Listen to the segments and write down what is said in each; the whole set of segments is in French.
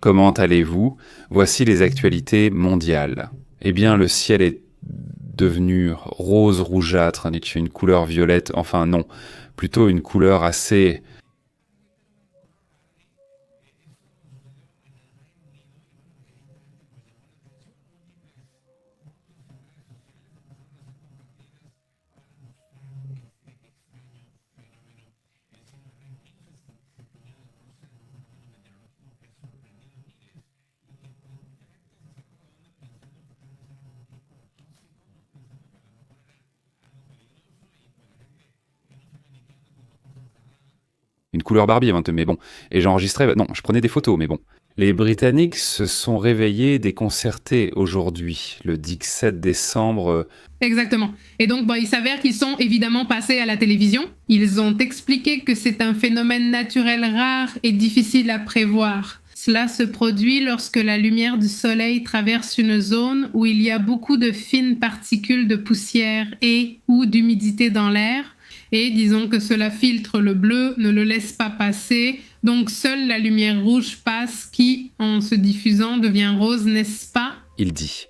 comment allez-vous? Voici les actualités mondiales. Eh bien, le ciel est devenu rose rougeâtre, une couleur violette, enfin non, plutôt une couleur assez... Une couleur Barbie, mais bon. Et j'enregistrais... Non, je prenais des photos, mais bon. Les Britanniques se sont réveillés déconcertés aujourd'hui, le 17 décembre. Exactement. Et donc, il s'avère qu'ils sont évidemment passés à la télévision. Ils ont expliqué que c'est un phénomène naturel rare et difficile à prévoir. Cela se produit lorsque la lumière du soleil traverse une zone où il y a beaucoup de fines particules de poussière et ou d'humidité dans l'air. Et disons que cela filtre le bleu, ne le laisse pas passer. Donc seule la lumière rouge passe qui, en se diffusant, devient rose, n'est-ce pas? Il dit.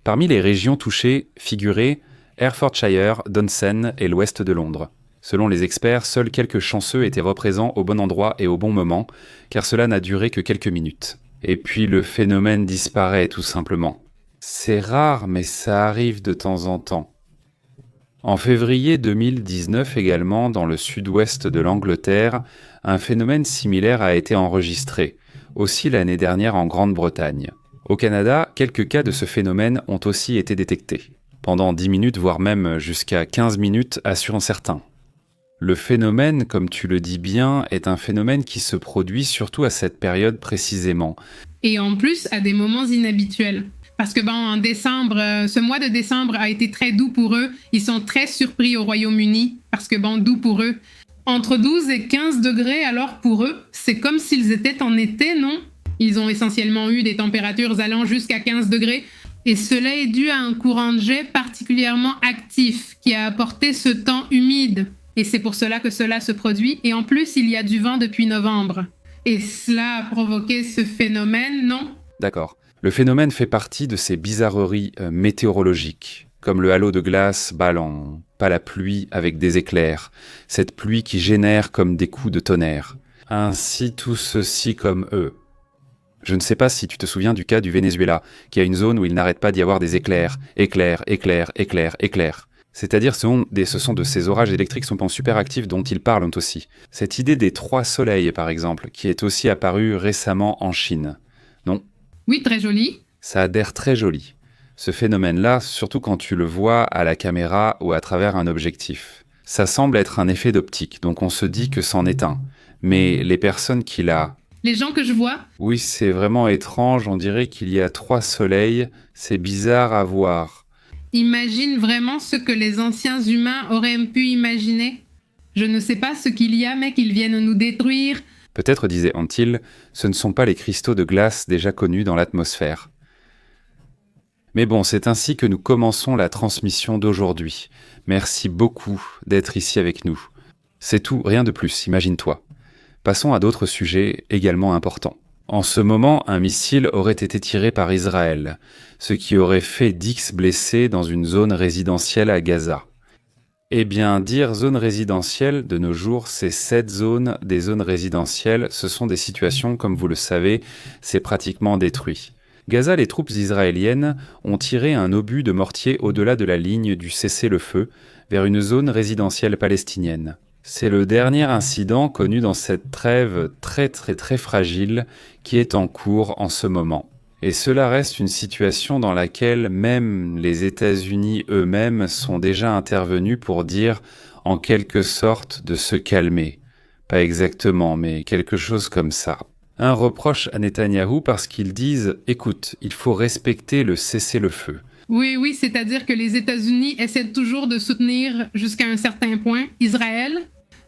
Parmi les régions touchées figuraient Hertfordshire, Donsène et l'ouest de Londres. Selon les experts, seuls quelques chanceux étaient représents au bon endroit et au bon moment, car cela n'a duré que quelques minutes. Et puis le phénomène disparaît tout simplement. C'est rare, mais ça arrive de temps en temps. En février 2019 également, dans le sud-ouest de l'Angleterre, un phénomène similaire a été enregistré, aussi l'année dernière en Grande-Bretagne. Au Canada, quelques cas de ce phénomène ont aussi été détectés. Pendant 10 minutes, voire même jusqu'à 15 minutes, assurent certains. Le phénomène, comme tu le dis bien, est un phénomène qui se produit surtout à cette période précisément. Et en plus, à des moments inhabituels. Parce que en décembre, ce mois de décembre a été très doux pour eux. Ils sont très surpris au Royaume-Uni parce que doux pour eux. Entre 12 et 15 degrés alors pour eux, c'est comme s'ils étaient en été, non? Ils ont essentiellement eu des températures allant jusqu'à 15 degrés. Et cela est dû à un courant de jet particulièrement actif qui a apporté ce temps humide. Et c'est pour cela que cela se produit. Et en plus, il y a du vent depuis novembre. Et cela a provoqué ce phénomène, non? D'accord. Le phénomène fait partie de ces bizarreries météorologiques, comme le halo de glace ballant, pas la pluie avec des éclairs, cette pluie qui génère comme des coups de tonnerre. Ainsi tout ceci comme eux. Je ne sais pas si tu te souviens du cas du Venezuela, qui a une zone où il n'arrête pas d'y avoir des éclairs, éclairs, éclairs, éclairs, éclairs. C'est-à-dire ce sont de ces orages électriques super actifs dont ils parlent aussi. Cette idée des 3 soleils, par exemple, qui est aussi apparue récemment en Chine. Non? Oui, très joli. Ça a l'air très joli. Ce phénomène-là, surtout quand tu le vois à la caméra ou à travers un objectif. Ça semble être un effet d'optique, donc on se dit que c'en est un. Mais les personnes qui l'a... Les gens que je vois? Oui, c'est vraiment étrange, on dirait qu'il y a 3 soleils, c'est bizarre à voir. Imagine vraiment ce que les anciens humains auraient pu imaginer. Je ne sais pas ce qu'il y a, mais qu'ils viennent nous détruire. Peut-être, disait Antil, ce ne sont pas les cristaux de glace déjà connus dans l'atmosphère. Mais bon, c'est ainsi que nous commençons la transmission d'aujourd'hui. Merci beaucoup d'être ici avec nous. C'est tout, rien de plus, imagine-toi. Passons à d'autres sujets également importants. En ce moment, un missile aurait été tiré par Israël, ce qui aurait fait 10 blessés dans une zone résidentielle à Gaza. Eh bien, dire zone résidentielle, de nos jours, c'est 7 zones. Des zones résidentielles, ce sont des situations, comme vous le savez, c'est pratiquement détruit. Gaza, les troupes israéliennes ont tiré un obus de mortier au-delà de la ligne du cessez-le-feu, vers une zone résidentielle palestinienne. C'est le dernier incident connu dans cette trêve très fragile qui est en cours en ce moment. Et cela reste une situation dans laquelle même les États-Unis eux-mêmes sont déjà intervenus pour dire en quelque sorte de se calmer. Pas exactement, mais quelque chose comme ça. Un reproche à Netanyahou parce qu'ils disent « Écoute, il faut respecter le cessez-le-feu ». Oui, c'est-à-dire que les États-Unis essaient toujours de soutenir jusqu'à un certain point Israël,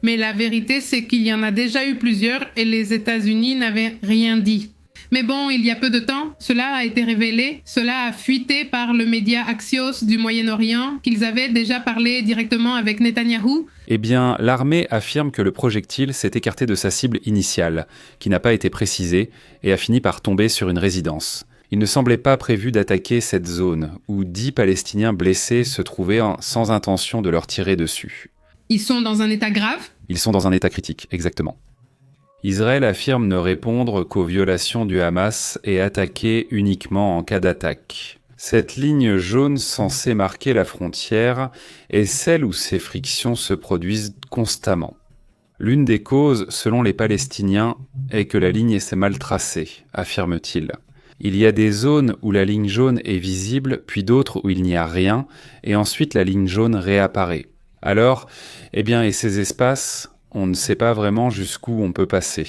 mais la vérité c'est qu'il y en a déjà eu plusieurs et les États-Unis n'avaient rien dit. Mais bon, il y a peu de temps, cela a été révélé, cela a fuité par le média Axios du Moyen-Orient, qu'ils avaient déjà parlé directement avec Netanyahou. Eh bien, l'armée affirme que le projectile s'est écarté de sa cible initiale, qui n'a pas été précisée, et a fini par tomber sur une résidence. Il ne semblait pas prévu d'attaquer cette zone, où 10 Palestiniens blessés se trouvaient sans intention de leur tirer dessus. Ils sont dans un état grave. Ils sont dans un état critique, exactement. Israël affirme ne répondre qu'aux violations du Hamas et attaquer uniquement en cas d'attaque. Cette ligne jaune censée marquer la frontière est celle où ces frictions se produisent constamment. L'une des causes, selon les Palestiniens, est que la ligne est mal tracée, affirme-t-il. Il y a des zones où la ligne jaune est visible, puis d'autres où il n'y a rien, et ensuite la ligne jaune réapparaît. Alors, et ces espaces, on ne sait pas vraiment jusqu'où on peut passer.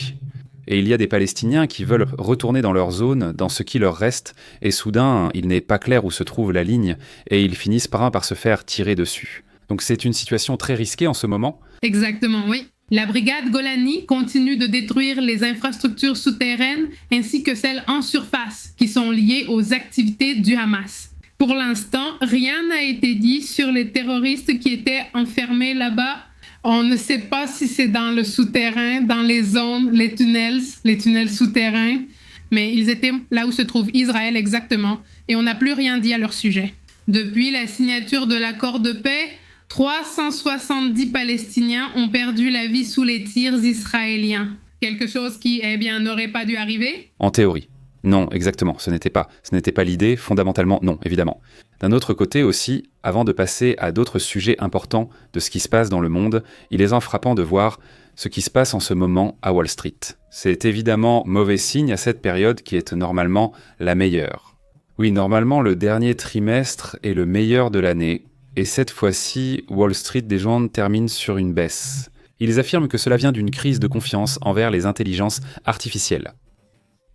Et il y a des Palestiniens qui veulent retourner dans leur zone, dans ce qui leur reste, et soudain, il n'est pas clair où se trouve la ligne, et ils finissent par se faire tirer dessus. Donc c'est une situation très risquée en ce moment. Exactement, oui. La brigade Golani continue de détruire les infrastructures souterraines ainsi que celles en surface qui sont liées aux activités du Hamas. Pour l'instant, rien n'a été dit sur les terroristes qui étaient enfermés là-bas. On ne sait pas si c'est dans le souterrain, dans les zones, les tunnels souterrains, mais ils étaient là où se trouve Israël exactement, et on n'a plus rien dit à leur sujet. Depuis la signature de l'accord de paix, 370 Palestiniens ont perdu la vie sous les tirs israéliens. Quelque chose qui, n'aurait pas dû arriver? En théorie. Non, exactement, ce n'était pas l'idée, fondamentalement non, évidemment. D'un autre côté aussi, avant de passer à d'autres sujets importants de ce qui se passe dans le monde, il est frappant de voir ce qui se passe en ce moment à Wall Street. C'est évidemment mauvais signe à cette période qui est normalement la meilleure. Oui, normalement le dernier trimestre est le meilleur de l'année, et cette fois-ci, Wall Street des gens termine sur une baisse. Ils affirment que cela vient d'une crise de confiance envers les intelligences artificielles.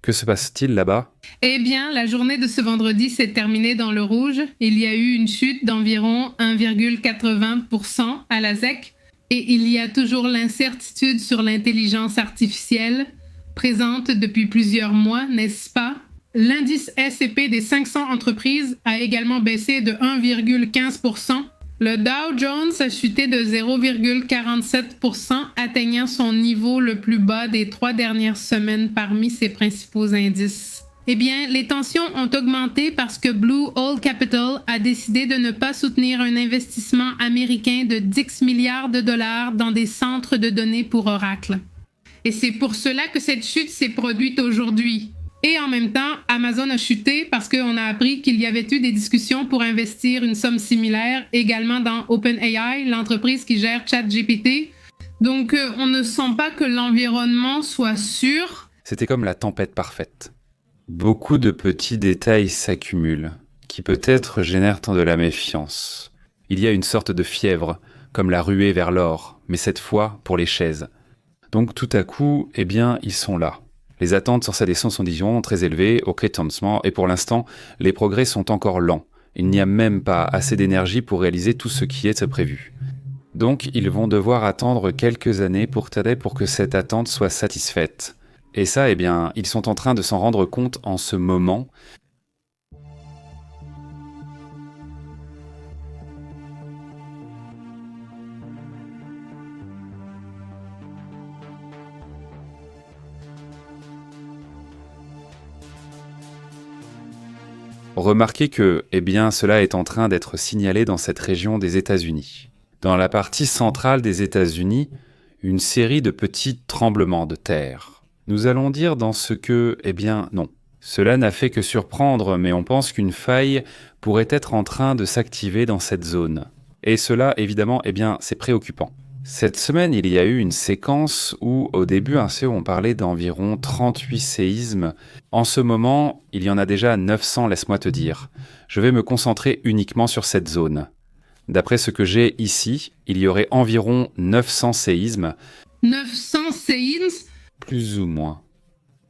Que se passe-t-il là-bas? La journée de ce vendredi s'est terminée dans le rouge. Il y a eu une chute d'environ 1,80% à la ZEC et il y a toujours l'incertitude sur l'intelligence artificielle, présente depuis plusieurs mois, n'est-ce pas? L'indice S&P des 500 entreprises a également baissé de 1,15%. Le Dow Jones a chuté de 0,47%, atteignant son niveau le plus bas des 3 dernières semaines parmi ses principaux indices. Les tensions ont augmenté parce que Blue Owl Capital a décidé de ne pas soutenir un investissement américain de 10 milliards de dollars dans des centres de données pour Oracle. Et c'est pour cela que cette chute s'est produite aujourd'hui. Et en même temps, Amazon a chuté parce qu'on a appris qu'il y avait eu des discussions pour investir une somme similaire également dans OpenAI, l'entreprise qui gère ChatGPT. Donc, on ne sent pas que l'environnement soit sûr. C'était comme la tempête parfaite. Beaucoup de petits détails s'accumulent, qui peut-être génèrent de la méfiance. Il y a une sorte de fièvre, comme la ruée vers l'or, mais cette fois pour les chaises. Donc tout à coup, ils sont là. Les attentes sur sa descente sont, disons, très élevées au crétensement et pour l'instant, les progrès sont encore lents. Il n'y a même pas assez d'énergie pour réaliser tout ce qui est prévu. Donc, ils vont devoir attendre quelques années pour que cette attente soit satisfaite. Et ça, ils sont en train de s'en rendre compte en ce moment. Remarquez que, cela est en train d'être signalé dans cette région des États-Unis. Dans la partie centrale des États-Unis, une série de petits tremblements de terre. Nous allons dire dans ce que, non. Cela n'a fait que surprendre, mais on pense qu'une faille pourrait être en train de s'activer dans cette zone. Et cela, évidemment, c'est préoccupant. Cette semaine, il y a eu une séquence où, au début, on parlait d'environ 38 séismes. En ce moment, il y en a déjà 900, laisse-moi te dire. Je vais me concentrer uniquement sur cette zone. D'après ce que j'ai ici, il y aurait environ 900 séismes. 900 séismes? Plus ou moins.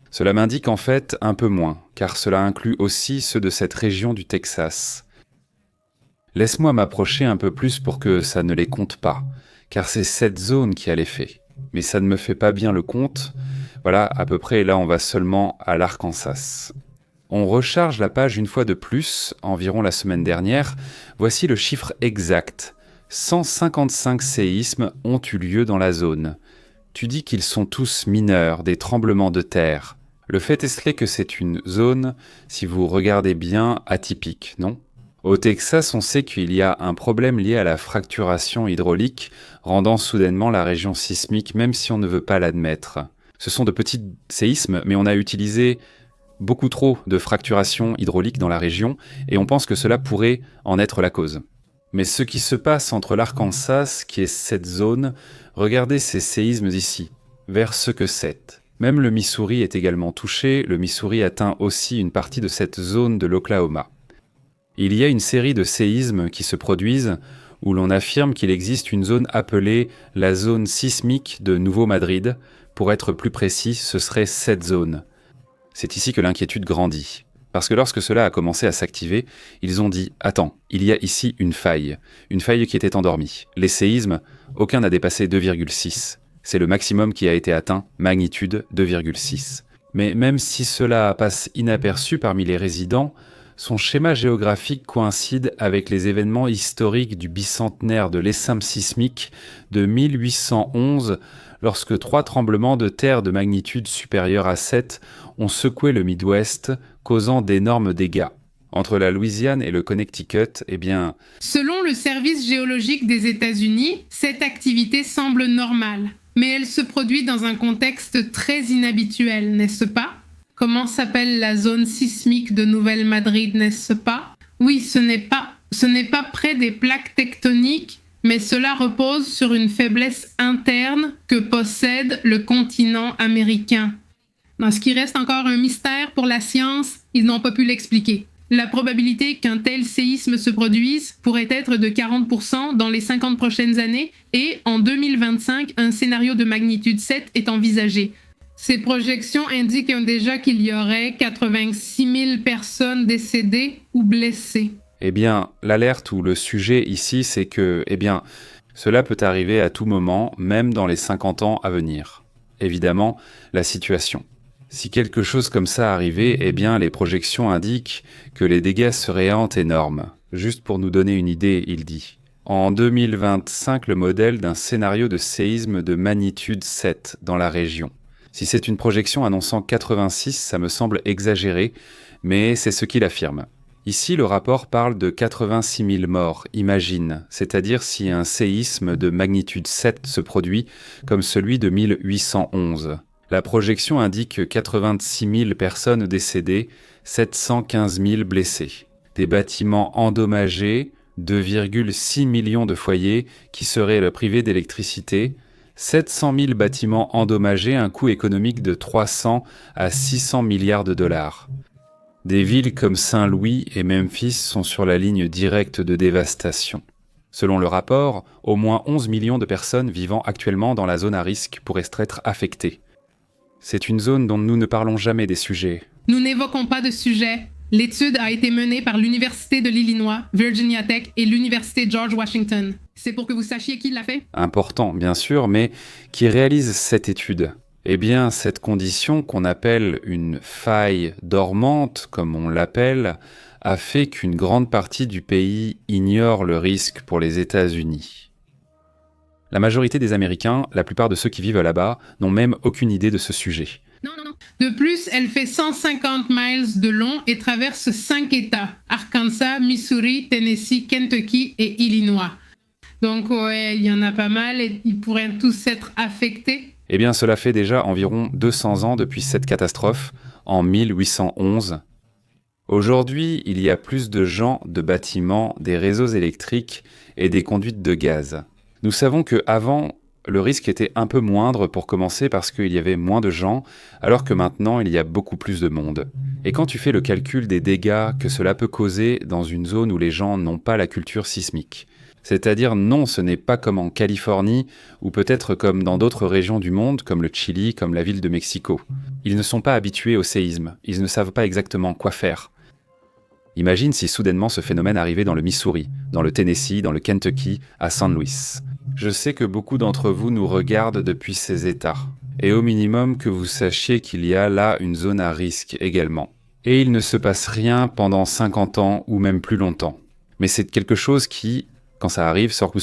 Cela m'indique en fait un peu moins, car cela inclut aussi ceux de cette région du Texas. Laisse-moi m'approcher un peu plus pour que ça ne les compte pas. Car c'est cette zone qui a l'effet. Mais ça ne me fait pas bien le compte. Voilà, à peu près, là on va seulement à l'Arkansas. On recharge la page une fois de plus, environ la semaine dernière. Voici le chiffre exact. 155 séismes ont eu lieu dans la zone. Tu dis qu'ils sont tous mineurs, des tremblements de terre. Le fait est que c'est une zone, si vous regardez bien, atypique, non ? Au Texas, on sait qu'il y a un problème lié à la fracturation hydraulique, rendant soudainement la région sismique, même si on ne veut pas l'admettre. Ce sont de petits séismes, mais on a utilisé beaucoup trop de fracturation hydraulique dans la région, et on pense que cela pourrait en être la cause. Mais ce qui se passe entre l'Arkansas, qui est cette zone, regardez ces séismes ici, vers ce que c'est. Même le Missouri est également touché, le Missouri atteint aussi une partie de cette zone de l'Oklahoma. Il y a une série de séismes qui se produisent où l'on affirme qu'il existe une zone appelée la zone sismique de Nouveau-Madrid. Pour être plus précis, ce serait cette zone. C'est ici que l'inquiétude grandit. Parce que lorsque cela a commencé à s'activer, ils ont dit « Attends, il y a ici une faille qui était endormie. Les séismes, aucun n'a dépassé 2,6. C'est le maximum qui a été atteint, magnitude 2,6. Mais même si cela passe inaperçu parmi les résidents, son schéma géographique coïncide avec les événements historiques du bicentenaire de l'essaim sismique de 1811, lorsque 3 tremblements de terre de magnitude supérieure à 7 ont secoué le Midwest, causant d'énormes dégâts. Entre la Louisiane et le Connecticut, Selon le service géologique des États-Unis, cette activité semble normale, mais elle se produit dans un contexte très inhabituel, n'est-ce pas ? Comment s'appelle la zone sismique de Nouvelle-Madrid, n'est-ce pas ? Oui, ce n'est pas près des plaques tectoniques, mais cela repose sur une faiblesse interne que possède le continent américain. Dans ce qui reste encore un mystère pour la science, ils n'ont pas pu l'expliquer. La probabilité qu'un tel séisme se produise pourrait être de 40% dans les 50 prochaines années et en 2025, un scénario de magnitude 7 est envisagé. Ces projections indiquent déjà qu'il y aurait 86 000 personnes décédées ou blessées. L'alerte ou le sujet ici, c'est que, cela peut arriver à tout moment, même dans les 50 ans à venir. Évidemment, la situation. Si quelque chose comme ça arrivait, les projections indiquent que les dégâts seraient énormes. Juste pour nous donner une idée, il dit. En 2025, le modèle d'un scénario de séisme de magnitude 7 dans la région. Si c'est une projection annonçant 86, ça me semble exagéré, mais c'est ce qu'il affirme. Ici, le rapport parle de 86 000 morts, imagine, c'est-à-dire si un séisme de magnitude 7 se produit comme celui de 1811. La projection indique 86 000 personnes décédées, 715 000 blessés. Des bâtiments endommagés, 2,6 millions de foyers qui seraient privés d'électricité, 700 000 bâtiments endommagés, un coût économique de 300 à 600 milliards de dollars. Des villes comme Saint-Louis et Memphis sont sur la ligne directe de dévastation. Selon le rapport, au moins 11 millions de personnes vivant actuellement dans la zone à risque pourraient être affectées. C'est une zone dont nous ne parlons jamais des sujets. Nous n'évoquons pas de sujet. L'étude a été menée par l'Université de l'Illinois, Virginia Tech et l'Université George Washington. C'est pour que vous sachiez qui l'a fait ? Important, bien sûr, mais qui réalise cette étude ? Cette condition qu'on appelle une faille dormante, comme on l'appelle, a fait qu'une grande partie du pays ignore le risque pour les États-Unis. La majorité des Américains, la plupart de ceux qui vivent là-bas, n'ont même aucune idée de ce sujet. Non. De plus, elle fait 150 miles de long et traverse 5 États, Arkansas, Missouri, Tennessee, Kentucky et Illinois. Donc il y en a pas mal et ils pourraient tous être affectés. Cela fait déjà environ 200 ans depuis cette catastrophe, en 1811. Aujourd'hui, il y a plus de gens, de bâtiments, des réseaux électriques et des conduites de gaz. Nous savons qu'avant, le risque était un peu moindre pour commencer parce qu'il y avait moins de gens, alors que maintenant, il y a beaucoup plus de monde. Et quand tu fais le calcul des dégâts que cela peut causer dans une zone où les gens n'ont pas la culture sismique, c'est-à-dire non, ce n'est pas comme en Californie ou peut-être comme dans d'autres régions du monde, comme le Chili, comme la ville de Mexico. Ils ne sont pas habitués au séisme, ils ne savent pas exactement quoi faire. Imagine si soudainement ce phénomène arrivait dans le Missouri, dans le Tennessee, dans le Kentucky, à St. Louis. Je sais que beaucoup d'entre vous nous regardent depuis ces États. et au minimum que vous sachiez qu'il y a là une zone à risque également. Et il ne se passe rien pendant 50 ans ou même plus longtemps. Mais c'est quelque chose qui, quand ça arrive, surtout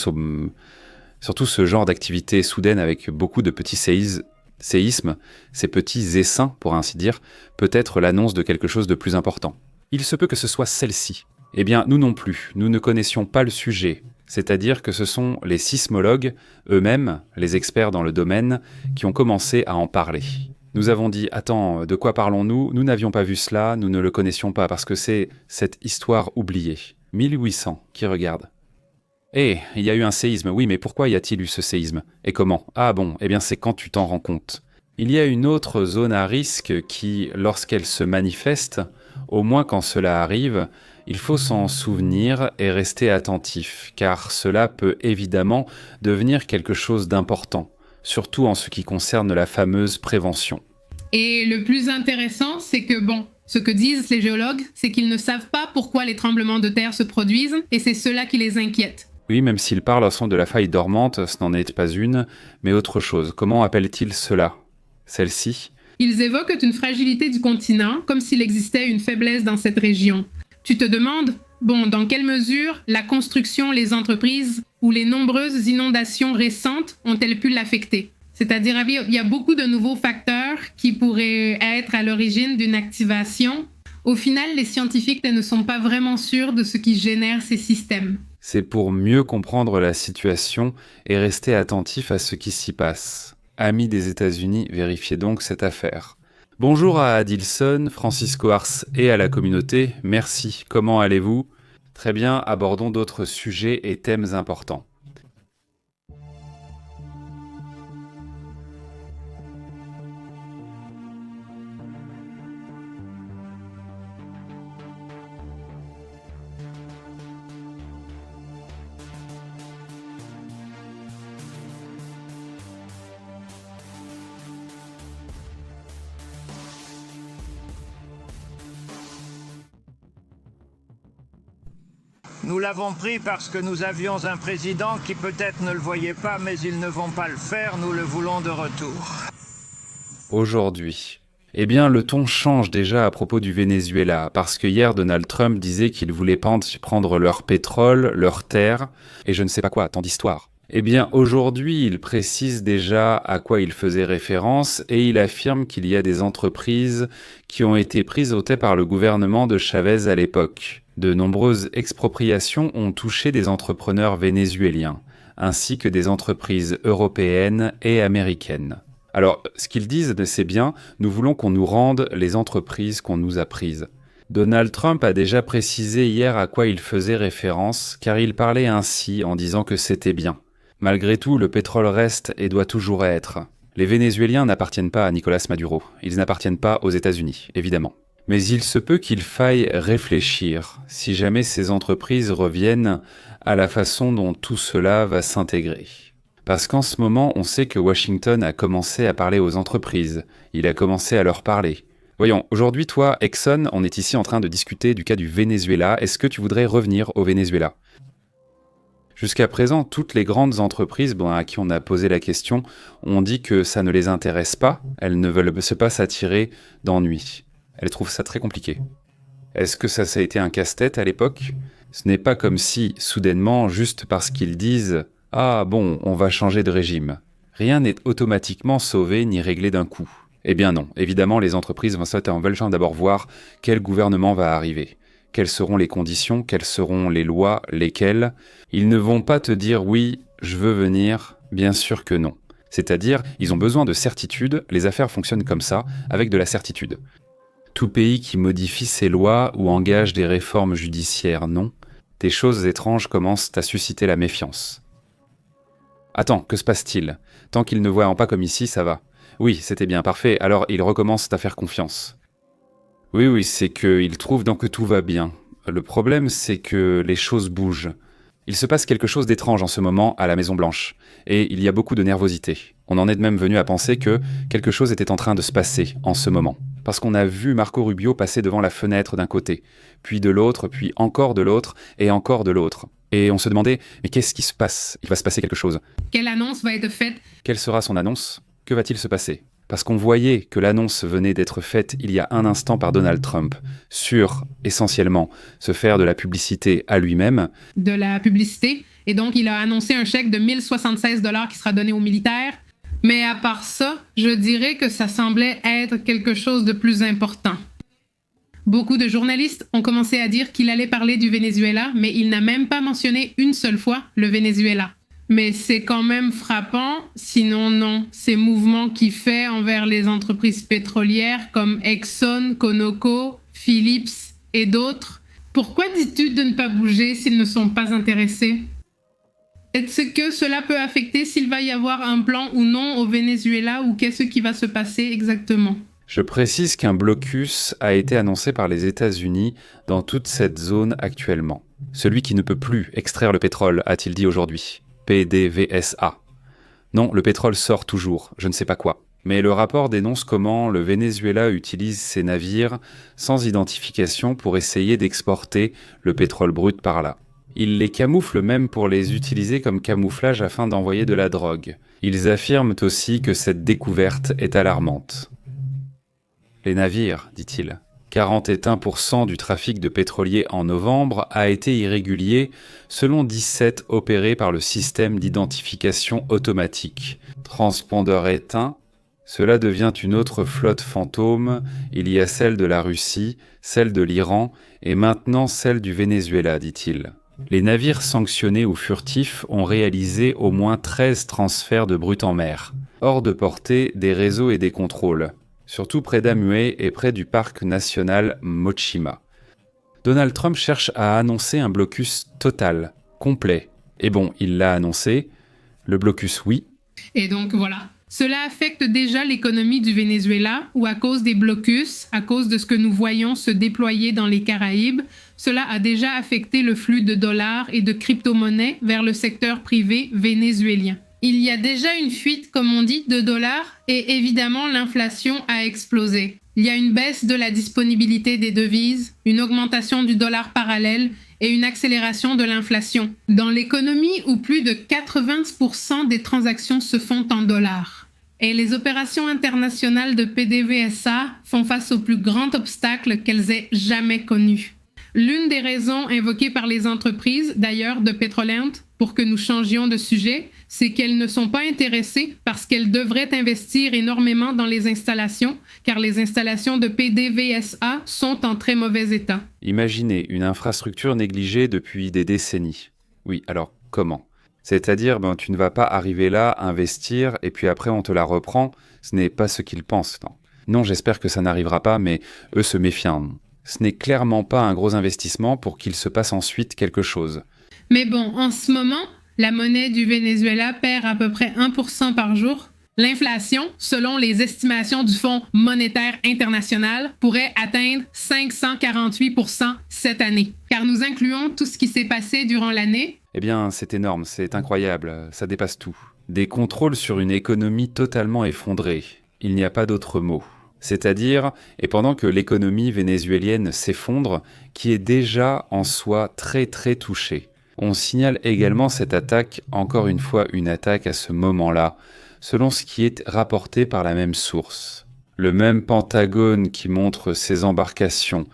ce genre d'activité soudaine avec beaucoup de petits séismes, ces petits essaims pour ainsi dire, peut être l'annonce de quelque chose de plus important. Il se peut que ce soit celle-ci. Eh bien, nous non plus, nous ne connaissions pas le sujet, c'est-à-dire que ce sont les sismologues eux-mêmes, les experts dans le domaine, qui ont commencé à en parler. Nous avons dit « Attends, de quoi parlons-nous ? Nous n'avions pas vu cela, nous ne le connaissions pas, parce que c'est cette histoire oubliée. 1800, qui regarde ? Eh, il y a eu un séisme, oui, mais pourquoi y a-t-il eu ce séisme ? Et comment ? Ah bon, eh bien c'est quand tu t'en rends compte. Il y a une autre zone à risque qui, lorsqu'elle se manifeste, au moins quand cela arrive, il faut s'en souvenir et rester attentif, car cela peut évidemment devenir quelque chose d'important, surtout en ce qui concerne la fameuse prévention. Et le plus intéressant, c'est que ce que disent les géologues, c'est qu'ils ne savent pas pourquoi les tremblements de terre se produisent, et c'est cela qui les inquiète. Oui, même s'ils parlent au son de la faille dormante, ce n'en est pas une, mais autre chose. Comment appellent-ils cela ? Celle-ci ? Ils évoquent une fragilité du continent, comme s'il existait une faiblesse dans cette région. Tu te demandes, dans quelle mesure la construction, les entreprises ou les nombreuses inondations récentes ont-elles pu l'affecter ? C'est-à-dire, il y a beaucoup de nouveaux facteurs qui pourraient être à l'origine d'une activation. Au final, les scientifiques ne sont pas vraiment sûrs de ce qui génère ces systèmes. C'est pour mieux comprendre la situation et rester attentif à ce qui s'y passe. Amis des États-Unis, vérifiez donc cette affaire. Bonjour à Adilson, Francisco Ars et à la communauté, merci. Comment allez-vous ? Très bien, abordons d'autres sujets et thèmes importants. Nous l'avons pris parce que nous avions un président qui peut-être ne le voyait pas, mais ils ne vont pas le faire, nous le voulons de retour. Aujourd'hui. Eh bien, le ton change déjà à propos du Venezuela, parce que hier, Donald Trump disait qu'il voulait prendre leur pétrole, leur terre, et je ne sais pas quoi, tant d'histoires. Eh bien, aujourd'hui, il précise déjà à quoi il faisait référence, et il affirme qu'il y a des entreprises qui ont été prises au tête par le gouvernement de Chavez à l'époque. De nombreuses expropriations ont touché des entrepreneurs vénézuéliens, ainsi que des entreprises européennes et américaines. Alors, ce qu'ils disent, c'est bien, nous voulons qu'on nous rende les entreprises qu'on nous a prises. Donald Trump a déjà précisé hier à quoi il faisait référence, car il parlait ainsi en disant que c'était bien. Malgré tout, le pétrole reste et doit toujours être. Les Vénézuéliens n'appartiennent pas à Nicolas Maduro, ils n'appartiennent pas aux États-Unis, évidemment. Mais il se peut qu'il faille réfléchir, si jamais ces entreprises reviennent à la façon dont tout cela va s'intégrer. Parce qu'en ce moment, on sait que Washington a commencé à parler aux entreprises, il a commencé à leur parler. Voyons, aujourd'hui, toi, Exxon, on est ici en train de discuter du cas du Venezuela, est-ce que tu voudrais revenir au Venezuela ? Jusqu'à présent, toutes les grandes entreprises à qui on a posé la question ont dit que ça ne les intéresse pas, elles ne veulent pas s'attirer d'ennuis. Elles trouvent ça très compliqué. Est-ce que ça a été un casse-tête à l'époque ? Ce n'est pas comme si, soudainement, juste parce qu'ils disent « Ah bon, on va changer de régime ». Rien n'est automatiquement sauvé ni réglé d'un coup. Eh bien non, évidemment les entreprises veulent d'abord voir quel gouvernement va arriver. Quelles seront les conditions, quelles seront les lois, lesquelles. Ils ne vont pas te dire « Oui, je veux venir », bien sûr que non. C'est-à-dire, ils ont besoin de certitude, les affaires fonctionnent comme ça, avec de la certitude. Tout pays qui modifie ses lois ou engage des réformes judiciaires, non. Des choses étranges commencent à susciter la méfiance. Attends, que se passe-t-il ? Tant qu'ils ne voient pas comme ici, ça va. Oui, c'était bien, parfait, alors ils recommencent à faire confiance. Oui, c'est qu'ils trouvent que tout va bien. Le problème, c'est que les choses bougent. Il se passe quelque chose d'étrange en ce moment à la Maison-Blanche, et il y a beaucoup de nervosité. On en est même venu à penser que quelque chose était en train de se passer en ce moment. Parce qu'on a vu Marco Rubio passer devant la fenêtre d'un côté, puis de l'autre, puis encore de l'autre, et encore de l'autre. Et on se demandait, mais qu'est-ce qui se passe ? Il va se passer quelque chose. Quelle annonce va être faite ? Quelle sera son annonce ? Que va-t-il se passer ? Parce qu'on voyait que l'annonce venait d'être faite il y a un instant par Donald Trump, sur, essentiellement, se faire de la publicité à lui-même. De la publicité. Et donc, il a annoncé un chèque de 1076 $ qui sera donné aux militaires. Mais à part ça, je dirais que ça semblait être quelque chose de plus important. Beaucoup de journalistes ont commencé à dire qu'il allait parler du Venezuela, mais il n'a même pas mentionné une seule fois le Venezuela. Mais c'est quand même frappant, sinon non, ces mouvements qu'il fait envers les entreprises pétrolières comme Exxon, Conoco, Phillips et d'autres. Pourquoi dis-tu de ne pas bouger s'ils ne sont pas intéressés? Est-ce que cela peut affecter s'il va y avoir un plan ou non au Venezuela ou qu'est-ce qui va se passer exactement? Je précise qu'un blocus a été annoncé par les États-Unis dans toute cette zone actuellement. Celui qui ne peut plus extraire le pétrole, a-t-il dit aujourd'hui. PDVSA. Non, le pétrole sort toujours, je ne sais pas quoi. Mais le rapport dénonce comment le Venezuela utilise ses navires sans identification pour essayer d'exporter le pétrole brut par là. Il les camoufle même pour les utiliser comme camouflage afin d'envoyer de la drogue. Ils affirment aussi que cette découverte est alarmante. Les navires, dit-il. 41% du trafic de pétroliers en novembre a été irrégulier, selon 17 opérés par le système d'identification automatique. Transpondeur éteint, cela devient une autre flotte fantôme. Il y a celle de la Russie, celle de l'Iran et maintenant celle du Venezuela, dit-il. Les navires sanctionnés ou furtifs ont réalisé au moins 13 transferts de brut en mer, hors de portée des réseaux et des contrôles. Surtout près d'Amue et près du parc national Mochima. Donald Trump cherche à annoncer un blocus total, complet. Et bon, il l'a annoncé. Le blocus, oui. Et donc voilà. Cela affecte déjà l'économie du Venezuela, où à cause des blocus, à cause de ce que nous voyons se déployer dans les Caraïbes, cela a déjà affecté le flux de dollars et de crypto-monnaies vers le secteur privé vénézuélien. Il y a déjà une fuite, comme on dit, de dollars et évidemment l'inflation a explosé. Il y a une baisse de la disponibilité des devises, une augmentation du dollar parallèle et une accélération de l'inflation. Dans l'économie où plus de 80% des transactions se font en dollars. Et les opérations internationales de PDVSA font face au plus grand obstacle qu'elles aient jamais connu. L'une des raisons invoquées par les entreprises, d'ailleurs de Petroland, pour que nous changions de sujet, c'est qu'elles ne sont pas intéressées parce qu'elles devraient investir énormément dans les installations, car les installations de PDVSA sont en très mauvais état. Imaginez une infrastructure négligée depuis des décennies. Oui, alors comment ? C'est-à-dire, tu ne vas pas arriver là, investir, et puis après on te la reprend. Ce n'est pas ce qu'ils pensent, non. Non, j'espère que ça n'arrivera pas, mais eux se méfient. Ce n'est clairement pas un gros investissement pour qu'il se passe ensuite quelque chose. Mais bon, en ce moment, la monnaie du Venezuela perd à peu près 1% par jour. L'inflation, selon les estimations du Fonds monétaire international, pourrait atteindre 548% cette année. Car nous incluons tout ce qui s'est passé durant l'année. Eh bien, c'est énorme, c'est incroyable, ça dépasse tout. Des contrôles sur une économie totalement effondrée. Il n'y a pas d'autre mot. C'est-à-dire, et pendant que l'économie vénézuélienne s'effondre, qui est déjà en soi très très touchée. On signale également cette attaque, encore une fois une attaque à ce moment-là, selon ce qui est rapporté par la même source. Le même Pentagone qui montre ses embarcations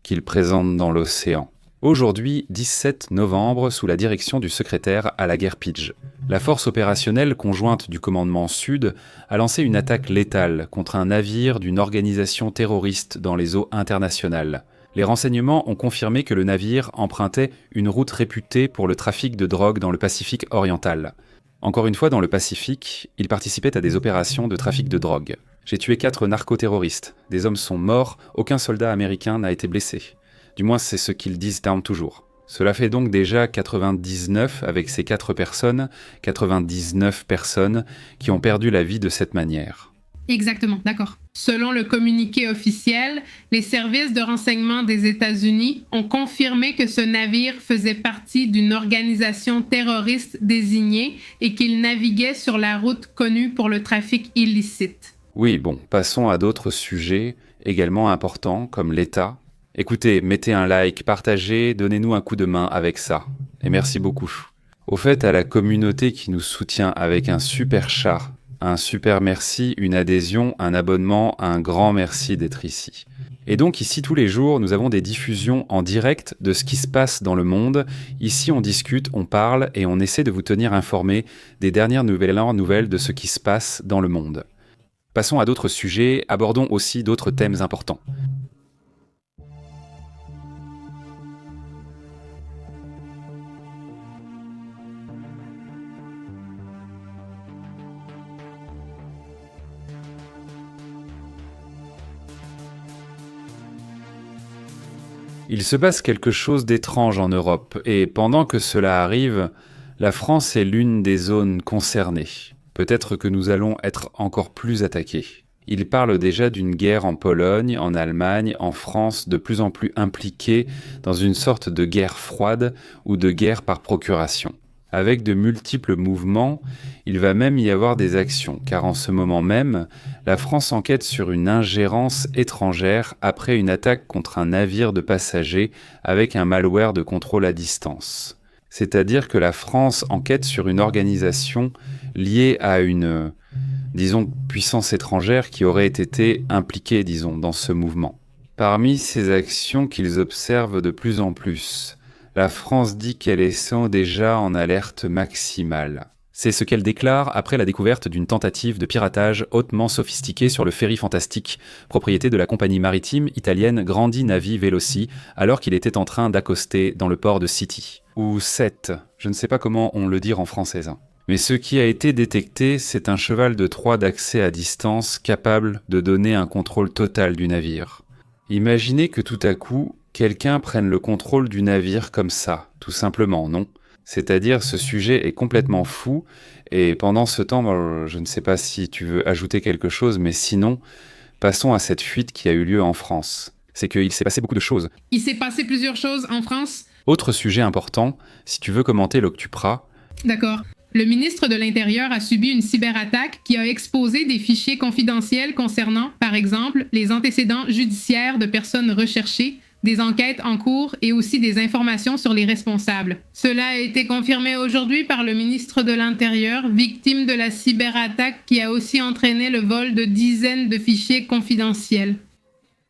qu'il présente dans l'océan. Aujourd'hui, 17 novembre, sous la direction du secrétaire à la guerre Pidge. La force opérationnelle conjointe du commandement Sud a lancé une attaque létale contre un navire d'une organisation terroriste dans les eaux internationales. Les renseignements ont confirmé que le navire empruntait une route réputée pour le trafic de drogue dans le Pacifique oriental. Encore une fois, dans le Pacifique, il participait à des opérations de trafic de drogue. J'ai tué 4 narcoterroristes. Des hommes sont morts, aucun soldat américain n'a été blessé. Du moins, c'est ce qu'ils disent toujours. Cela fait donc déjà 99 avec ces 4 personnes, 99 personnes qui ont perdu la vie de cette manière. Exactement, d'accord. Selon le communiqué officiel, les services de renseignement des États-Unis ont confirmé que ce navire faisait partie d'une organisation terroriste désignée et qu'il naviguait sur la route connue pour le trafic illicite. Oui, bon, passons à d'autres sujets également importants comme l'État. Écoutez, mettez un like, partagez, donnez-nous un coup de main avec ça. Et merci beaucoup. Au fait, à la communauté qui nous soutient avec un super chat, Un super merci, une adhésion, un abonnement, un grand merci d'être ici. Et donc ici, tous les jours, nous avons des diffusions en direct de ce qui se passe dans le monde. Ici, on discute, on parle et on essaie de vous tenir informés des dernières nouvelles de ce qui se passe dans le monde. Passons à d'autres sujets, abordons aussi d'autres thèmes importants. Il se passe quelque chose d'étrange en Europe, et pendant que cela arrive, la France est l'une des zones concernées. Peut-être que nous allons être encore plus attaqués. Il parle déjà d'une guerre en Pologne, en Allemagne, en France, de plus en plus impliquée dans une sorte de guerre froide ou de guerre par procuration. Avec de multiples mouvements, il va même y avoir des actions, car en ce moment même, la France enquête sur une ingérence étrangère après une attaque contre un navire de passagers avec un malware de contrôle à distance. C'est-à-dire que la France enquête sur une organisation liée à une, puissance étrangère qui aurait été impliquée, dans ce mouvement. Parmi ces actions qu'ils observent de plus en plus, la France dit qu'elle est déjà en alerte maximale. C'est ce qu'elle déclare après la découverte d'une tentative de piratage hautement sophistiquée sur le ferry Fantastique, propriété de la compagnie maritime italienne Grandi Navi Veloci, alors qu'il était en train d'accoster dans le port de City. Ou 7, je ne sais pas comment on le dit en français. Mais ce qui a été détecté, c'est un cheval de Troie d'accès à distance capable de donner un contrôle total du navire. Imaginez que tout à coup, quelqu'un prenne le contrôle du navire comme ça, tout simplement, non ? C'est-à-dire, ce sujet est complètement fou, et pendant ce temps, je ne sais pas si tu veux ajouter quelque chose, mais sinon, passons à cette fuite qui a eu lieu en France. C'est qu'il s'est passé beaucoup de choses. Il s'est passé plusieurs choses en France. Autre sujet important, si tu veux commenter l'Octupra. D'accord. Le ministre de l'Intérieur a subi une cyberattaque qui a exposé des fichiers confidentiels concernant, par exemple, les antécédents judiciaires de personnes recherchées, des enquêtes en cours et aussi des informations sur les responsables. Cela a été confirmé aujourd'hui par le ministre de l'Intérieur, victime de la cyberattaque qui a aussi entraîné le vol de dizaines de fichiers confidentiels.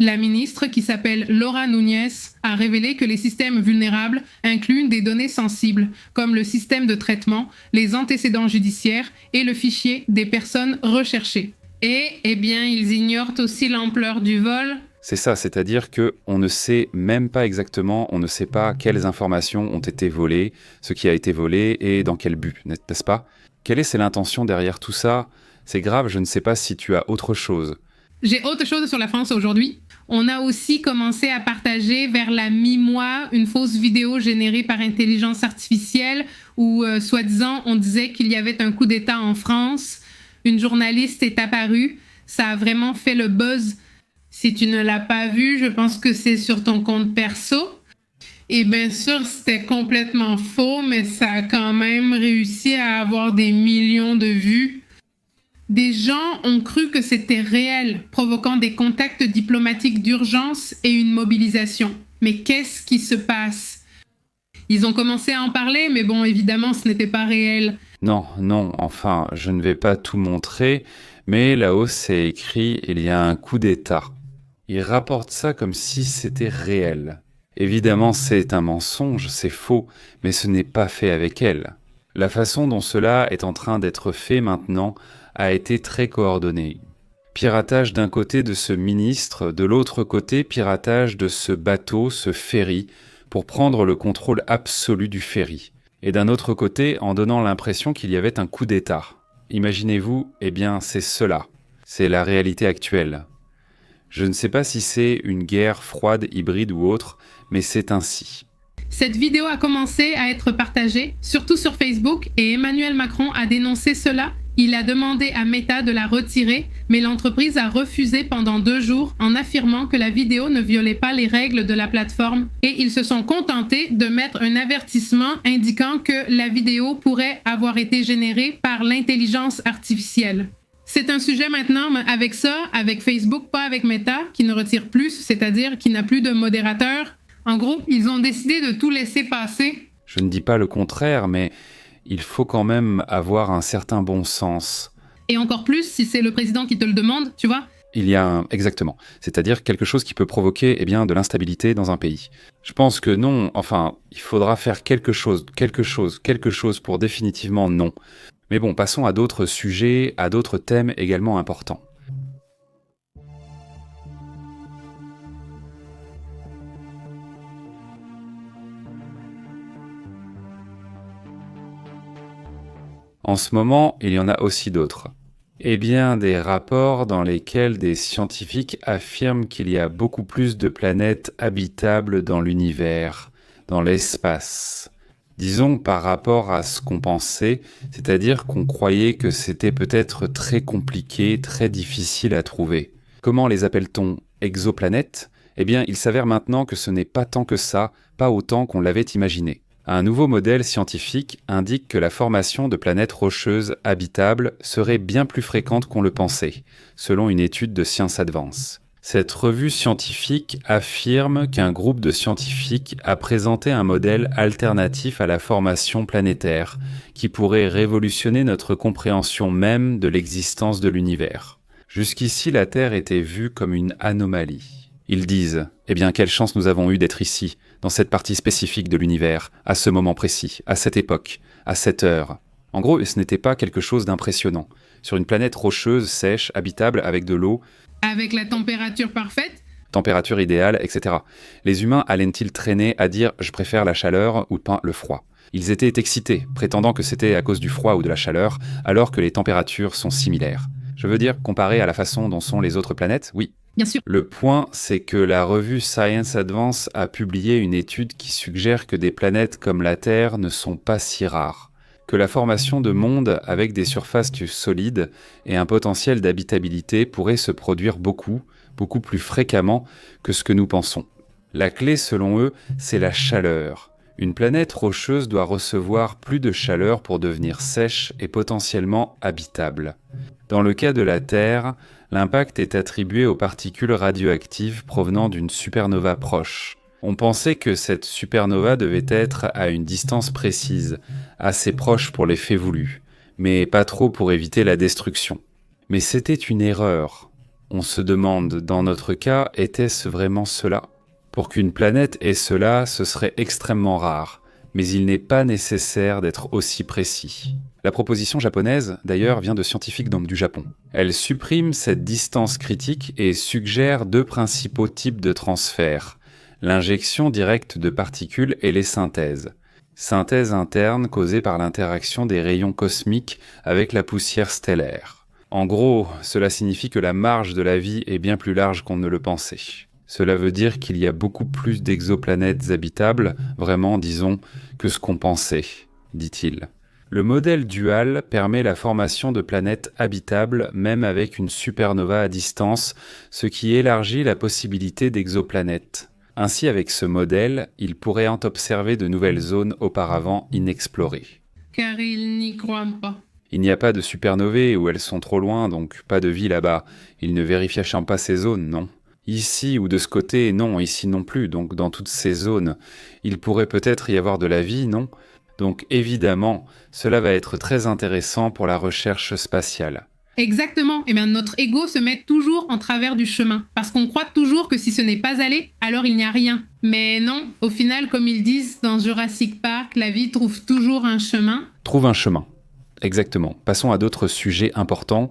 La ministre, qui s'appelle Laura Núñez, a révélé que les systèmes vulnérables incluent des données sensibles, comme le système de traitement, les antécédents judiciaires et le fichier des personnes recherchées. Et, ils ignorent aussi l'ampleur du vol. C'est ça, c'est-à-dire qu'on ne sait même pas exactement, on ne sait pas quelles informations ont été volées, ce qui a été volé et dans quel but, n'est-ce pas ? Quelle est l'intention derrière tout ça ? C'est grave, je ne sais pas si tu as autre chose. J'ai autre chose sur la France aujourd'hui. On a aussi commencé à partager vers la mi-mois une fausse vidéo générée par intelligence artificielle où, soi-disant, on disait qu'il y avait un coup d'État en France. Une journaliste est apparue. Ça a vraiment fait le buzz. Si tu ne l'as pas vu, je pense que c'est sur ton compte perso. Et bien sûr, c'était complètement faux, mais ça a quand même réussi à avoir des millions de vues. Des gens ont cru que c'était réel, provoquant des contacts diplomatiques d'urgence et une mobilisation. Mais qu'est-ce qui se passe ? Ils ont commencé à en parler, mais bon, évidemment, ce n'était pas réel. Non, enfin, je ne vais pas tout montrer, mais là-haut, c'est écrit « Il y a un coup d'État ». Ils rapportent ça comme si c'était réel. Évidemment, c'est un mensonge, c'est faux, mais ce n'est pas fait avec elle. La façon dont cela est en train d'être fait maintenant a été très coordonnée. Piratage d'un côté de ce ministre, de l'autre côté, piratage de ce bateau, ce ferry, pour prendre le contrôle absolu du ferry. Et d'un autre côté, en donnant l'impression qu'il y avait un coup d'État. Imaginez-vous, c'est cela. C'est la réalité actuelle. Je ne sais pas si c'est une guerre froide, hybride ou autre, mais c'est ainsi. Cette vidéo a commencé à être partagée, surtout sur Facebook, et Emmanuel Macron a dénoncé cela. Il a demandé à Meta de la retirer, mais l'entreprise a refusé pendant 2 jours en affirmant que la vidéo ne violait pas les règles de la plateforme et ils se sont contentés de mettre un avertissement indiquant que la vidéo pourrait avoir été générée par l'intelligence artificielle. C'est un sujet maintenant avec ça, avec Facebook, pas avec Meta, qui ne retire plus, c'est-à-dire qui n'a plus de modérateur. En gros, ils ont décidé de tout laisser passer. Je ne dis pas le contraire, mais il faut quand même avoir un certain bon sens. Et encore plus si c'est le président qui te le demande, tu vois. Exactement. C'est-à-dire quelque chose qui peut provoquer de l'instabilité dans un pays. Je pense que non, il faudra faire quelque chose pour définitivement non. Mais bon, passons à d'autres sujets, à d'autres thèmes également importants. En ce moment, il y en a aussi d'autres. Des rapports dans lesquels des scientifiques affirment qu'il y a beaucoup plus de planètes habitables dans l'univers, dans l'espace. Disons par rapport à ce qu'on pensait, c'est-à-dire qu'on croyait que c'était peut-être très compliqué, très difficile à trouver. Comment les appelle-t-on? Exoplanètes? Il s'avère maintenant que ce n'est pas tant que ça, pas autant qu'on l'avait imaginé. Un nouveau modèle scientifique indique que la formation de planètes rocheuses habitables serait bien plus fréquente qu'on le pensait, selon une étude de Science Advance. Cette revue scientifique affirme qu'un groupe de scientifiques a présenté un modèle alternatif à la formation planétaire, qui pourrait révolutionner notre compréhension même de l'existence de l'univers. Jusqu'ici, la Terre était vue comme une anomalie. Ils disent « quelle chance nous avons eue d'être ici, dans cette partie spécifique de l'univers, à ce moment précis, à cette époque, à cette heure. » En gros, ce n'était pas quelque chose d'impressionnant. Sur une planète rocheuse, sèche, habitable, avec de l'eau, avec la température parfaite, température idéale, etc. Les humains allaient-ils traîner à dire « je préfère la chaleur » ou « le froid ». Ils étaient excités, prétendant que c'était à cause du froid ou de la chaleur, alors que les températures sont similaires. Je veux dire, comparé à la façon dont sont les autres planètes, oui. Bien sûr. Le point, c'est que la revue Science Advance a publié une étude qui suggère que des planètes comme la Terre ne sont pas si rares, que la formation de mondes avec des surfaces solides et un potentiel d'habitabilité pourrait se produire beaucoup plus fréquemment que ce que nous pensons. La clé, selon eux, c'est la chaleur. Une planète rocheuse doit recevoir plus de chaleur pour devenir sèche et potentiellement habitable. Dans le cas de la Terre, l'impact est attribué aux particules radioactives provenant d'une supernova proche. On pensait que cette supernova devait être à une distance précise, assez proche pour l'effet voulu, mais pas trop pour éviter la destruction. Mais c'était une erreur. On se demande, dans notre cas, était-ce vraiment cela? Pour qu'une planète ait cela, ce serait extrêmement rare, mais il n'est pas nécessaire d'être aussi précis. La proposition japonaise, d'ailleurs, vient de scientifiques du Japon. Elle supprime cette distance critique et suggère deux principaux types de transferts: l'injection directe de particules et les synthèses. Synthèse interne causée par l'interaction des rayons cosmiques avec la poussière stellaire. En gros, cela signifie que la marge de la vie est bien plus large qu'on ne le pensait. Cela veut dire qu'il y a beaucoup plus d'exoplanètes habitables, vraiment, disons, que ce qu'on pensait, dit-il. Le modèle dual permet la formation de planètes habitables même avec une supernova à distance, ce qui élargit la possibilité d'exoplanètes. Ainsi, avec ce modèle, il pourrait en observer de nouvelles zones auparavant inexplorées. Car ils n'y croient pas. Il n'y a pas de supernovae où elles sont trop loin, donc pas de vie là-bas. Ils ne vérifient pas ces zones, non. Ici ou de ce côté, non, ici non plus, donc dans toutes ces zones. Il pourrait peut-être y avoir de la vie, non? Donc évidemment, cela va être très intéressant pour la recherche spatiale. Exactement. Notre ego se met toujours en travers du chemin. Parce qu'on croit toujours que si ce n'est pas allé, alors il n'y a rien. Mais non, au final, comme ils disent dans Jurassic Park, la vie trouve toujours un chemin. Trouve un chemin. Exactement. Passons à d'autres sujets importants.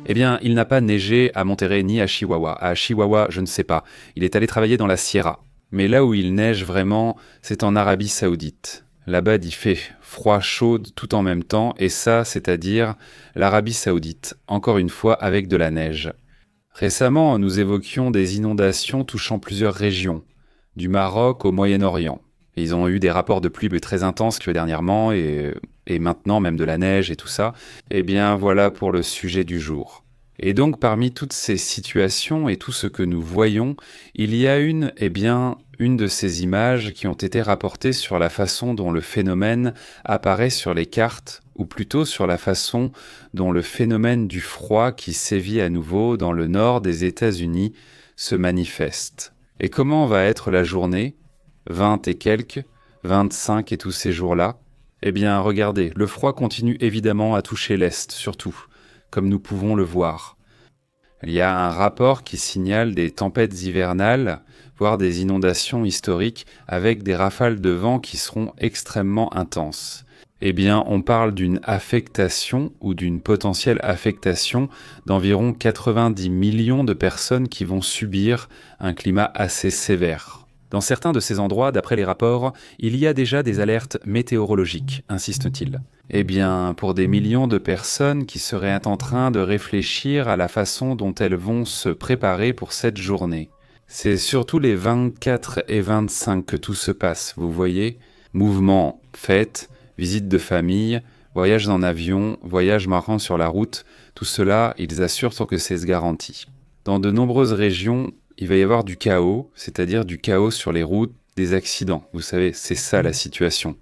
Il n'a pas neigé à Monterrey ni à Chihuahua. À Chihuahua, je ne sais pas. Il est allé travailler dans la Sierra. Mais là où il neige vraiment, c'est en Arabie Saoudite. Là-bas, il fait froid, chaud tout en même temps, et ça, c'est-à-dire l'Arabie Saoudite, encore une fois avec de la neige. Récemment, nous évoquions des inondations touchant plusieurs régions, du Maroc au Moyen-Orient. Ils ont eu des rapports de pluie très intenses dernièrement, et maintenant même de la neige et tout ça. Voilà pour le sujet du jour. Et donc, parmi toutes ces situations et tout ce que nous voyons, il y a une de ces images qui ont été rapportées sur la façon dont le phénomène apparaît sur les cartes, ou plutôt sur la façon dont le phénomène du froid qui sévit à nouveau dans le nord des États-Unis se manifeste. Et comment va être la journée ? 20 et quelques, 25 et tous ces jours-là ? Eh bien, regardez, le froid continue évidemment à toucher l'Est, surtout, comme nous pouvons le voir. Il y a un rapport qui signale des tempêtes hivernales, voire des inondations historiques, avec des rafales de vent qui seront extrêmement intenses. Eh bien, on parle d'une affectation ou d'une potentielle affectation d'environ 90 millions de personnes qui vont subir un climat assez sévère. Dans certains de ces endroits, d'après les rapports, il y a déjà des alertes météorologiques, insiste-t-il. Eh bien, pour des millions de personnes qui seraient en train de réfléchir à la façon dont elles vont se préparer pour cette journée. C'est surtout les 24 et 25 que tout se passe, vous voyez ? Mouvements, fêtes, visites de famille, voyages en avion, voyages marrants sur la route, tout cela, ils assurent que c'est garanti. Dans de nombreuses régions, il va y avoir du chaos, c'est-à-dire du chaos sur les routes, des accidents. Vous savez, c'est ça la situation.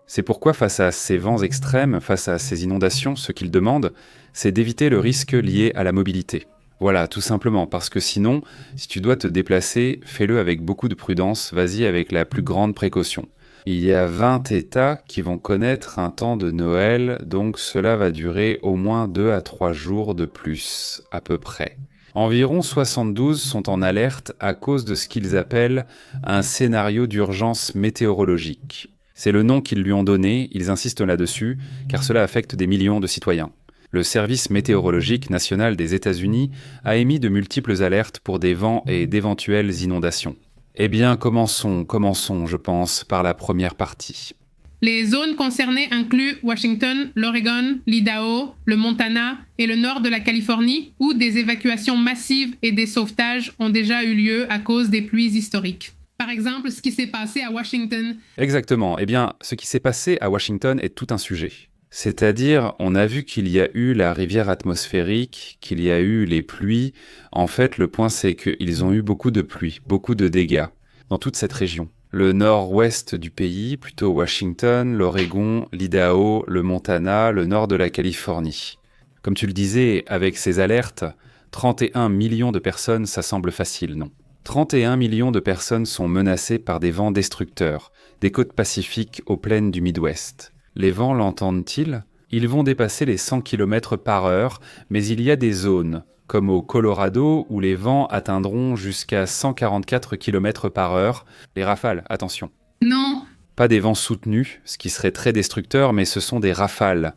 C'est pourquoi face à ces vents extrêmes, face à ces inondations, ce qu'ils demandent, c'est d'éviter le risque lié à la mobilité. Voilà, tout simplement, parce que sinon, si tu dois te déplacer, fais-le avec beaucoup de prudence, vas-y avec la plus grande précaution. Il y a 20 États qui vont connaître un temps de Noël, donc cela va durer au moins 2 à 3 jours de plus, à peu près. Environ 72 sont en alerte à cause de ce qu'ils appellent un scénario d'urgence météorologique. C'est le nom qu'ils lui ont donné, ils insistent là-dessus, car cela affecte des millions de citoyens. Le Service météorologique national des États-Unis a émis de multiples alertes pour des vents et d'éventuelles inondations. Eh bien, commençons, je pense, par la première partie. Les zones concernées incluent Washington, l'Oregon, l'Idaho, le Montana et le nord de la Californie, où des évacuations massives et des sauvetages ont déjà eu lieu à cause des pluies historiques. Par exemple, ce qui s'est passé à Washington. Exactement. Eh bien, ce qui s'est passé à Washington est tout un sujet. C'est-à-dire, on a vu qu'il y a eu la rivière atmosphérique, qu'il y a eu les pluies. En fait, le point, c'est qu'ils ont eu beaucoup de pluie, beaucoup de dégâts dans toute cette région. Le nord-ouest du pays, plutôt Washington, l'Oregon, l'Idaho, le Montana, le nord de la Californie. Comme tu le disais, avec ces alertes, 31 millions de personnes, ça semble facile, non ? 31 millions de personnes sont menacées par des vents destructeurs, des côtes pacifiques aux plaines du Midwest. Les vents l'entendent-ils ? Ils vont dépasser les 100 km/h, mais il y a des zones, comme au Colorado, où les vents atteindront jusqu'à 144 km/h. Les rafales, attention. Non. Pas des vents soutenus, ce qui serait très destructeur, mais ce sont des rafales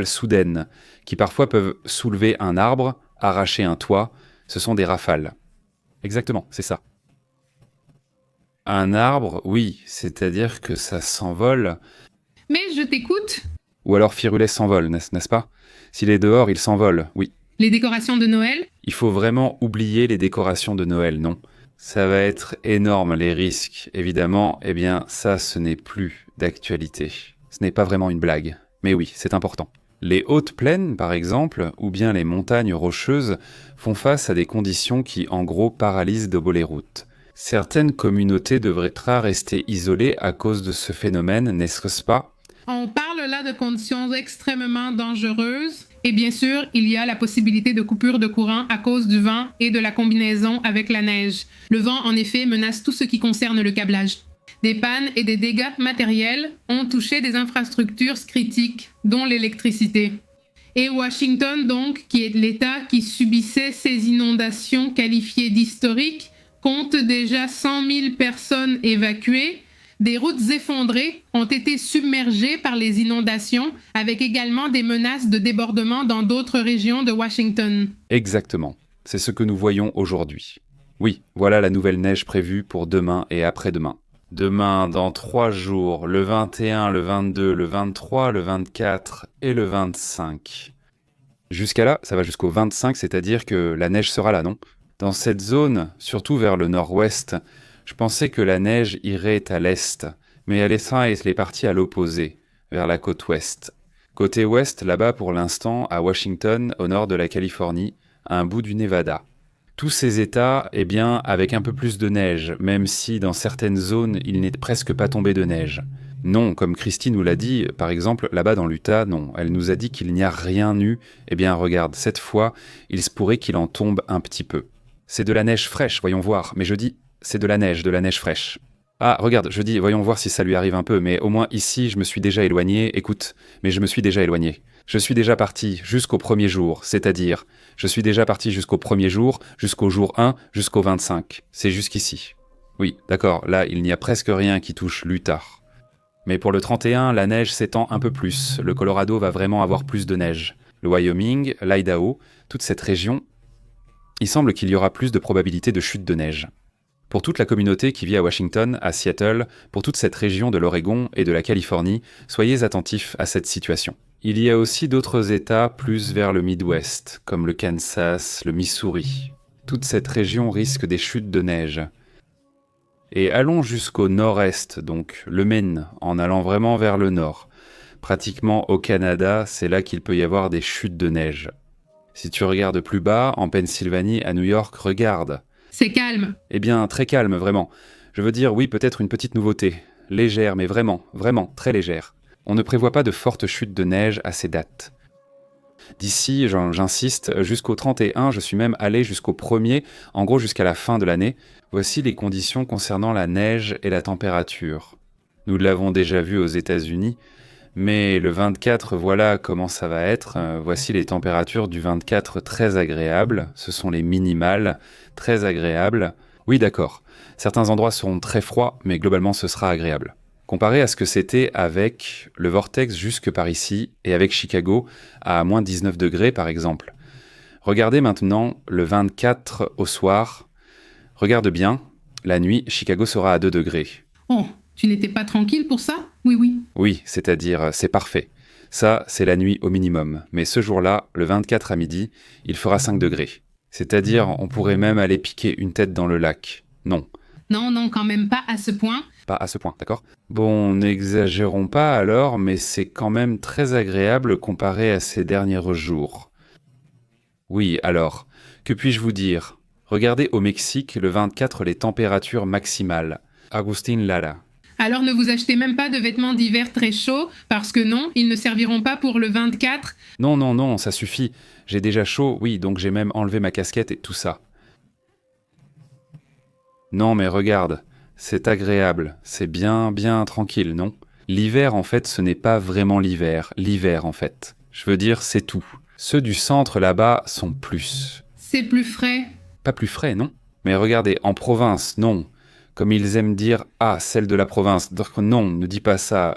soudaines, qui parfois peuvent soulever un arbre, arracher un toit. Ce sont des rafales. Exactement, c'est ça. Un arbre, oui, c'est-à-dire que ça s'envole. Mais je t'écoute. Ou alors Firulet s'envole, n'est-ce pas ? S'il est dehors, il s'envole, oui. Les décorations de Noël ? Il faut vraiment oublier les décorations de Noël, non ? Ça va être énorme, les risques. Évidemment, eh bien, ça, ce n'est plus d'actualité. Ce n'est pas vraiment une blague. Mais oui, c'est important. Les hautes plaines, par exemple, ou bien les montagnes rocheuses, font face à des conditions qui, en gros, paralysent de beau les routes. Certaines communautés devraient rester isolées à cause de ce phénomène, n'est-ce pas ? On parle là de conditions extrêmement dangereuses. Et bien sûr, il y a la possibilité de coupure de courant à cause du vent et de la combinaison avec la neige. Le vent, en effet, menace tout ce qui concerne le câblage. Des pannes et des dégâts matériels ont touché des infrastructures critiques, dont l'électricité. Et Washington, donc, qui est l'État qui subissait ces inondations qualifiées d'historiques, compte déjà 100 000 personnes évacuées. Des routes effondrées ont été submergées par les inondations, avec également des menaces de débordement dans d'autres régions de Washington. Exactement. C'est ce que nous voyons aujourd'hui. Oui, voilà la nouvelle neige prévue pour demain et après-demain. Demain, dans 3 jours, le 21, le 22, le 23, le 24 et le 25. Jusqu'à là, ça va jusqu'au 25, c'est-à-dire que la neige sera là, non ? Dans cette zone, surtout vers le nord-ouest, je pensais que la neige irait à l'est, mais elle est partie à l'opposé, vers la côte ouest. Côté ouest, là-bas pour l'instant, à Washington, au nord de la Californie, à un bout du Nevada. Tous ces États, eh bien, avec un peu plus de neige, même si dans certaines zones, il n'est presque pas tombé de neige. Non, comme Christy nous l'a dit, par exemple, là-bas dans l'Utah, non. Elle nous a dit qu'il n'y a rien eu. Eh bien, regarde, cette fois, il se pourrait qu'il en tombe un petit peu. C'est de la neige fraîche, voyons voir. Mais je dis, c'est de la neige fraîche. Ah, regarde, je dis, voyons voir si ça lui arrive un peu, mais au moins ici, je me suis déjà éloigné. Écoute, mais je me suis déjà éloigné. Je suis déjà parti jusqu'au premier jour, c'est-à-dire, je suis déjà parti jusqu'au premier jour, jusqu'au jour 1, jusqu'au 25. C'est jusqu'ici. Oui, d'accord, là, il n'y a presque rien qui touche l'Utah. Mais pour le 31, la neige s'étend un peu plus. Le Colorado va vraiment avoir plus de neige. Le Wyoming, l'Idaho, toute cette région, il semble qu'il y aura plus de probabilité de chute de neige. Pour toute la communauté qui vit à Washington, à Seattle, pour toute cette région de l'Oregon et de la Californie, soyez attentifs à cette situation. Il y a aussi d'autres États plus vers le Midwest, comme le Kansas, le Missouri. Toute cette région risque des chutes de neige. Et allons jusqu'au nord-est, donc le Maine, en allant vraiment vers le nord. Pratiquement au Canada, c'est là qu'il peut y avoir des chutes de neige. Si tu regardes plus bas, en Pennsylvanie, à New York, regarde. C'est calme. Eh bien, très calme, vraiment. Je veux dire, oui, peut-être une petite nouveauté. Légère, mais vraiment, très légère. On ne prévoit pas de fortes chutes de neige à ces dates. D'ici, j'insiste, jusqu'au 31, je suis même allé jusqu'au 1er, en gros jusqu'à la fin de l'année. Voici les conditions concernant la neige et la température. Nous l'avons déjà vu aux États-Unis, mais le 24, voilà comment ça va être. Voici les températures du 24 très agréables. Ce sont les minimales, très agréables. Oui, d'accord. Certains endroits seront très froids, mais globalement ce sera agréable. Comparé à ce que c'était avec le vortex jusque par ici et avec Chicago à moins 19 degrés par exemple. Regardez maintenant le 24 au soir. Regarde bien, la nuit, Chicago sera à 2 degrés. Oh, tu n'étais pas tranquille pour ça? Oui. Oui, c'est-à-dire c'est parfait. Ça, c'est la nuit au minimum. Mais ce jour-là, le 24 à midi, il fera 5 degrés. C'est-à-dire, on pourrait même aller piquer une tête dans le lac. Non. Non, quand même pas à ce point. Pas à ce point, d'accord? Bon, n'exagérons pas alors, mais c'est quand même très agréable comparé à ces derniers jours. Oui, alors, que puis-je vous dire? Regardez au Mexique, le 24, les températures maximales. Agustin Lara. Alors ne vous achetez même pas de vêtements d'hiver très chauds, parce que non, ils ne serviront pas pour le 24. Non, ça suffit. J'ai déjà chaud, oui, donc j'ai même enlevé ma casquette et tout ça. Non, mais regarde, c'est agréable, c'est bien tranquille, non? L'hiver, en fait, ce n'est pas vraiment l'hiver, en fait. Je veux dire, c'est tout. Ceux du centre, là-bas, sont plus. C'est plus frais. Pas plus frais, non? Mais regardez, en province, non. Comme ils aiment dire, ah, celle de la province. Donc, non, ne dis pas ça.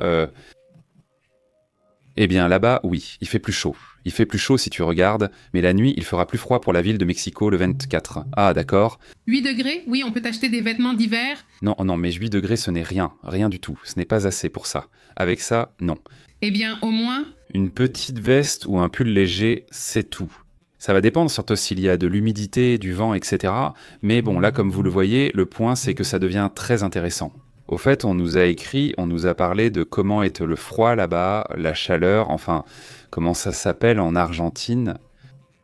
Eh bien, là-bas, oui, il fait plus chaud. Il fait plus chaud si tu regardes, mais la nuit, il fera plus froid pour la ville de Mexico le 24. Ah, d'accord. 8 degrés? Oui, on peut acheter des vêtements d'hiver. Non, mais 8 degrés, ce n'est rien du tout. Ce n'est pas assez pour ça. Avec ça, non. Eh bien, au moins... Une petite veste ou un pull léger, c'est tout. Ça va dépendre surtout s'il y a de l'humidité, du vent, etc. Mais bon, là, comme vous le voyez, le point, c'est que ça devient très intéressant. Au fait, on nous a parlé de comment est le froid là-bas, la chaleur, enfin, comment ça s'appelle en Argentine.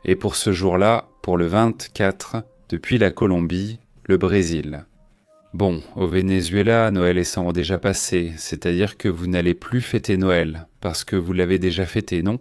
Et pour ce jour-là, pour le 24, depuis la Colombie, le Brésil. Bon, au Venezuela, Noël est déjà passé, c'est-à-dire que vous n'allez plus fêter Noël, parce que vous l'avez déjà fêté, non?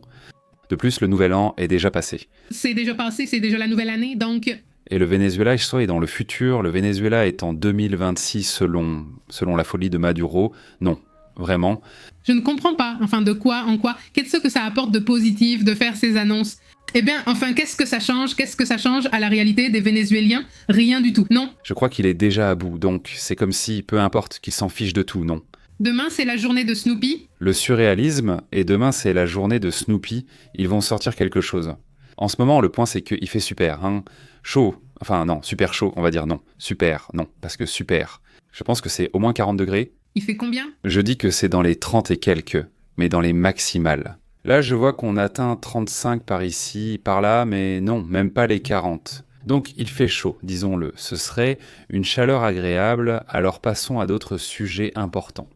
De plus, le Nouvel An est déjà passé. C'est déjà passé, c'est déjà la nouvelle année, donc... Et le Venezuela, je est dans le futur. Le Venezuela est en 2026 selon la folie de Maduro. Non, vraiment. Je ne comprends pas, enfin de quoi, en quoi, qu'est-ce que ça apporte de positif de faire ces annonces? Eh bien, enfin, qu'est-ce que ça change à la réalité des Vénézuéliens? Rien du tout, non? Je crois qu'il est déjà à bout, donc c'est comme si, peu importe, qu'il s'en fiche de tout, non? Demain, c'est la journée de Snoopy. Le surréalisme, et demain, c'est la journée de Snoopy. Ils vont sortir quelque chose. En ce moment, le point, c'est qu'il fait super, hein. Chaud. Enfin, non, super chaud, on va dire non. Super, non, parce que super. Je pense que c'est au moins 40 degrés. Il fait combien? Je dis que c'est dans les 30 et quelques, mais dans les maximales. Là, je vois qu'on atteint 35 par ici, par là, mais non, même pas les 40. Donc, il fait chaud, disons-le. Ce serait une chaleur agréable, alors passons à d'autres sujets importants.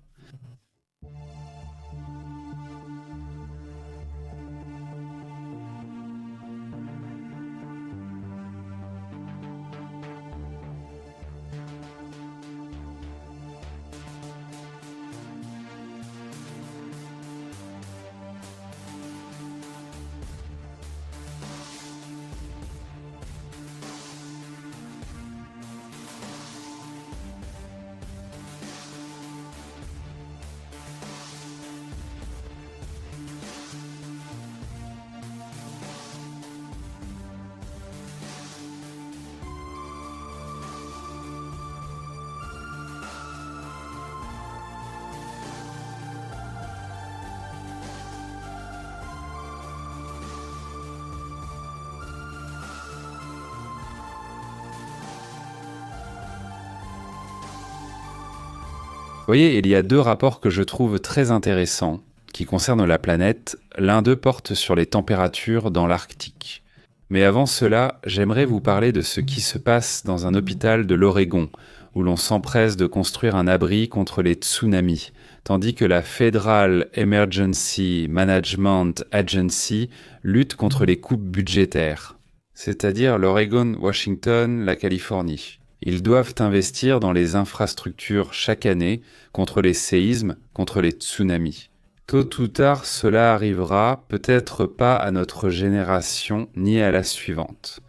voyez, il y a 2 rapports que je trouve très intéressants qui concernent la planète. L'un d'eux porte sur les températures dans l'Arctique. Mais avant cela, j'aimerais vous parler de ce qui se passe dans un hôpital de l'Oregon, où l'on s'empresse de construire un abri contre les tsunamis, tandis que la Federal Emergency Management Agency lutte contre les coupes budgétaires, c'est-à-dire l'Oregon, Washington, la Californie. Ils doivent investir dans les infrastructures chaque année contre les séismes, contre les tsunamis. Tôt ou tard, cela arrivera, peut-être pas à notre génération ni à la suivante.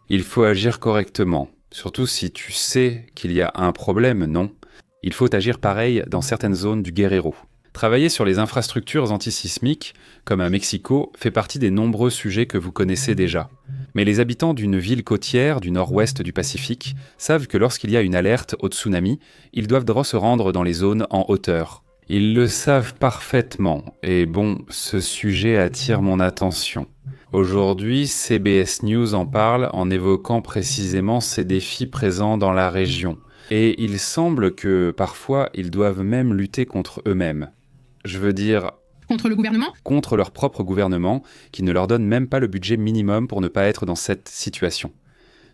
Il faut agir correctement, surtout si tu sais qu'il y a un problème, non? Il faut agir pareil dans certaines zones du Guerrero. Travailler sur les infrastructures antisismiques, comme à Mexico, fait partie des nombreux sujets que vous connaissez déjà. Mais les habitants d'une ville côtière du nord-ouest du Pacifique savent que lorsqu'il y a une alerte au tsunami, ils doivent se rendre dans les zones en hauteur. Ils le savent parfaitement, et bon, ce sujet attire mon attention. Aujourd'hui, CBS News en parle en évoquant précisément ces défis présents dans la région. Et il semble que, parfois, ils doivent même lutter contre eux-mêmes. Je veux dire... Contre le gouvernement ? Contre leur propre gouvernement, qui ne leur donne même pas le budget minimum pour ne pas être dans cette situation.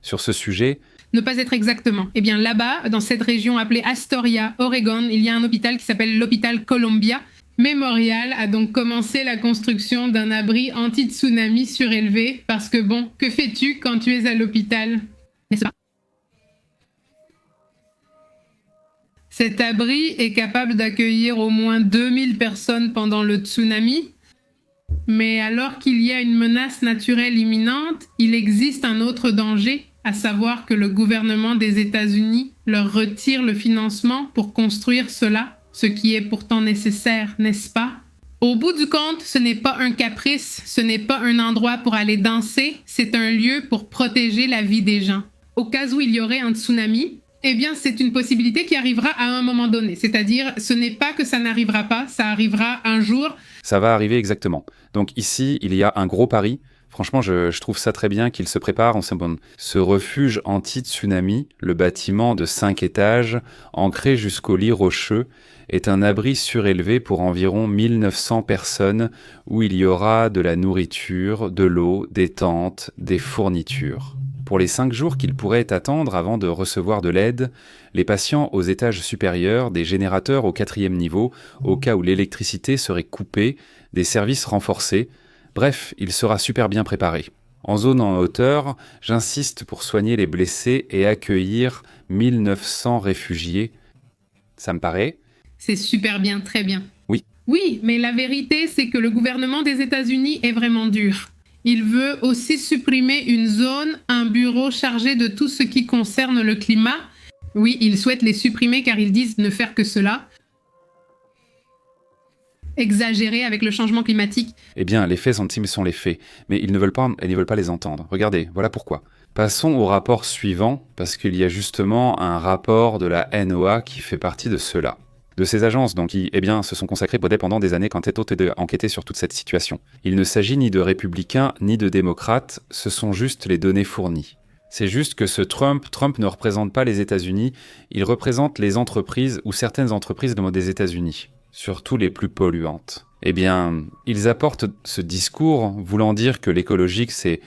Sur ce sujet... Ne pas être exactement. Eh bien là-bas, dans cette région appelée Astoria, Oregon, il y a un hôpital qui s'appelle l'hôpital Columbia. Memorial a donc commencé la construction d'un abri anti-tsunami surélevé parce que bon, que fais-tu quand tu es à l'hôpital ? N'est-ce pas ? Cet abri est capable d'accueillir au moins 2000 personnes pendant le tsunami. Mais alors qu'il y a une menace naturelle imminente, il existe un autre danger, à savoir que le gouvernement des États-Unis leur retire le financement pour construire cela, ce qui est pourtant nécessaire, n'est-ce pas? Au bout du compte, ce n'est pas un caprice, ce n'est pas un endroit pour aller danser, c'est un lieu pour protéger la vie des gens. Au cas où il y aurait un tsunami, eh bien c'est une possibilité qui arrivera à un moment donné. C'est-à-dire, ce n'est pas que ça n'arrivera pas, ça arrivera un jour. Ça va arriver exactement. Donc ici, il y a un gros pari. Franchement, je trouve ça très bien qu'ils se préparent. Ce refuge anti-tsunami, le bâtiment de 5 étages, ancré jusqu'au lit rocheux, est un abri surélevé pour environ 1900 personnes où il y aura de la nourriture, de l'eau, des tentes, des fournitures. Pour les 5 jours qu'ils pourraient attendre avant de recevoir de l'aide, les patients aux étages supérieurs, des générateurs au 4e niveau, au cas où l'électricité serait coupée, des services renforcés. Bref, il sera super bien préparé. En zone en hauteur, j'insiste pour soigner les blessés et accueillir 1900 réfugiés. Ça me paraît ? C'est super bien, très bien. Oui. Oui, mais la vérité, c'est que le gouvernement des États-Unis est vraiment dur. Il veut aussi supprimer une zone, un bureau chargé de tout ce qui concerne le climat. Oui, ils souhaitent les supprimer car ils disent ne faire que cela. Exagérer avec le changement climatique. Eh bien, les faits sont les faits, mais ils ne veulent pas les entendre. Regardez, voilà pourquoi. Passons au rapport suivant, parce qu'il y a justement un rapport de la NOAA qui fait partie de cela. De ces agences, donc, qui, se sont consacrées pendant des années quand elles ont enquêté sur toute cette situation. Il ne s'agit ni de républicains, ni de démocrates, ce sont juste les données fournies. C'est juste que ce Trump ne représente pas les États-Unis, il représente les entreprises ou certaines entreprises des États-Unis. Surtout les plus polluantes. Eh bien, ils apportent ce discours voulant dire que l'écologique c'est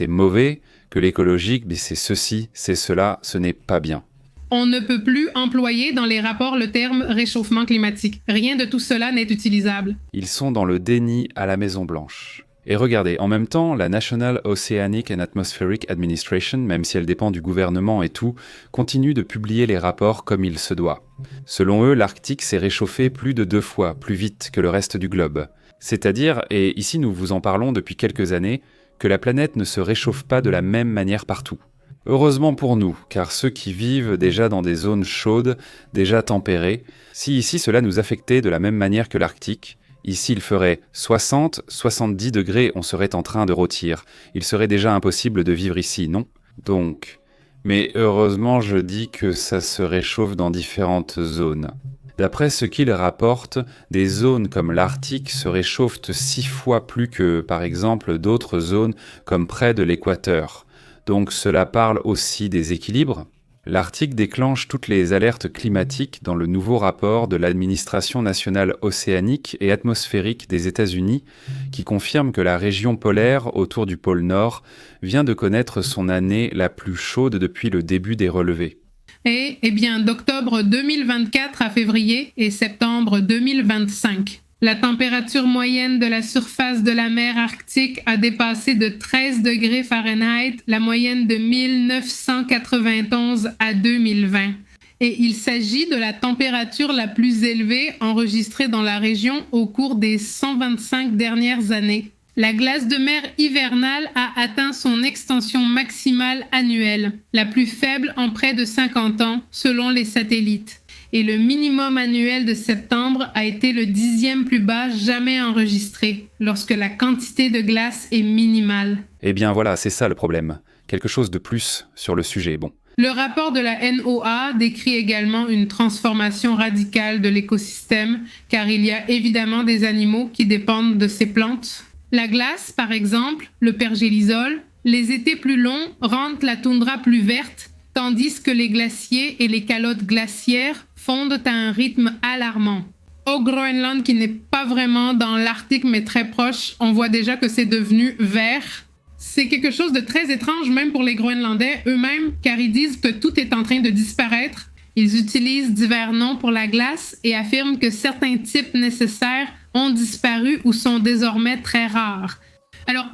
mauvais, que l'écologique c'est ceci, c'est cela, ce n'est pas bien. On ne peut plus employer dans les rapports le terme réchauffement climatique. Rien de tout cela n'est utilisable. Ils sont dans le déni à la Maison-Blanche. Et regardez, en même temps, la National Oceanic and Atmospheric Administration, même si elle dépend du gouvernement et tout, continue de publier les rapports comme il se doit. Selon eux, l'Arctique s'est réchauffé plus de 2 fois, plus vite que le reste du globe. C'est-à-dire, et ici nous vous en parlons depuis quelques années, que la planète ne se réchauffe pas de la même manière partout. Heureusement pour nous, car ceux qui vivent déjà dans des zones chaudes, déjà tempérées, si ici cela nous affectait de la même manière que l'Arctique, ici il ferait 60, 70 degrés, on serait en train de rôtir. Il serait déjà impossible de vivre ici, non ? Donc, mais heureusement je dis que ça se réchauffe dans différentes zones. D'après ce qu'ils rapportent, des zones comme l'Arctique se réchauffent 6 fois plus que, par exemple, d'autres zones comme près de l'équateur. Donc cela parle aussi des équilibres. L'Arctique déclenche toutes les alertes climatiques dans le nouveau rapport de l'Administration nationale océanique et atmosphérique des États-Unis qui confirme que la région polaire autour du pôle Nord vient de connaître son année la plus chaude depuis le début des relevés. Et, d'octobre 2024 à février et septembre 2025. La température moyenne de la surface de la mer Arctique a dépassé de 13 degrés Fahrenheit la moyenne de 1991 à 2020. Et il s'agit de la température la plus élevée enregistrée dans la région au cours des 125 dernières années. La glace de mer hivernale a atteint son extension maximale annuelle, la plus faible en près de 50 ans, selon les satellites. Et le minimum annuel de septembre a été le 10e plus bas jamais enregistré, lorsque la quantité de glace est minimale. Eh bien voilà, c'est ça le problème. Quelque chose de plus sur le sujet, bon. Le rapport de la NOAA décrit également une transformation radicale de l'écosystème, car il y a évidemment des animaux qui dépendent de ces plantes. La glace, par exemple, le pergélisol, les étés plus longs rendent la toundra plus verte, tandis que les glaciers et les calottes glaciaires fondent à un rythme alarmant. Au Groenland, qui n'est pas vraiment dans l'Arctique mais très proche, on voit déjà que c'est devenu vert. C'est quelque chose de très étrange même pour les Groenlandais eux-mêmes, car ils disent que tout est en train de disparaître. Ils utilisent divers noms pour la glace et affirment que certains types nécessaires ont disparu ou sont désormais très rares. Alors,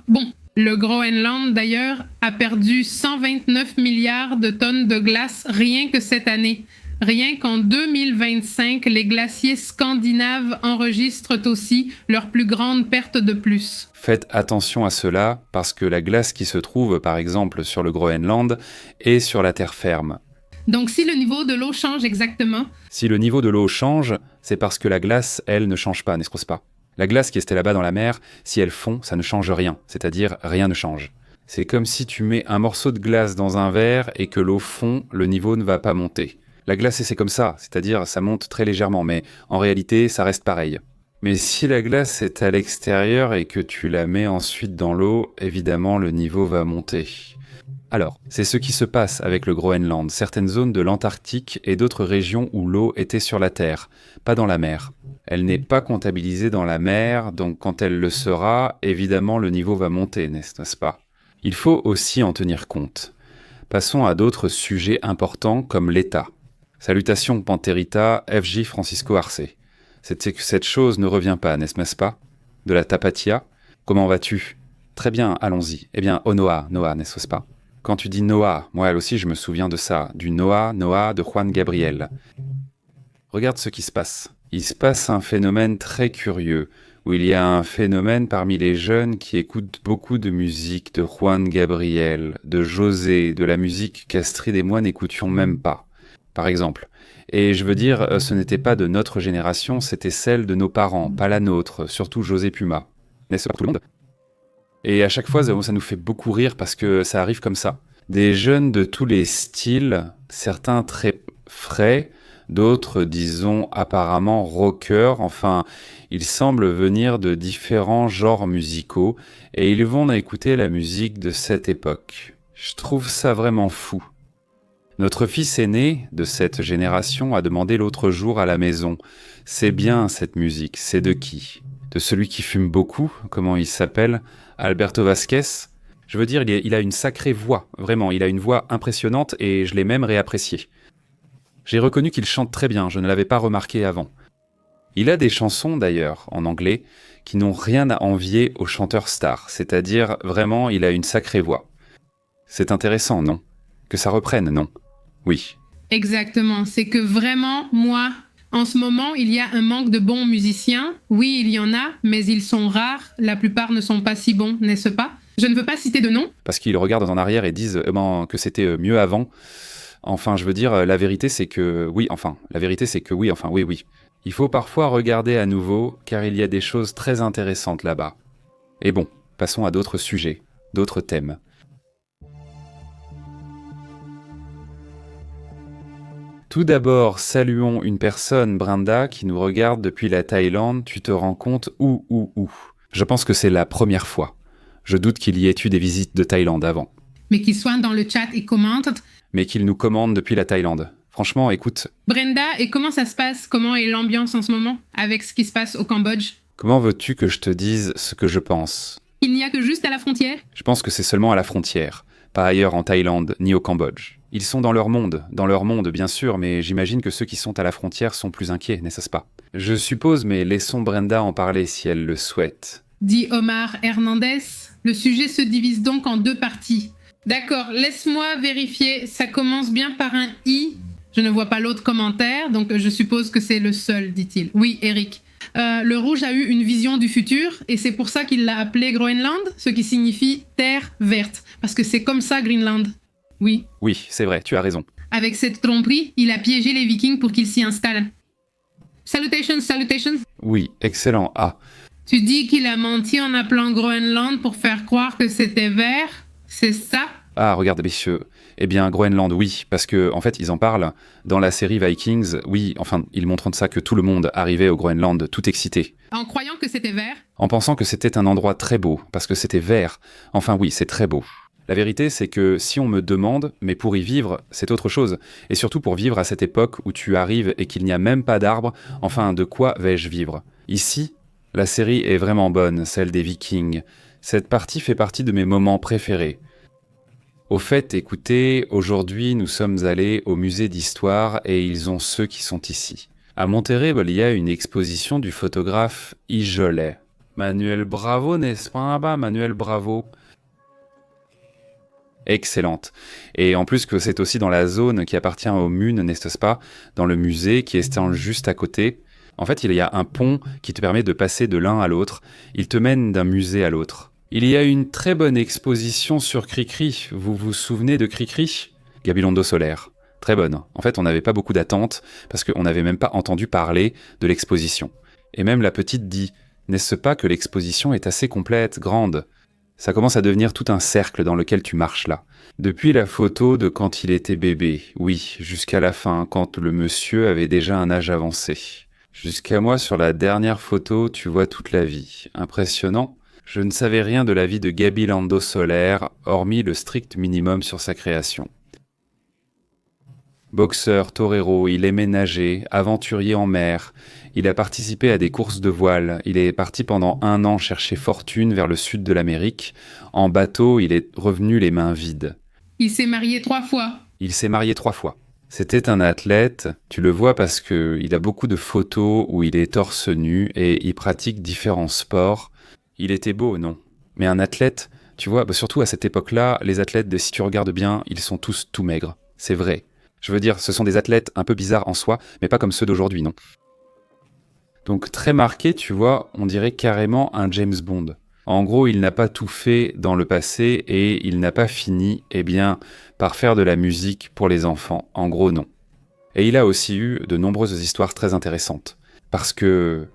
le Groenland, d'ailleurs, a perdu 129 milliards de tonnes de glace rien que cette année. Rien qu'en 2025, les glaciers scandinaves enregistrent aussi leur plus grande perte de plus. Faites attention à cela, parce que la glace qui se trouve, par exemple, sur le Groenland, est sur la terre ferme. Donc si le niveau de l'eau change exactement... Si le niveau de l'eau change, c'est parce que la glace, elle, ne change pas, n'est-ce pas ? La glace qui est là-bas dans la mer, si elle fond, ça ne change rien, c'est-à-dire rien ne change. C'est comme si tu mets un morceau de glace dans un verre et que l'eau fond, le niveau ne va pas monter. La glace, c'est comme ça, c'est-à-dire ça monte très légèrement, mais en réalité, ça reste pareil. Mais si la glace est à l'extérieur et que tu la mets ensuite dans l'eau, évidemment, le niveau va monter. Alors, c'est ce qui se passe avec le Groenland, certaines zones de l'Antarctique et d'autres régions où l'eau était sur la Terre, pas dans la mer. Elle n'est pas comptabilisée dans la mer, donc quand elle le sera, évidemment le niveau va monter, n'est-ce pas ? Il faut aussi en tenir compte. Passons à d'autres sujets importants comme l'État. Salutations Pantherita, FJ Francisco Arce. Cette chose ne revient pas, n'est-ce pas ? De la tapatia ? Comment vas-tu ? Très bien, allons-y. Eh bien, Noah, n'est-ce pas ? Quand tu dis Noah, moi aussi je me souviens de ça, du Noah de Juan Gabriel. Regarde ce qui se passe. Il se passe un phénomène très curieux, où il y a un phénomène parmi les jeunes qui écoutent beaucoup de musique de Juan Gabriel, de José, de la musique qu'Astrid et moi n'écoutions même pas, par exemple. Et je veux dire, ce n'était pas de notre génération, c'était celle de nos parents, pas la nôtre, surtout José Puma. N'est-ce pas pour tout le monde ? Et à chaque fois, ça nous fait beaucoup rire parce que ça arrive comme ça. Des jeunes de tous les styles, certains très frais, d'autres, disons, apparemment rockers, enfin, ils semblent venir de différents genres musicaux et ils vont écouter la musique de cette époque. Je trouve ça vraiment fou. Notre fils aîné de cette génération a demandé l'autre jour à la maison « C'est bien cette musique, c'est de qui ?» De celui qui fume beaucoup, comment il s'appelle ? Alberto Vasquez. Je veux dire, il a une sacrée voix, vraiment, il a une voix impressionnante et je l'ai même réapprécié. J'ai reconnu qu'il chante très bien, je ne l'avais pas remarqué avant. Il a des chansons d'ailleurs, en anglais, qui n'ont rien à envier aux chanteurs stars, c'est-à-dire vraiment, il a une sacrée voix. C'est intéressant, non ? Que ça reprenne, non ? Oui. Exactement, c'est que vraiment, moi... En ce moment, il y a un manque de bons musiciens. Oui, il y en a, mais ils sont rares. La plupart ne sont pas si bons, n'est-ce pas ? Je ne veux pas citer de nom. Parce qu'ils regardent en arrière et disent que c'était mieux avant. Enfin, je veux dire, la vérité c'est que oui. Il faut parfois regarder à nouveau, car il y a des choses très intéressantes là-bas. Et bon, passons à d'autres sujets, d'autres thèmes. Tout d'abord, saluons une personne, Brenda, qui nous regarde depuis la Thaïlande. Tu te rends compte où ? Je pense que c'est la première fois. Je doute qu'il y ait eu des visites de Thaïlande avant. Mais qu'il soit dans le chat et commente. mais qu'il nous commande depuis la Thaïlande. Franchement, écoute, Brenda, et comment ça se passe? Comment est l'ambiance en ce moment avec ce qui se passe au Cambodge? comment veux-tu que je te dise ce que je pense? Il n'y a que juste à la frontière? Je pense que c'est seulement à la frontière, pas ailleurs en Thaïlande ni au Cambodge. Ils sont dans leur monde bien sûr, mais j'imagine que ceux qui sont à la frontière sont plus inquiets, n'est-ce pas? Je suppose, mais laissons Brenda en parler si elle le souhaite. Dit Omar Hernandez. Le sujet se divise donc en 2 parties. D'accord, laisse-moi vérifier. Ça commence bien par un I. Je ne vois pas l'autre commentaire, donc je suppose que c'est le seul, dit-il. Oui, Eric. Le rouge a eu une vision du futur, et c'est pour ça qu'il l'a appelé Groenland, ce qui signifie terre verte, parce que c'est comme ça Greenland. Oui. Oui, c'est vrai, tu as raison. Avec cette tromperie, il a piégé les Vikings pour qu'ils s'y installent. Salutations, salutations. Oui, excellent. Ah, Tu dis qu'il a menti en appelant Groenland pour faire croire que c'était vert? C'est ça? regarde, messieurs. Eh bien, Groenland, oui, parce que en fait, ils en parlent dans la série Vikings. Oui, enfin, ils montrent de ça que tout le monde arrivait au Groenland tout excité, En croyant que c'était vert? en pensant que c'était un endroit très beau, parce que c'était vert. Enfin oui, c'est très beau. La vérité, c'est que si on me demande, mais pour y vivre, c'est autre chose. Et surtout pour vivre à cette époque où tu arrives et qu'il n'y a même pas d'arbres, enfin, de quoi vais-je vivre? Ici, la série est vraiment bonne, celle des Vikings. Cette partie fait partie de mes moments préférés. Au fait, écoutez, aujourd'hui, nous sommes allés au musée d'histoire et ils ont ceux qui sont ici. À Monterrey, il y a une exposition du photographe Ijolet. Manuel Bravo, n'est-ce pas? Manuel Bravo. Excellente. Et en plus que c'est aussi dans la zone qui appartient au MUN, n'est-ce pas? Dans le musée qui est juste à côté. En fait, il y a un pont qui te permet de passer de l'un à l'autre. Il te mène d'un musée à l'autre. Il y a une très bonne exposition sur Cricri. Vous vous souvenez de Cricri? Gabilondo Solaire. Très bonne. En fait, on n'avait pas beaucoup d'attentes parce qu'on n'avait même pas entendu parler de l'exposition. Et même la petite dit, n'est-ce pas que l'exposition est assez complète, grande? Ça commence à devenir tout un cercle dans lequel tu marches là. Depuis la photo de quand il était bébé, oui, jusqu'à la fin, quand le monsieur avait déjà un âge avancé. Jusqu'à moi, sur la dernière photo, tu vois toute la vie. Impressionnant. Je ne savais rien de la vie de Gabilondo Solaire, hormis le strict minimum sur sa création. Boxeur, torero, il aimait nager, aventurier en mer. Il a participé à des courses de voile. Il est parti pendant 1 an chercher fortune vers le sud de l'Amérique. En bateau, il est revenu les mains vides. Il s'est marié 3 fois. Il s'est marié 3 fois. C'était un athlète, tu le vois parce que il a beaucoup de photos où il est torse nu et il pratique différents sports. Il était beau, non? Mais un athlète, tu vois, surtout à cette époque-là, les athlètes, si tu regardes bien, ils sont tous tout maigres. C'est vrai. Je veux dire, ce sont des athlètes un peu bizarres en soi, mais pas comme ceux d'aujourd'hui, non? Donc très marqué, tu vois, on dirait carrément un James Bond. En gros, il n'a pas tout fait dans le passé et il n'a pas fini, par faire de la musique pour les enfants. En gros, non. Et il a aussi eu de nombreuses histoires très intéressantes. Parce que,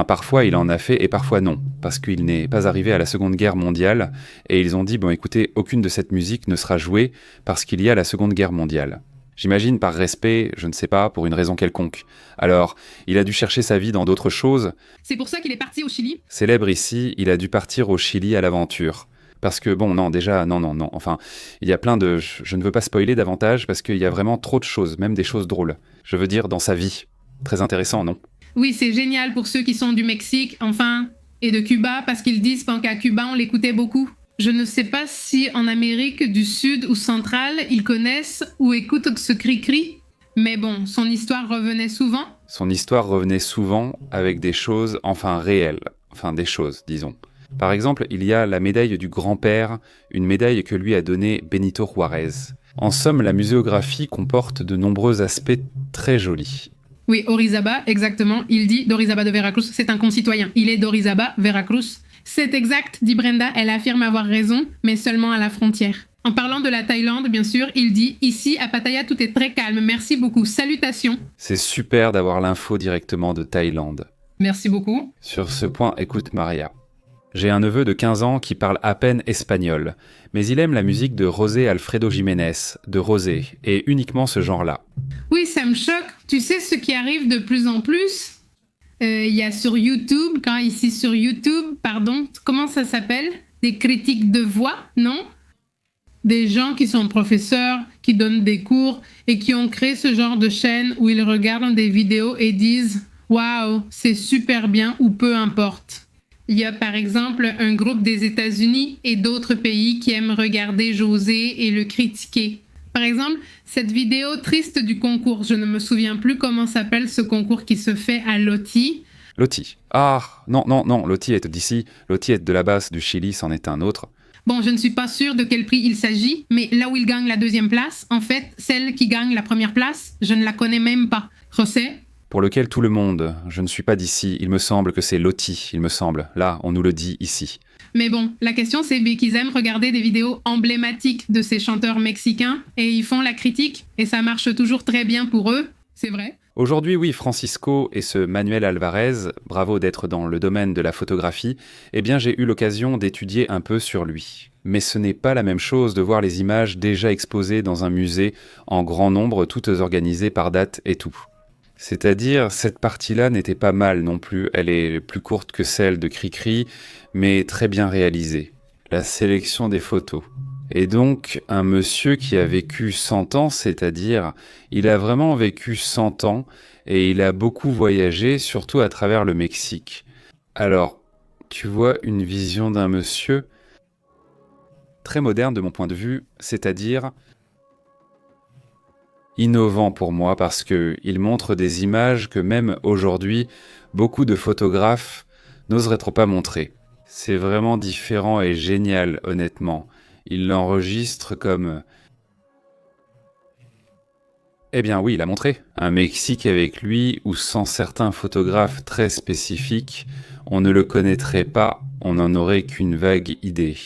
parfois il en a fait et parfois non. Parce qu'il n'est pas arrivé à la Seconde Guerre mondiale et ils ont dit, bon écoutez, aucune de cette musique ne sera jouée parce qu'il y a la Seconde Guerre mondiale. J'imagine par respect, je ne sais pas, pour une raison quelconque. Alors, il a dû chercher sa vie dans d'autres choses. C'est pour ça qu'il est parti au Chili? Célèbre ici, il a dû partir au Chili à l'aventure. Parce que, non. Enfin, il y a plein de... Je ne veux pas spoiler davantage parce qu'il y a vraiment trop de choses, même des choses drôles. Je veux dire, dans sa vie. Très intéressant, non? Oui, c'est génial pour ceux qui sont du Mexique, et de Cuba, parce qu'ils disent qu'à Cuba, on l'écoutait beaucoup. Je ne sais pas si en Amérique du Sud ou centrale, ils connaissent ou écoutent ce cri-cri, mais bon, son histoire revenait souvent. Son histoire revenait souvent avec des choses, réelles. Des choses, disons. Par exemple, il y a la médaille du grand-père, une médaille que lui a donnée Benito Juárez. En somme, la muséographie comporte de nombreux aspects très jolis. Oui, Orizaba, exactement. Il dit d'Orizaba de Veracruz, c'est un concitoyen. Il est d'Orizaba, Veracruz. C'est exact, dit Brenda, elle affirme avoir raison, mais seulement à la frontière. En parlant de la Thaïlande, bien sûr, il dit « Ici, à Pattaya, tout est très calme, merci beaucoup, salutations ». C'est super d'avoir l'info directement de Thaïlande. Merci beaucoup. Sur ce point, écoute Maria. J'ai un neveu de 15 ans qui parle à peine espagnol, mais il aime la musique de José Alfredo Jiménez, de Rosé, et uniquement ce genre-là. Oui, ça me choque. Tu sais ce qui arrive de plus en plus? Il y a sur YouTube, comment ça s'appelle? Des critiques de voix, non? des gens qui sont professeurs, qui donnent des cours et qui ont créé ce genre de chaîne où ils regardent des vidéos et disent « Waouh, c'est super bien » ou peu importe. Il y a par exemple un groupe des États-Unis et d'autres pays qui aiment regarder José et le critiquer. Par exemple, cette vidéo triste du concours, je ne me souviens plus comment s'appelle ce concours qui se fait à Loti. Loti. Ah, non, non, non, Loti est d'ici. Loti est de la base du Chili, c'en est un autre. Bon, je ne suis pas sûre de quel prix il s'agit, mais là où il gagne la deuxième place, en fait, celle qui gagne la première place, je ne la connais même pas. José? Pour lequel tout le monde, je ne suis pas d'ici, il me semble que c'est Loti, il me semble. Là, on nous le dit ici. Mais bon, la question c'est qu'ils aiment regarder des vidéos emblématiques de ces chanteurs mexicains et ils font la critique et ça marche toujours très bien pour eux, c'est vrai. Aujourd'hui, oui, Francisco et ce Manuel Alvarez, bravo d'être dans le domaine de la photographie, eh bien j'ai eu l'occasion d'étudier un peu sur lui. Mais ce n'est pas la même chose de voir les images déjà exposées dans un musée en grand nombre, toutes organisées par date et tout. C'est-à-dire, cette partie-là n'était pas mal non plus, elle est plus courte que celle de Cricri, mais très bien réalisée. La sélection des photos. Et donc, un monsieur qui a vécu 100 ans, c'est-à-dire, il a vraiment vécu 100 ans, et il a beaucoup voyagé, surtout à travers le Mexique. Alors, tu vois une vision d'un monsieur très moderne de mon point de vue, c'est-à-dire innovant pour moi parce qu'il montre des images que même aujourd'hui, beaucoup de photographes n'oseraient trop pas montrer. C'est vraiment différent et génial, honnêtement. Il l'enregistre comme... Eh bien oui, il a montré. Un Mexique avec lui ou sans certains photographes très spécifiques, on ne le connaîtrait pas, on n'en aurait qu'une vague idée.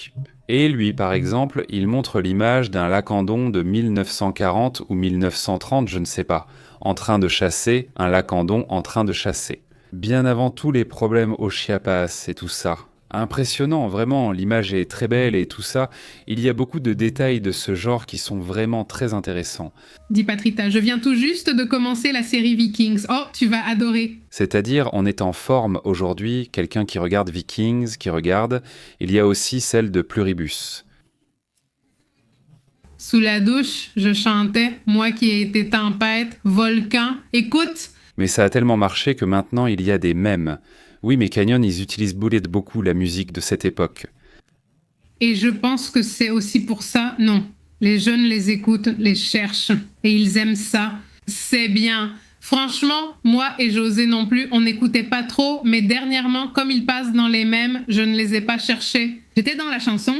Et lui, par exemple, il montre l'image d'un lacandon de 1940 ou 1930, je ne sais pas, en train de chasser, un lacandon en train de chasser. Bien avant tous les problèmes au Chiapas et tout ça. Impressionnant, vraiment, l'image est très belle et tout ça. Il y a beaucoup de détails de ce genre qui sont vraiment très intéressants. Dit Patrita, je viens tout juste de commencer la série Vikings. Oh, tu vas adorer. C'est-à-dire, on est en forme aujourd'hui, quelqu'un qui regarde Vikings, qui regarde. Il y a aussi celle de Pluribus. Sous la douche, je chantais, moi qui ai été tempête, volcan. Écoute! Mais ça a tellement marché que maintenant il y a des mèmes. Oui, mais Canyon, ils utilisent beaucoup la musique de cette époque. Et je pense que c'est aussi pour ça, non. Les jeunes les écoutent, les cherchent, et ils aiment ça. C'est bien. Franchement, moi et José non plus, on n'écoutait pas trop, mais dernièrement, comme ils passent dans les mèmes, je ne les ai pas cherchés. J'étais dans la chanson.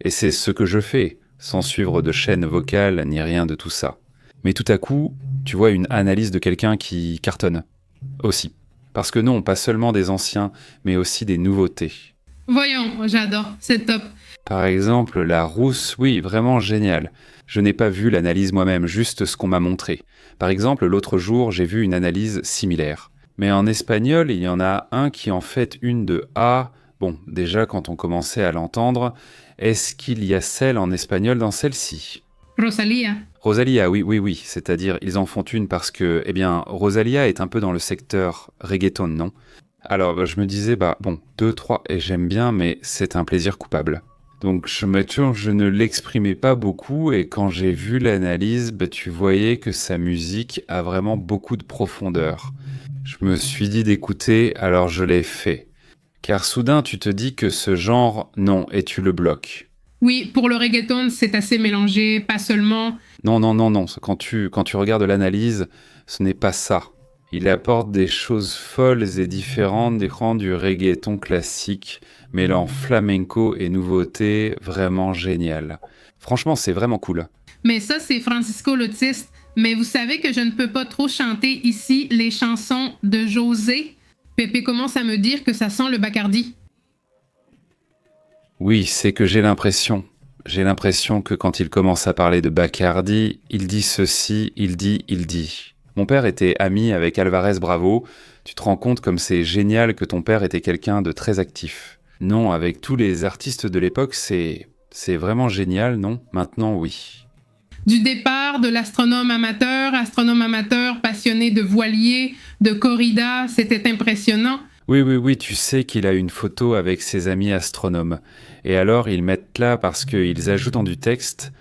Et c'est ce que je fais, sans suivre de chaîne vocale ni rien de tout ça. Mais tout à coup, tu vois une analyse de quelqu'un qui cartonne. Aussi. Parce que non, pas seulement des anciens, mais aussi des nouveautés. Voyons, j'adore, c'est top. Par exemple, la rousse, oui, vraiment génial. Je n'ai pas vu l'analyse moi-même, juste ce qu'on m'a montré. Par exemple, l'autre jour, j'ai vu une analyse similaire. Mais en espagnol, il y en a un qui en fait une de A. Bon, déjà, quand on commençait à l'entendre, est-ce qu'il y a celle en espagnol dans celle-ci ? Rosalia. Rosalia, oui, c'est-à-dire ils en font une parce que, eh bien, Rosalia est un peu dans le secteur reggaeton, non ? Alors, je me disais, bon, 2, 3, et j'aime bien, mais c'est un plaisir coupable. Donc, je ne l'exprimais pas beaucoup, et quand j'ai vu l'analyse, tu voyais que sa musique a vraiment beaucoup de profondeur. Je me suis dit d'écouter, alors je l'ai fait. Car soudain, tu te dis que ce genre, non, et tu le bloques. Oui, pour le reggaeton, c'est assez mélangé, pas seulement... Non. Quand tu regardes l'analyse, ce n'est pas ça. Il apporte des choses folles et différentes du reggaeton classique, mêlant flamenco et nouveauté, vraiment génial. Franchement, c'est vraiment cool. Mais ça, c'est Francisco Lotiste. Mais vous savez que je ne peux pas trop chanter ici les chansons de José. Pépé commence à me dire que ça sent le Bacardi. Oui, c'est que j'ai l'impression que quand il commence à parler de Bacardi, il dit ceci, il dit. Mon père était ami avec Alvarez Bravo. Tu te rends compte comme c'est génial que ton père était quelqu'un de très actif. Non, avec tous les artistes de l'époque, c'est vraiment génial, non ? Maintenant, oui. Du départ de l'astronome amateur passionné de voilier, de corrida, c'était impressionnant. Oui, tu sais qu'il a une photo avec ses amis astronomes. Et alors, ils mettent là parce qu'ils ajoutent dans du texte.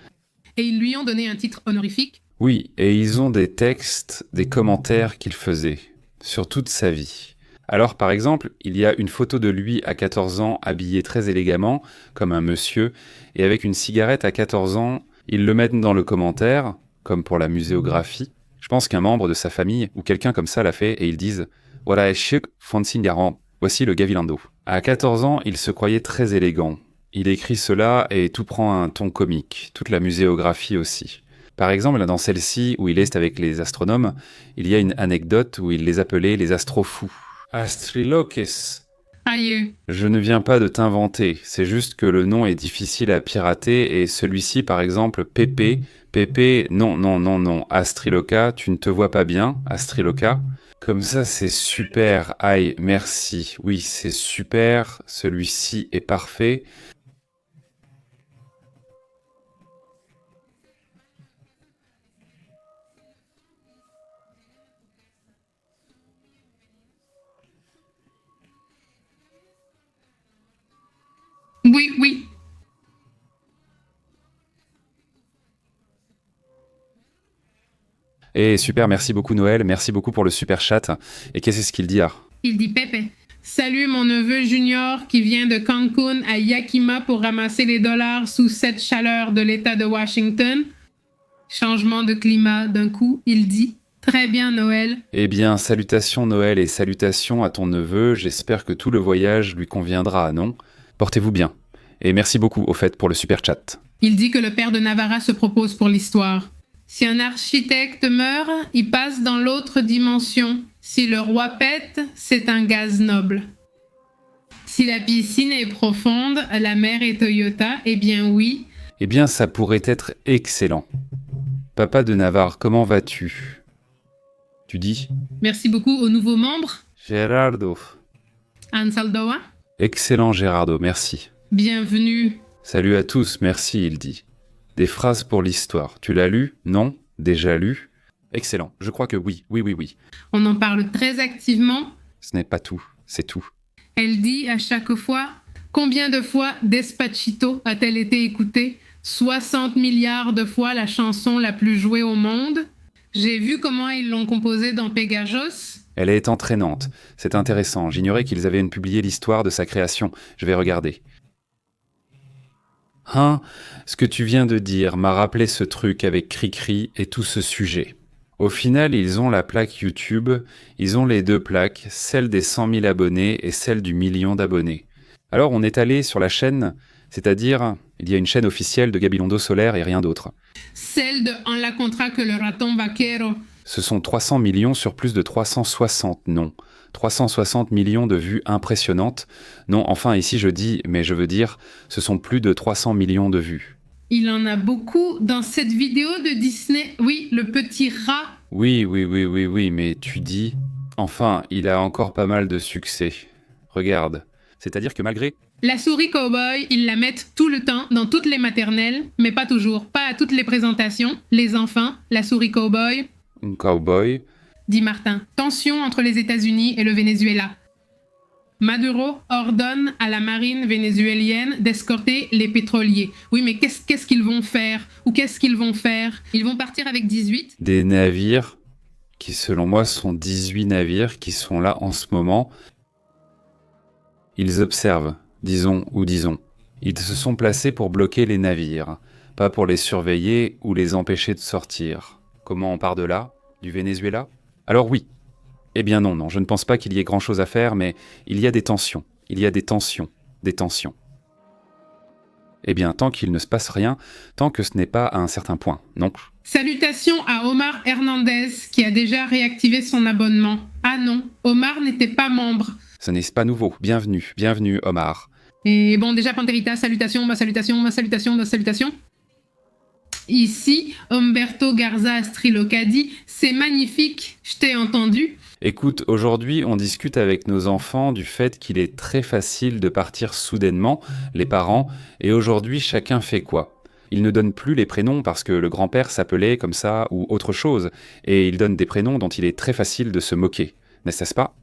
Et ils lui ont donné un titre honorifique. Oui, et ils ont des textes, des commentaires qu'il faisait sur toute sa vie. Alors, par exemple, il y a une photo de lui à 14 ans, habillé très élégamment, comme un monsieur, et avec une cigarette à 14 ans. Ils le mettent dans le commentaire, comme pour la muséographie. Je pense qu'un membre de sa famille, ou quelqu'un comme ça l'a fait, et ils disent « Voilà, chic, Fonsignaran, voici le Gavilando ». À 14 ans, il se croyait très élégant. Il écrit cela et tout prend un ton comique, toute la muséographie aussi. Par exemple, dans celle-ci, où il est avec les astronomes, il y a une anecdote où il les appelait les astrofous. Astriloques. Aïe. Je ne viens pas de t'inventer, c'est juste que le nom est difficile à pirater et celui-ci, par exemple, Pépé, non, Astriloca, tu ne te vois pas bien, Astriloca. Comme ça, c'est super, aïe, merci, oui, c'est super, celui-ci est parfait. Oui. Et super, merci beaucoup Noël, merci beaucoup pour le super chat. Et qu'est-ce qu'il dit? Il dit Pepe. Salut mon neveu Junior qui vient de Cancun à Yakima pour ramasser les dollars sous cette chaleur de l'État de Washington. Changement de climat d'un coup, il dit. Très bien Noël. Eh bien, salutations Noël et salutations à ton neveu, j'espère que tout le voyage lui conviendra, non? Portez-vous bien. Et merci beaucoup au fait pour le super chat. Il dit que le père de Navarra se propose pour l'histoire. Si un architecte meurt, il passe dans l'autre dimension. Si le roi pète, c'est un gaz noble. Si la piscine est profonde, la mer est Toyota, eh bien oui. Eh bien, ça pourrait être excellent. Papa de Navarre, comment vas-tu? Tu dis? Merci beaucoup aux nouveaux membres. Gerardo. Ansaldoa. Excellent Gerardo, merci. Bienvenue. Salut à tous, merci, il dit. Des phrases pour l'histoire. Tu l'as lu? Non? Déjà lu? Excellent, je crois que oui. On en parle très activement. Ce n'est pas tout, c'est tout. Elle dit à chaque fois, combien de fois Despacito a-t-elle été écoutée? 60 milliards de fois la chanson la plus jouée au monde. J'ai vu comment ils l'ont composée dans Pegasus. Elle est entraînante, c'est intéressant. J'ignorais qu'ils avaient publié l'histoire de sa création. Je vais regarder. Hein, ce que tu viens de dire m'a rappelé ce truc avec Cricri et tout ce sujet. Au final, ils ont la plaque YouTube, ils ont les deux plaques, celle des 100 000 abonnés et celle du million d'abonnés. Alors on est allé sur la chaîne, c'est-à-dire, il y a une chaîne officielle de Gabilondo Solaire et rien d'autre. Celle de En la contra que le raton vaquero. Ce sont 300 millions sur plus de 360, non. 360 millions de vues impressionnantes. Non, enfin ici je dis, mais je veux dire, ce sont plus de 300 millions de vues. Il en a beaucoup dans cette vidéo de Disney. Oui, le petit rat. Oui, mais tu dis... Enfin, il a encore pas mal de succès. Regarde. C'est-à-dire que malgré... La souris cowboy, ils la mettent tout le temps dans toutes les maternelles, mais pas toujours, pas à toutes les présentations. Les enfants, la souris cowboy. Un cowboy. Dit Martin. Tension entre les États-Unis et le Venezuela. Maduro ordonne à la marine vénézuélienne d'escorter les pétroliers. Oui, mais qu'est-ce qu'ils vont faire? Ou qu'est-ce qu'ils vont faire? Ils vont partir avec 18? Des navires, qui selon moi sont 18 navires qui sont là en ce moment. Ils observent, disons. Ils se sont placés pour bloquer les navires, pas pour les surveiller ou les empêcher de sortir. Comment on part de là? Du Venezuela? Alors oui. Eh bien non, je ne pense pas qu'il y ait grand-chose à faire, mais il y a des tensions. Des tensions. Eh bien, tant qu'il ne se passe rien, tant que ce n'est pas à un certain point, non. Salutations à Omar Hernandez, qui a déjà réactivé son abonnement. Ah non, Omar n'était pas membre. Ce n'est pas nouveau. Bienvenue, Omar. Et bon, déjà, Panterita, salutations. Ici, Umberto Garza Astrilocadi, c'est magnifique, je t'ai entendu. Écoute, aujourd'hui, on discute avec nos enfants du fait qu'il est très facile de partir soudainement, les parents, et aujourd'hui, chacun fait quoi? Il ne donne plus les prénoms parce que le grand-père s'appelait comme ça ou autre chose, et il donne des prénoms dont il est très facile de se moquer, n'est-ce pas?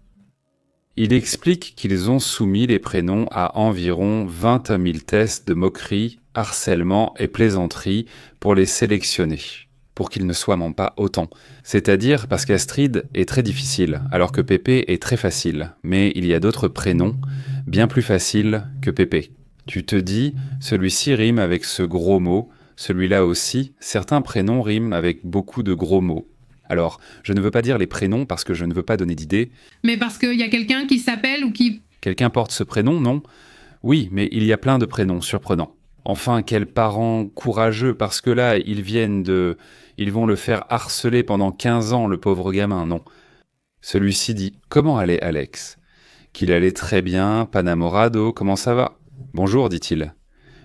Il explique qu'ils ont soumis les prénoms à environ 20 000 tests de moquerie, harcèlement et plaisanterie pour les sélectionner, pour qu'ils ne soient même pas autant. C'est-à-dire parce qu'Astrid est très difficile, alors que Pépé est très facile. Mais il y a d'autres prénoms bien plus faciles que Pépé. Tu te dis, celui-ci rime avec ce gros mot, celui-là aussi, certains prénoms riment avec beaucoup de gros mots. Alors, je ne veux pas dire les prénoms parce que je ne veux pas donner d'idées. Mais parce qu'il y a quelqu'un qui s'appelle ou qui... Quelqu'un porte ce prénom, non ? Oui, mais il y a plein de prénoms surprenants. Enfin, quels parents courageux, parce que là, ils vont le faire harceler pendant 15 ans, le pauvre gamin, non ? Celui-ci dit « Comment allait Alex ?» Qu'il allait très bien, Panamorado, comment ça va ? Bonjour, dit-il.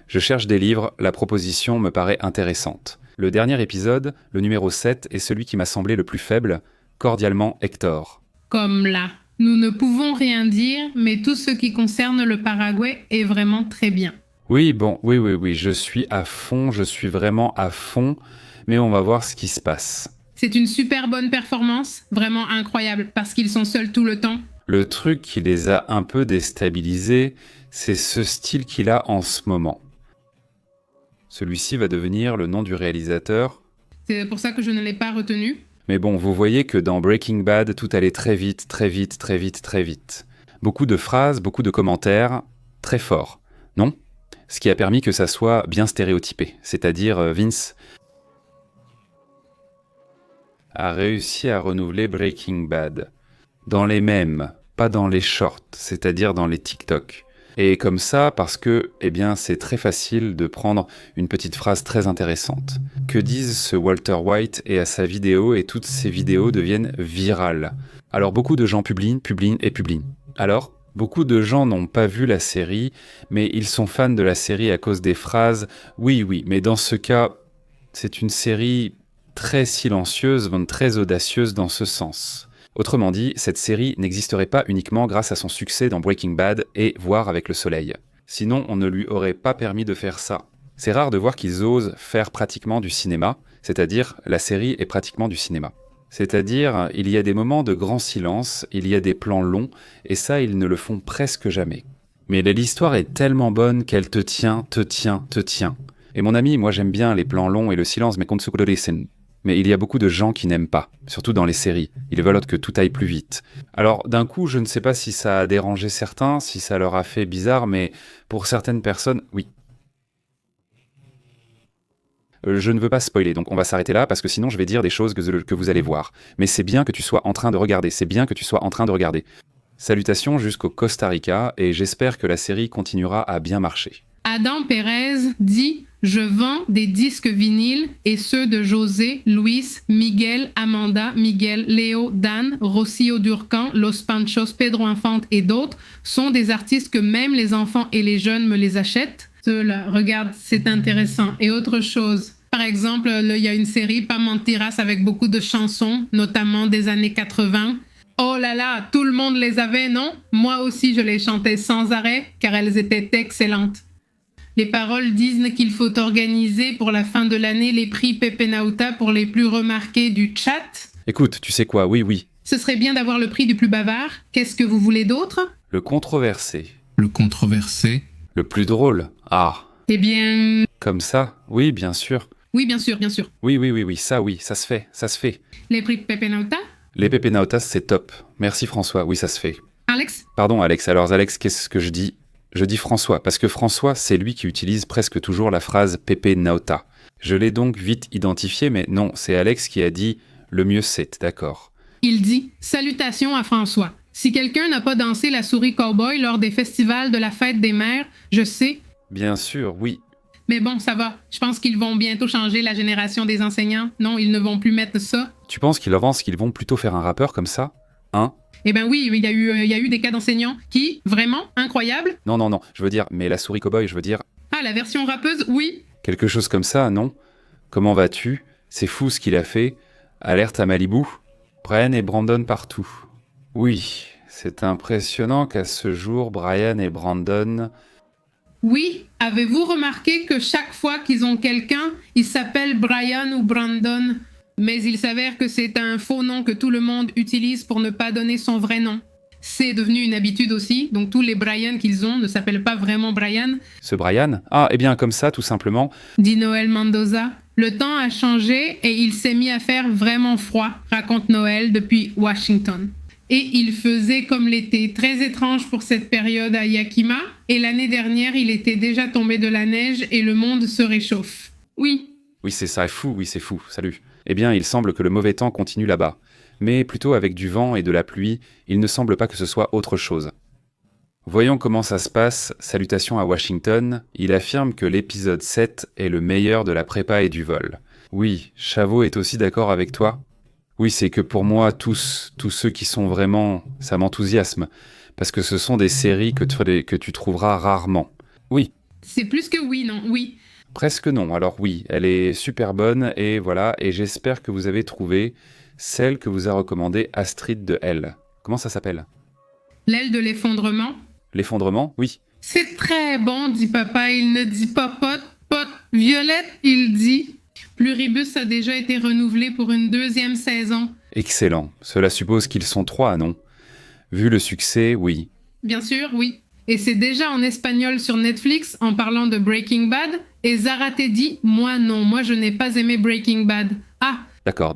Je cherche des livres, la proposition me paraît intéressante. Le dernier épisode, le numéro 7, est celui qui m'a semblé le plus faible. Cordialement, Hector. Comme là. Nous ne pouvons rien dire, mais tout ce qui concerne le Paraguay est vraiment très bien. Oui, je suis à fond, je suis vraiment à fond, mais on va voir ce qui se passe. C'est une super bonne performance, vraiment incroyable, parce qu'ils sont seuls tout le temps. Le truc qui les a un peu déstabilisés, c'est ce style qu'il a en ce moment. Celui-ci va devenir le nom du réalisateur. C'est pour ça que je ne l'ai pas retenu. Mais bon, vous voyez que dans Breaking Bad, tout allait très vite, très vite, très vite, très vite. Beaucoup de phrases, beaucoup de commentaires, très forts, non ? Ce qui a permis que ça soit bien stéréotypé. C'est-à-dire, Vince a réussi à renouveler Breaking Bad. Dans les mèmes, pas dans les shorts, c'est-à-dire dans les TikTok. Et comme ça, parce que, c'est très facile de prendre une petite phrase très intéressante. Que disent ce Walter White et à sa vidéo, et toutes ces vidéos deviennent virales. Alors beaucoup de gens publient. Alors, beaucoup de gens n'ont pas vu la série, mais ils sont fans de la série à cause des phrases « oui, mais dans ce cas, c'est une série très silencieuse, très audacieuse dans ce sens ». Autrement dit, cette série n'existerait pas uniquement grâce à son succès dans Breaking Bad et Voir avec le soleil. Sinon, on ne lui aurait pas permis de faire ça. C'est rare de voir qu'ils osent faire pratiquement du cinéma, c'est-à-dire la série est pratiquement du cinéma. C'est-à-dire, il y a des moments de grand silence, il y a des plans longs, et ça, ils ne le font presque jamais. Mais l'histoire est tellement bonne qu'elle te tient. Et mon ami, moi j'aime bien les plans longs et le silence, mais Mais il y a beaucoup de gens qui n'aiment pas, surtout dans les séries. Ils veulent que tout aille plus vite. Alors, d'un coup, je ne sais pas si ça a dérangé certains, si ça leur a fait bizarre, mais pour certaines personnes, oui. Je ne veux pas spoiler, donc on va s'arrêter là, parce que sinon je vais dire des choses que vous allez voir. Mais c'est bien que tu sois en train de regarder, Salutations jusqu'au Costa Rica, et j'espère que la série continuera à bien marcher. Adam Pérez dit « Je vends des disques vinyles et ceux de José, Luis, Miguel, Amanda, Miguel, Léo, Dan, Rocio Durcan, Los Panchos, Pedro Infante et d'autres sont des artistes que même les enfants et les jeunes me les achètent. » Ceux-là, regarde, c'est intéressant. Et autre chose, par exemple, il y a une série, Pas Mentiras, avec beaucoup de chansons, notamment des années 80. Oh là là, tout le monde les avait, non? Moi aussi, je les chantais sans arrêt, car elles étaient excellentes. Les paroles disent qu'il faut organiser pour la fin de l'année les prix Pepe Nauta pour les plus remarqués du chat. Écoute, tu sais quoi, oui. Ce serait bien d'avoir le prix du plus bavard. Qu'est-ce que vous voulez d'autre? Le controversé. Le controversé. Le plus drôle. Ah. Eh bien... Comme ça? Oui, bien sûr. Oui, bien sûr. Oui, ça se fait. Les prix Pepe Nauta? Les Pepe Nautas, c'est top. Merci François, oui, ça se fait. Alex? Pardon Alex, alors Alex, qu'est-ce que je dis? Je dis François, parce que François, c'est lui qui utilise presque toujours la phrase Pepe Nauta. Je l'ai donc vite identifié, mais non, c'est Alex qui a dit « le mieux c'est », d'accord. Il dit « Salutations à François. Si quelqu'un n'a pas dansé la souris cowboy lors des festivals de la fête des mères, je sais... » Bien sûr, oui. Mais bon, ça va. Je pense qu'ils vont bientôt changer la génération des enseignants. Non, ils ne vont plus mettre ça. Tu penses qu'ils vont plutôt faire un rappeur comme ça? Hein? Eh ben oui, il y a eu des cas d'enseignants qui, vraiment, incroyables. Non, je veux dire, mais la souris cowboy, je veux dire... Ah, la version rappeuse, oui. Quelque chose comme ça, non? Comment vas-tu? C'est fou ce qu'il a fait. Alerte à Malibu. Brian et Brandon partout. Oui, c'est impressionnant qu'à ce jour, Brian et Brandon... Oui, avez-vous remarqué que chaque fois qu'ils ont quelqu'un, il s'appelle Brian ou Brandon? Mais il s'avère que c'est un faux nom que tout le monde utilise pour ne pas donner son vrai nom. c'est devenu une habitude aussi. Donc tous les Brian qu'ils ont ne s'appellent pas vraiment Brian, Ce Brian? Ah, eh bien comme ça, tout simplement. dit Noël Mendoza. Le temps a changé et il s'est mis à faire vraiment froid, raconte Noël depuis Washington. Et il faisait comme l'été, très étrange pour cette période à Yakima. Et l'année dernière, il était déjà tombé de la neige et le monde se réchauffe. Oui, Oui, c'est ça, fou, oui, c'est fou, salut. Eh bien, il semble que le mauvais temps continue là-bas. Mais plutôt avec du vent et de la pluie, il ne semble pas que ce soit autre chose. Voyons comment ça se passe. Salutations à Washington. Il affirme que l'épisode 7 est le meilleur de la prépa et du vol. Oui, Chavot est aussi d'accord avec toi. Oui, c'est que pour moi, tous ceux qui sont vraiment... ça m'enthousiasme. Parce que ce sont des séries que tu trouveras rarement. Oui, c'est plus que oui, non, oui. presque non. Alors oui, elle est super bonne et voilà. Et j'espère que vous avez trouvé celle que vous a recommandée Astrid de L. Comment ça s'appelle? L'aile de l'effondrement. L'effondrement? Oui. C'est très bon, dit papa. Il ne dit pas pot, pot. Violette, il dit. Pluribus a déjà été renouvelé pour une 2e saison. Excellent. Cela suppose qu'ils sont 3, non? Vu le succès, oui. Bien sûr, oui. Et c'est déjà en espagnol sur Netflix en parlant de Breaking Bad. Et Zarate dit, moi non, moi je n'ai pas aimé Breaking Bad. Ah, D'accord.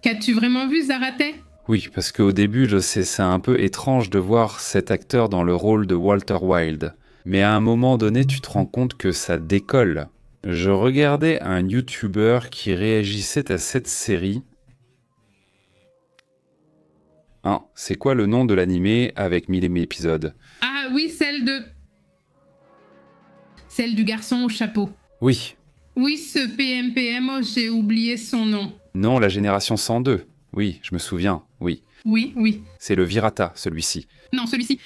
qu'as-tu vraiment vu Zarate? Oui, parce qu'au début, je sais, c'est un peu étrange de voir cet acteur dans le rôle de Walter Wilde. Mais à un moment donné, tu te rends compte que ça décolle. Je regardais un YouTuber qui réagissait à cette série. Hein, c'est quoi le nom de l'animé avec 1000 épisodes? Ah oui, celle du garçon au chapeau. Oui. Oui, ce PMPM, oh, j'ai oublié son nom. Non, la génération 102. Oui, je me souviens, oui. Oui. C'est le Virata, celui-ci. Non, celui-ci.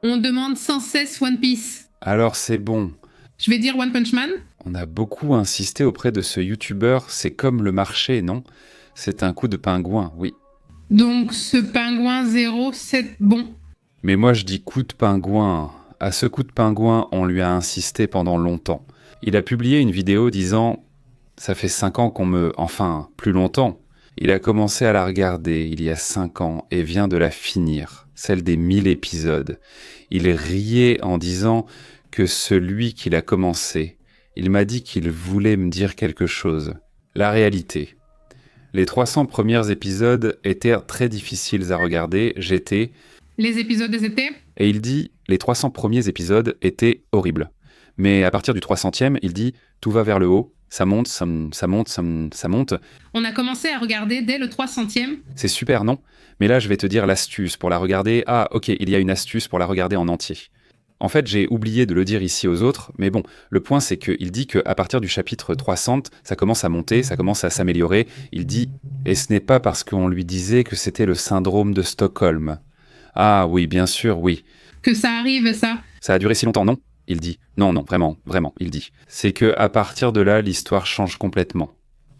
On demande sans cesse One Piece. Alors c'est bon. Je vais dire One Punch Man. On a beaucoup insisté auprès de ce YouTuber, c'est comme le marché, non? C'est un coup de pingouin, oui. Donc ce pingouin 0, c'est bon. Mais moi je dis coup de pingouin. À ce coup de pingouin, on lui a insisté pendant longtemps. Il a publié une vidéo disant « Ça fait 5 ans qu'on me... Enfin, plus longtemps. » Il a commencé à la regarder il y a 5 ans et vient de la finir, celle des 1000 épisodes. Il riait en disant que celui qui l'a commencé, il m'a dit qu'il voulait me dire quelque chose. La réalité. Les 300 premiers épisodes étaient très difficiles à regarder, j'étais... Les épisodes étaient... Et il dit, les 300 premiers épisodes étaient horribles. Mais à partir du 300e, il dit, tout va vers le haut, ça monte. On a commencé à regarder dès le 300e. C'est super, non? Mais là, je vais te dire l'astuce pour la regarder. Ah, ok, il y a une astuce pour la regarder en entier. En fait, j'ai oublié de le dire ici aux autres, mais bon, le point c'est qu'il dit qu'à partir du chapitre 300, ça commence à monter, ça commence à s'améliorer. Il dit, et ce n'est pas parce qu'on lui disait que c'était le syndrome de Stockholm. Ah oui, bien sûr, oui. Que ça arrive, ça. Ça a duré si longtemps, non? Il dit. Non, vraiment, il dit. C'est que à partir de là, l'histoire change complètement.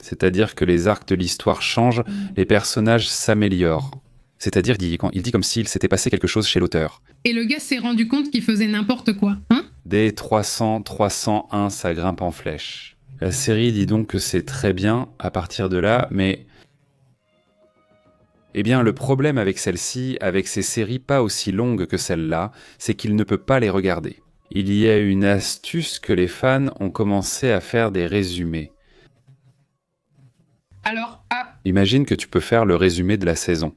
C'est-à-dire que les arcs de l'histoire changent, les personnages s'améliorent. C'est-à-dire, il dit comme s'il s'était passé quelque chose chez l'auteur. Et le gars s'est rendu compte qu'il faisait n'importe quoi, hein? Dès 300, 301, ça grimpe en flèche. La série dit donc que c'est très bien à partir de là, mais... Eh bien, le problème avec celle-ci, avec ces séries pas aussi longues que celle-là, c'est qu'il ne peut pas les regarder. Il y a une astuce que les fans ont commencé à faire des résumés. Alors, Imagine que tu peux faire le résumé de la saison.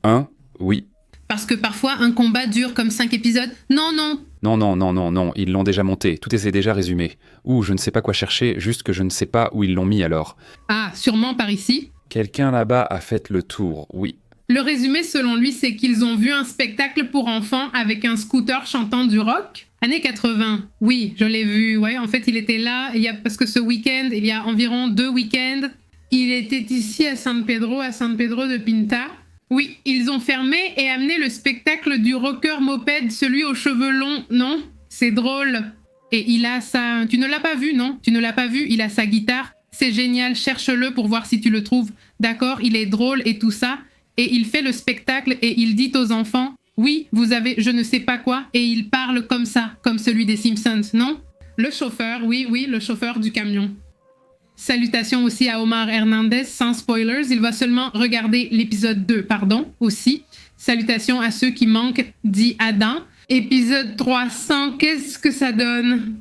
1, oui. Parce que parfois, un combat dure comme 5 épisodes. Non, ils l'ont déjà monté, tout est déjà résumé. Ou je ne sais pas quoi chercher, juste que je ne sais pas où ils l'ont mis alors. Ah, sûrement par ici. Quelqu'un là-bas a fait le tour, oui. Le résumé, selon lui, c'est qu'ils ont vu un spectacle pour enfants avec un scooter chantant du rock. Années 80, oui, je l'ai vu. Ouais, en fait, il était là, parce que ce week-end, il y a environ 2 week-ends, il était ici à San Pedro de Pinta. Oui, ils ont fermé et amené le spectacle du rocker moped, celui aux cheveux longs, non? C'est drôle. Et il a sa... Tu ne l'as pas vu, non? Tu ne l'as pas vu? Il a sa guitare. C'est génial, cherche-le pour voir si tu le trouves. D'accord, il est drôle et tout ça. Et il fait le spectacle et il dit aux enfants, oui, vous avez je ne sais pas quoi, et il parle comme ça, comme celui des Simpsons, non? Le chauffeur, oui, le chauffeur du camion. Salutations aussi à Omar Hernandez, sans spoilers, il va seulement regarder l'épisode 2, aussi. Salutations à ceux qui manquent, dit Adam. Épisode 300, qu'est-ce que ça donne?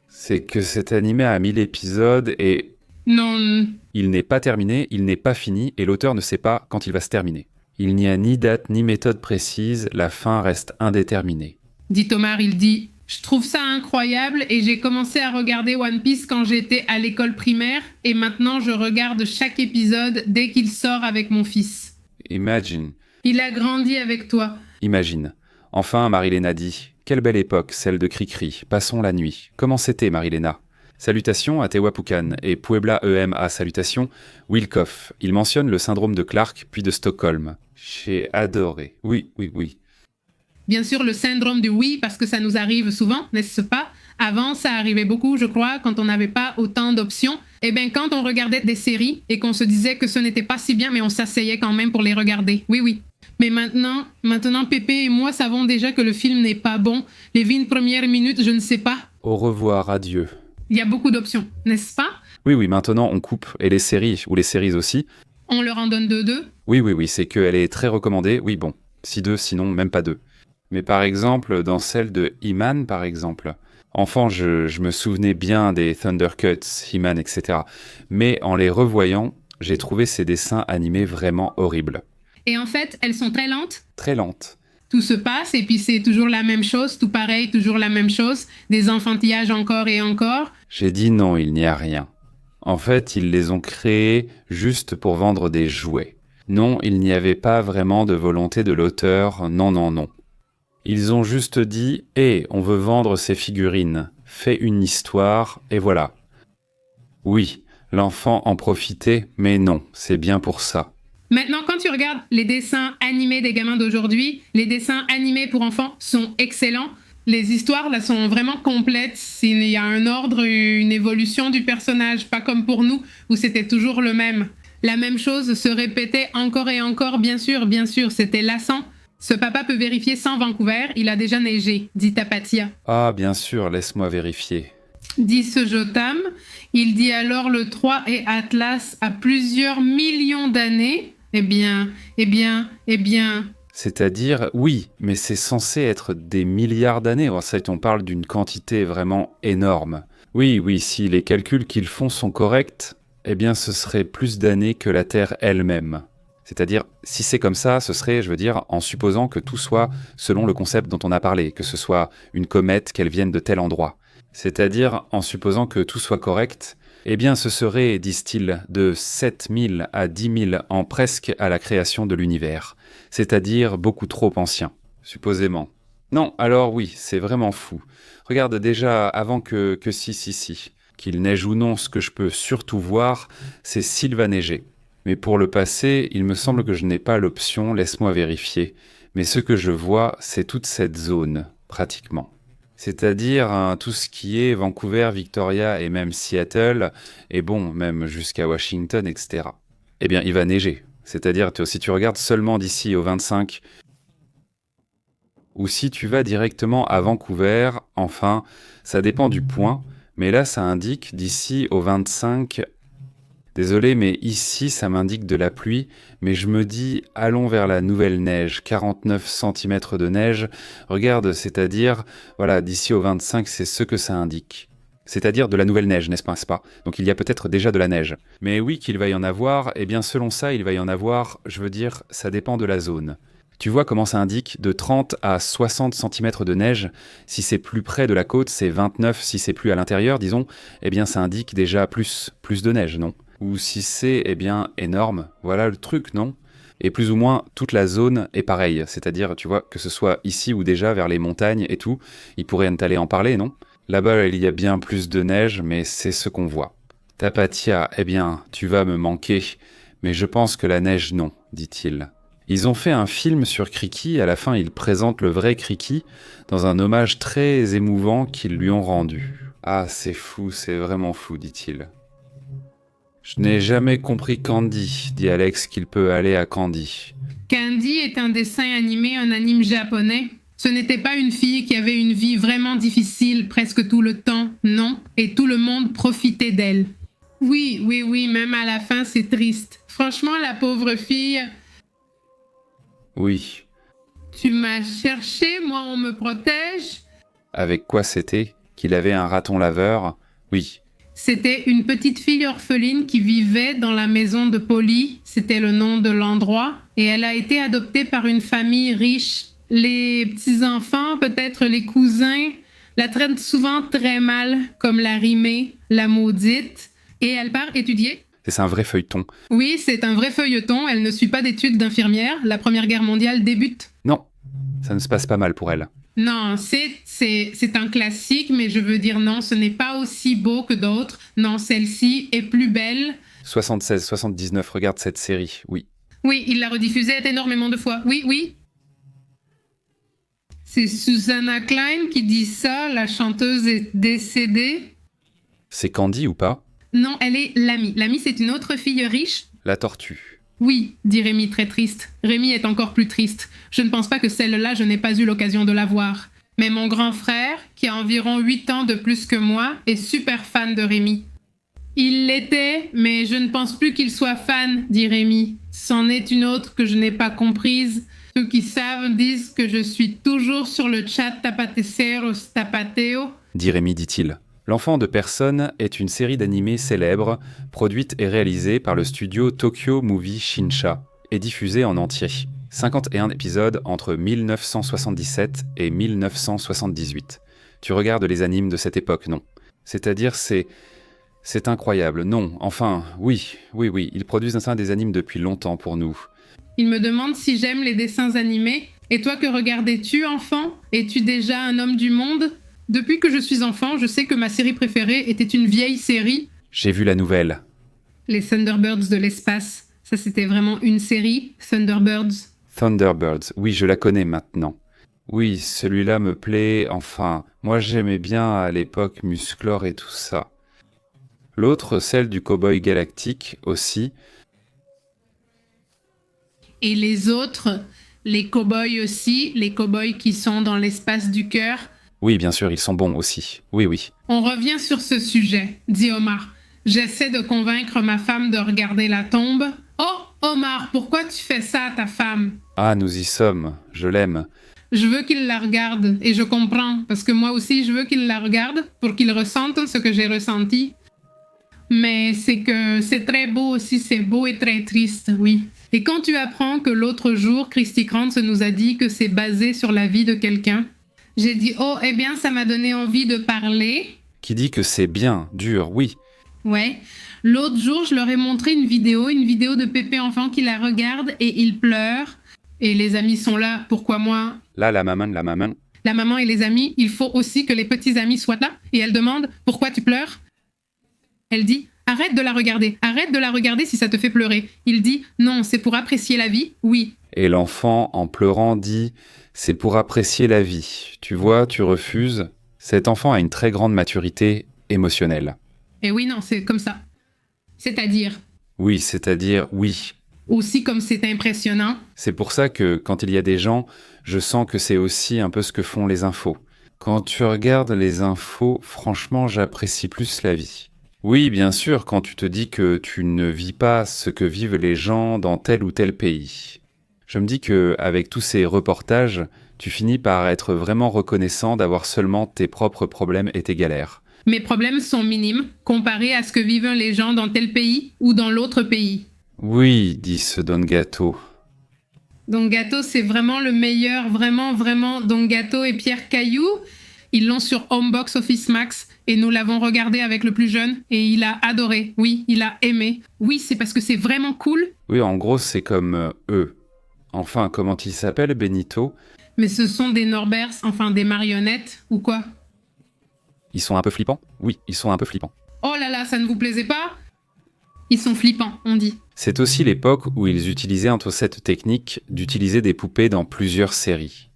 C'est que cet animé a 1000 épisodes et Non, il n'est pas terminé, il n'est pas fini et l'auteur ne sait pas quand il va se terminer. Il n'y a ni date ni méthode précise, la fin reste indéterminée. dit Omar, il dit « Je trouve ça incroyable et j'ai commencé à regarder One Piece quand j'étais à l'école primaire et maintenant je regarde chaque épisode dès qu'il sort avec mon fils. Imagine, Il a grandi avec toi. imagine. Enfin, Marilena dit « Quelle belle époque, celle de Cricri. Passons la nuit. Comment c'était, Marilena ?» Salutations à Tehuapucan et Puebla EMA salutations, Wilkoff. Il mentionne le syndrome de Clark puis de Stockholm. J'ai adoré. Oui. Bien sûr, le syndrome du oui, parce que ça nous arrive souvent, n'est-ce pas? Avant, ça arrivait beaucoup, je crois, quand on n'avait pas autant d'options. Eh bien, quand on regardait des séries et qu'on se disait que ce n'était pas si bien, mais on s'asseyait quand même pour les regarder. Oui. Mais maintenant, Pépé et moi savons déjà que le film n'est pas bon. Les 20 premières minutes, je ne sais pas. Au revoir, adieu. Il y a beaucoup d'options, n'est-ce pas? Oui, maintenant on coupe. Et les séries, ou les séries aussi. On leur en donne deux. Oui, c'est qu'elle est très recommandée. Oui, bon, si deux, sinon même pas deux. Mais par exemple, dans celle de He-Man, par exemple, enfant, je me souvenais bien des Thundercuts, He-Man, etc. Mais en les revoyant, j'ai trouvé ces dessins animés vraiment horribles. Et en fait, elles sont très lentes. Très lentes. Tout se passe et puis c'est toujours la même chose, tout pareil, toujours la même chose. Des enfantillages encore et encore. J'ai dit non, il n'y a rien. En fait, ils les ont créés juste pour vendre des jouets. Non, il n'y avait pas vraiment de volonté de l'auteur, non. Ils ont juste dit « Hé, on veut vendre ces figurines, fais une histoire, et voilà. » Oui, l'enfant en profitait, mais non, c'est bien pour ça. Maintenant, quand tu regardes les dessins animés des gamins d'aujourd'hui, les dessins animés pour enfants sont excellents. Les histoires, là, sont vraiment complètes. Il y a un ordre, une évolution du personnage, pas comme pour nous, où c'était toujours le même. La même chose se répétait encore et encore, bien sûr, c'était lassant. Ce papa peut vérifier sans Vancouver, il a déjà neigé, dit Tapatia. Ah, bien sûr, laisse-moi vérifier. Dit ce Jotam. Il dit alors le 3 et Atlas à plusieurs millions d'années. Eh bien. C'est-à-dire, oui, mais c'est censé être des milliards d'années. En fait, on parle d'une quantité vraiment énorme. Oui, si les calculs qu'ils font sont corrects, eh bien ce serait plus d'années que la Terre elle-même. C'est-à-dire, si c'est comme ça, ce serait, je veux dire, en supposant que tout soit selon le concept dont on a parlé, que ce soit une comète, qu'elle vienne de tel endroit. C'est-à-dire, en supposant que tout soit correct, eh bien ce serait, disent-ils, de 7000 à 10 000 ans presque à la création de l'univers. C'est-à-dire beaucoup trop ancien, supposément. Non, alors oui, c'est vraiment fou. Regarde déjà, avant que si, qu'il neige ou non, ce que je peux surtout voir, c'est s'il va neiger. Mais pour le passé, il me semble que je n'ai pas l'option, laisse-moi vérifier. Mais ce que je vois, c'est toute cette zone, pratiquement. C'est-à-dire tout ce qui est Vancouver, Victoria et même Seattle, et bon, même jusqu'à Washington, etc. Eh bien, il va neiger. C'est-à-dire, si tu regardes seulement d'ici au 25, ou si tu vas directement à Vancouver, enfin, ça dépend du point, mais là, ça indique d'ici au 25... Désolé, mais ici, ça m'indique de la pluie, mais je me dis, allons vers la nouvelle neige, 49 cm de neige. Regarde, c'est-à-dire, voilà, d'ici au 25, c'est ce que ça indique. C'est-à-dire de la nouvelle neige, n'est-ce pas? Donc il y a peut-être déjà de la neige. Mais oui, qu'il va y en avoir, eh bien selon ça, il va y en avoir, je veux dire, ça dépend de la zone. Tu vois comment ça indique de 30 à 60 cm de neige. Si c'est plus près de la côte, c'est 29. Si c'est plus à l'intérieur, disons, eh bien ça indique déjà plus de neige, non? Ou si c'est, eh bien, énorme, voilà le truc, non? Et plus ou moins, toute la zone est pareille, c'est-à-dire, tu vois, que ce soit ici ou déjà vers les montagnes et tout, il pourrait t'aller en parler, non? Là-bas, il y a bien plus de neige, mais c'est ce qu'on voit. Tapatia, eh bien, tu vas me manquer, mais je pense que la neige, non, dit-il. Ils ont fait un film sur Cricri, à la fin, ils présentent le vrai Cricri, dans un hommage très émouvant qu'ils lui ont rendu. Ah, c'est fou, c'est vraiment fou, dit-il. Je n'ai jamais compris Candy, dit Alex qu'il peut aller à Candy. Candy est un dessin animé, un anime japonais. Ce n'était pas une fille qui avait une vie vraiment difficile presque tout le temps, non, et tout le monde profitait d'elle. Oui, même à la fin, c'est triste. Franchement, la pauvre fille... Oui, Tu m'as cherché, moi on me protège. Avec quoi c'était? Qu'il avait un raton laveur? Oui. C'était une petite fille orpheline qui vivait dans la maison de Polly, c'était le nom de l'endroit, et elle a été adoptée par une famille riche. Les petits-enfants, peut-être les cousins, la traitent souvent très mal, comme la rimée, la maudite, et elle part étudier. C'est un vrai feuilleton. Oui, c'est un vrai feuilleton, elle ne suit pas d'études d'infirmière, la Première Guerre mondiale débute. Non, ça ne se passe pas mal pour elle. Non, c'est un classique, mais je veux dire non, ce n'est pas aussi beau que d'autres. Non, celle-ci est plus belle. 76, 79, regarde cette série, oui. Oui, il l'a rediffusée énormément de fois. Oui, oui. C'est Susanna Klein qui dit ça, la chanteuse est décédée. C'est Candy ou pas? Non, elle est Lamy. Lamy, c'est une autre fille riche. La tortue. Oui, dit Rémi très triste. Rémi est encore plus triste. Je ne pense pas que celle-là, je n'ai pas eu l'occasion de la voir. Mais mon grand frère, qui a environ 8 ans de plus que moi, est super fan de Rémi. Il l'était, mais je ne pense plus qu'il soit fan, dit Rémi. C'en est une autre que je n'ai pas comprise. Ceux qui savent disent que je suis toujours sur le chat Tapateceros Tapateo. Dit Rémi, dit-il. L'enfant de personne est une série d'animés célèbres, produite et réalisée par le studio Tokyo Movie Shinsha, et diffusée en entier. 51 épisodes entre 1977 et 1978. Tu regardes les animes de cette époque, non? C'est-à-dire, c'est incroyable, non? Enfin, oui, ils produisent des animes depuis longtemps pour nous. Il me demande si j'aime les dessins animés. Et toi, que regardais-tu, enfant? Es-tu déjà un homme du monde? Depuis que je suis enfant, je sais que ma série préférée était une vieille série. J'ai vu la nouvelle. Les Thunderbirds de l'espace. Ça, c'était vraiment une série, Thunderbirds. Thunderbirds, oui, je la connais maintenant. Oui, celui-là me plaît, enfin, moi j'aimais bien à l'époque Musclor et tout ça. L'autre, celle du cow-boy galactique aussi. Et les autres, les cow-boys aussi, les cow-boys qui sont dans l'espace du cœur. Oui, bien sûr, ils sont bons aussi. Oui. On revient sur ce sujet, dit Omar. J'essaie de convaincre ma femme de regarder la tombe. Oh, Omar, pourquoi tu fais ça à ta femme? Ah, nous y sommes, je l'aime. Je veux qu'il la regarde, et je comprends, parce que moi aussi je veux qu'il la regarde, pour qu'il ressente ce que j'ai ressenti. Mais c'est que c'est très beau aussi, c'est beau et très triste, oui. Et quand tu apprends que l'autre jour, Christy Krantz nous a dit que c'est basé sur la vie de quelqu'un, j'ai dit « Oh, eh bien, ça m'a donné envie de parler. » Qui dit que c'est bien, dur, oui. Ouais. L'autre jour, je leur ai montré une vidéo de Pépé enfant qui la regarde et il pleure. Et les amis sont là, pourquoi moi? Là, la maman. La maman et les amis, il faut aussi que les petits amis soient là. Et elle demande « Pourquoi tu pleures ?» Elle dit « Arrête de la regarder si ça te fait pleurer. » Il dit « Non, c'est pour apprécier la vie, oui. » Et l'enfant, en pleurant, dit « C'est pour apprécier la vie. Tu vois, tu refuses. » Cet enfant a une très grande maturité émotionnelle. Et oui, non, c'est comme ça. C'est-à-dire Oui, c'est-à-dire oui. Aussi comme c'est impressionnant. C'est pour ça que quand il y a des gens, je sens que c'est aussi un peu ce que font les infos. Quand tu regardes les infos, franchement, j'apprécie plus la vie. Oui, bien sûr, quand tu te dis que tu ne vis pas ce que vivent les gens dans tel ou tel pays. Je me dis que avec tous ces reportages, tu finis par être vraiment reconnaissant d'avoir seulement tes propres problèmes et tes galères. Mes problèmes sont minimes comparés à ce que vivent les gens dans tel pays ou dans l'autre pays. Oui, dit ce Don Gato. Don Gato, c'est vraiment le meilleur, vraiment. Don Gato et Pierre Caillou, ils l'ont sur Homebox Office Max et nous l'avons regardé avec le plus jeune et il a adoré. Oui, il a aimé. Oui, c'est parce que c'est vraiment cool. Oui, en gros, c'est comme eux. Enfin, comment il s'appelle, Benito? Mais ce sont des Norbers, enfin des marionnettes, ou quoi? Ils sont un peu flippants? Oui, ils sont un peu flippants. Oh là là, ça ne vous plaisait pas? Ils sont flippants, on dit. C'est aussi l'époque où ils utilisaient cette technique d'utiliser des poupées dans plusieurs séries.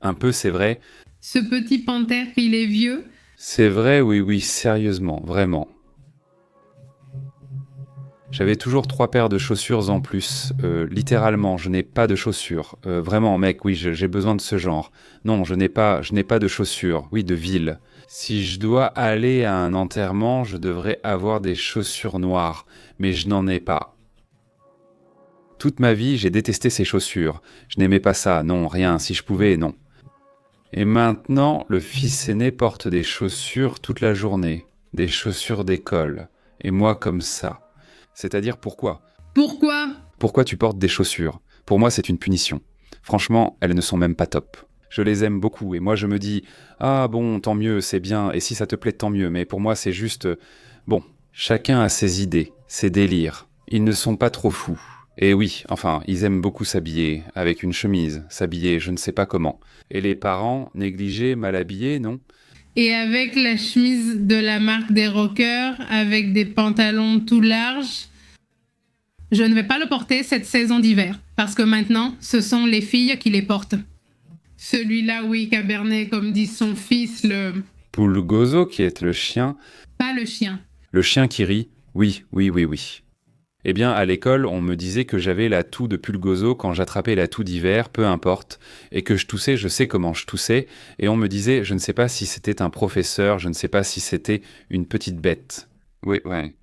Un peu, c'est vrai. Ce petit panthère, il est vieux. C'est vrai, oui, sérieusement, vraiment. J'avais toujours 3 paires de chaussures en plus. Littéralement, je n'ai pas de chaussures. Vraiment, mec, oui, j'ai besoin de ce genre. Non, je n'ai pas de chaussures. Oui, de ville. Si je dois aller à un enterrement, je devrais avoir des chaussures noires. Mais je n'en ai pas. Toute ma vie, j'ai détesté ces chaussures. Je n'aimais pas ça, non, rien, si je pouvais, non. Et maintenant, le fils aîné porte des chaussures toute la journée, des chaussures d'école. Et moi comme ça. C'est-à-dire pourquoi ? Pourquoi? Pourquoi tu portes des chaussures ? Pour moi, c'est une punition. Franchement, elles ne sont même pas top. Je les aime beaucoup et moi je me dis « Ah bon, tant mieux, c'est bien, et si ça te plaît, tant mieux. » Mais pour moi, c'est juste... Bon, chacun a ses idées, ses délires. Ils ne sont pas trop fous. Et oui, enfin, ils aiment beaucoup s'habiller, avec une chemise, s'habiller je ne sais pas comment. Et les parents, négligés, mal habillés, non ? Et avec la chemise de la marque des rockers, avec des pantalons tout larges, je ne vais pas le porter cette saison d'hiver, parce que maintenant, ce sont les filles qui les portent. Celui-là, oui, Cabernet, comme dit son fils, le... Pulgoso, qui est le chien. Pas le chien. Le chien qui rit, oui. Eh bien, à l'école, on me disait que j'avais la toux de Pulgoso quand j'attrapais la toux d'hiver, peu importe, et que je toussais, je sais comment je toussais, et on me disait, je ne sais pas si c'était un professeur, je ne sais pas si c'était une petite bête. Oui, ouais.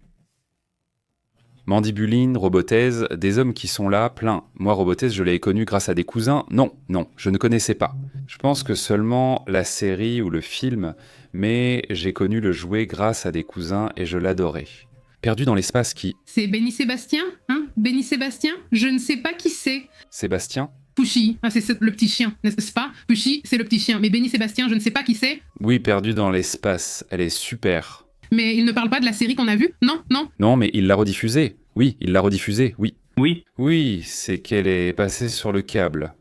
Mandibuline, Robothèse, des hommes qui sont là, plein. Moi, Robothèse, je l'ai connu grâce à des cousins. Non, je ne connaissais pas. Je pense que seulement la série ou le film, mais j'ai connu le jouet grâce à des cousins et je l'adorais. Perdu dans l'espace qui... C'est Benny Sébastien, hein? Benny Sébastien? Je ne sais pas qui c'est. Sébastien ? Pushy, ah, c'est le petit chien, n'est-ce pas? Pushy, c'est le petit chien. Mais Benny Sébastien, je ne sais pas qui c'est. Oui, Perdu dans l'espace, elle est super. Mais il ne parle pas de la série qu'on a vue? Non. Non, mais il l'a rediffusée. Oui, il l'a rediffusée, oui. Oui. Oui, c'est qu'elle est passée sur le câble.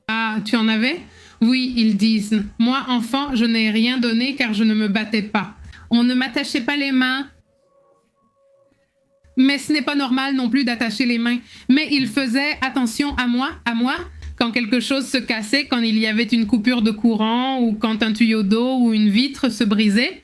Ah, tu en avais? Oui, ils disent. Moi, enfant, je n'ai rien donné car je ne me battais pas. On ne m'attachait pas les mains. Mais ce n'est pas normal non plus d'attacher les mains. Mais il faisait attention à moi, quand quelque chose se cassait, quand il y avait une coupure de courant ou quand un tuyau d'eau ou une vitre se brisait.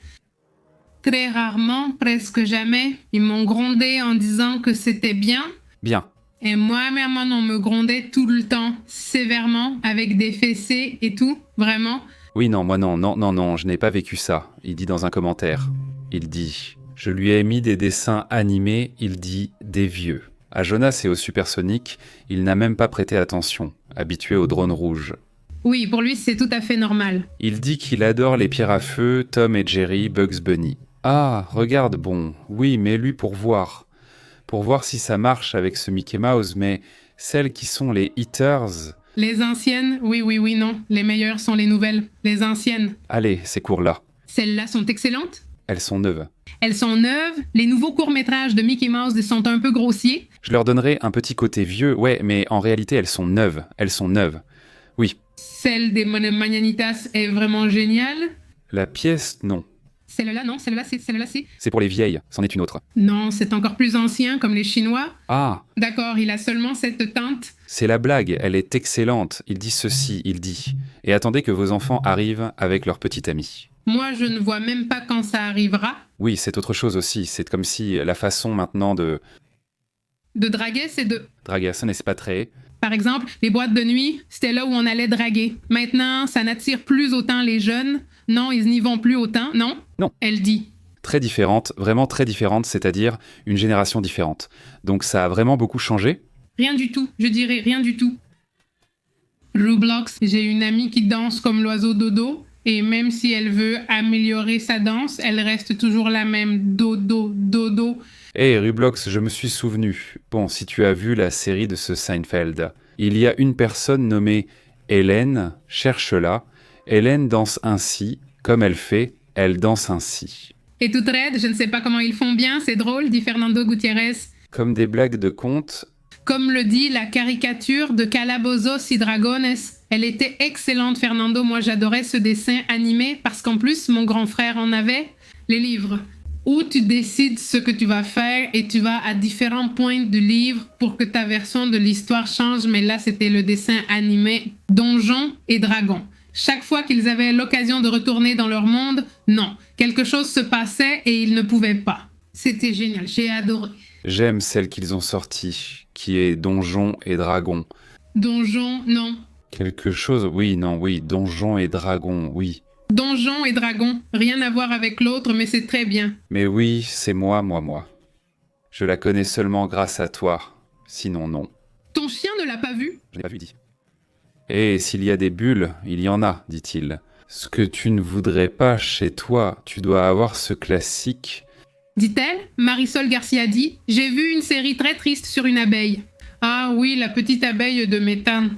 Très rarement, presque jamais, ils m'ont grondé en disant que c'était bien. Bien. Et moi, maman, on me grondait tout le temps, sévèrement, avec des fessées et tout, vraiment. Oui, non, moi non, je n'ai pas vécu ça. Il dit dans un commentaire. Il dit... Je lui ai mis des dessins animés, il dit des vieux. À Jonas et au Supersonic, il n'a même pas prêté attention, habitué au drone rouge. Oui, pour lui, c'est tout à fait normal. Il dit qu'il adore les pierres à feu, Tom et Jerry, Bugs Bunny. Ah, regarde, bon, oui, mets-lui pour voir. Pour voir si ça marche avec ce Mickey Mouse, mais celles qui sont les Eaters... Les anciennes, oui, non. Les meilleures sont les nouvelles. Les anciennes. Allez, ces cours-là. Celles-là sont excellentes. Elles sont neuves. Elles sont neuves. Les nouveaux courts-métrages de Mickey Mouse sont un peu grossiers. Je leur donnerai un petit côté vieux, ouais, mais en réalité, elles sont neuves. Oui. Celle des Magnanitas est vraiment géniale. La pièce, non. Celle-là, non. Celle-là, c'est... C'est pour les vieilles, c'en est une autre. Non, c'est encore plus ancien, comme les Chinois. Ah, D'accord, il a seulement cette teinte. c'est la blague, elle est excellente. Il dit ceci, il dit. Et attendez que vos enfants arrivent avec leur petit ami. Moi, je ne vois même pas quand ça arrivera. Oui, c'est autre chose aussi. C'est comme si la façon maintenant de De draguer, c'est de... draguer, ça n'est pas très... Par exemple, les boîtes de nuit, c'était là où on allait draguer. Maintenant, ça n'attire plus autant les jeunes. Non, ils n'y vont plus autant, non? Non. Elle dit. Très différente, vraiment très différente, c'est-à-dire une génération différente. Donc ça a vraiment beaucoup changé. Rien du tout, je dirais rien du tout. Roblox, j'ai une amie qui danse comme l'oiseau dodo. Et même si elle veut améliorer sa danse, elle reste toujours la même. Dodo. Hé, Rublox, je me suis souvenu. Bon, si tu as vu la série de ce Seinfeld, il y a une personne nommée Hélène, cherche-la. Hélène danse ainsi, comme elle fait, elle danse ainsi. Et toute raide, je ne sais pas comment ils font bien, c'est drôle, dit Fernando Gutiérrez. Comme des blagues de conte. Comme le dit la caricature de Calabozos y Dragones. Elle était excellente, Fernando. Moi, j'adorais ce dessin animé parce qu'en plus, mon grand frère en avait. Les livres, où tu décides ce que tu vas faire et tu vas à différents points du livre pour que ta version de l'histoire change. Mais là, c'était le dessin animé Donjons et Dragons. Chaque fois qu'ils avaient l'occasion de retourner dans leur monde, non. Quelque chose se passait et ils ne pouvaient pas. C'était génial, j'ai adoré. J'aime celle qu'ils ont sortie, qui est Donjons et Dragons. Donjons, non. Quelque chose, oui, Donjons et Dragons, oui. Donjons et Dragons, rien à voir avec l'autre, mais c'est très bien. Mais oui, c'est moi. Je la connais seulement grâce à toi, sinon non. Ton chien ne l'a pas vu? Je n'ai pas vu, dit. Et s'il y a des bulles, il y en a, dit-il. Ce que tu ne voudrais pas chez toi, tu dois avoir ce classique. Dit-elle. Marisol Garcia dit « J'ai vu une série très triste sur une abeille. »« Ah oui, la petite abeille de méthane. »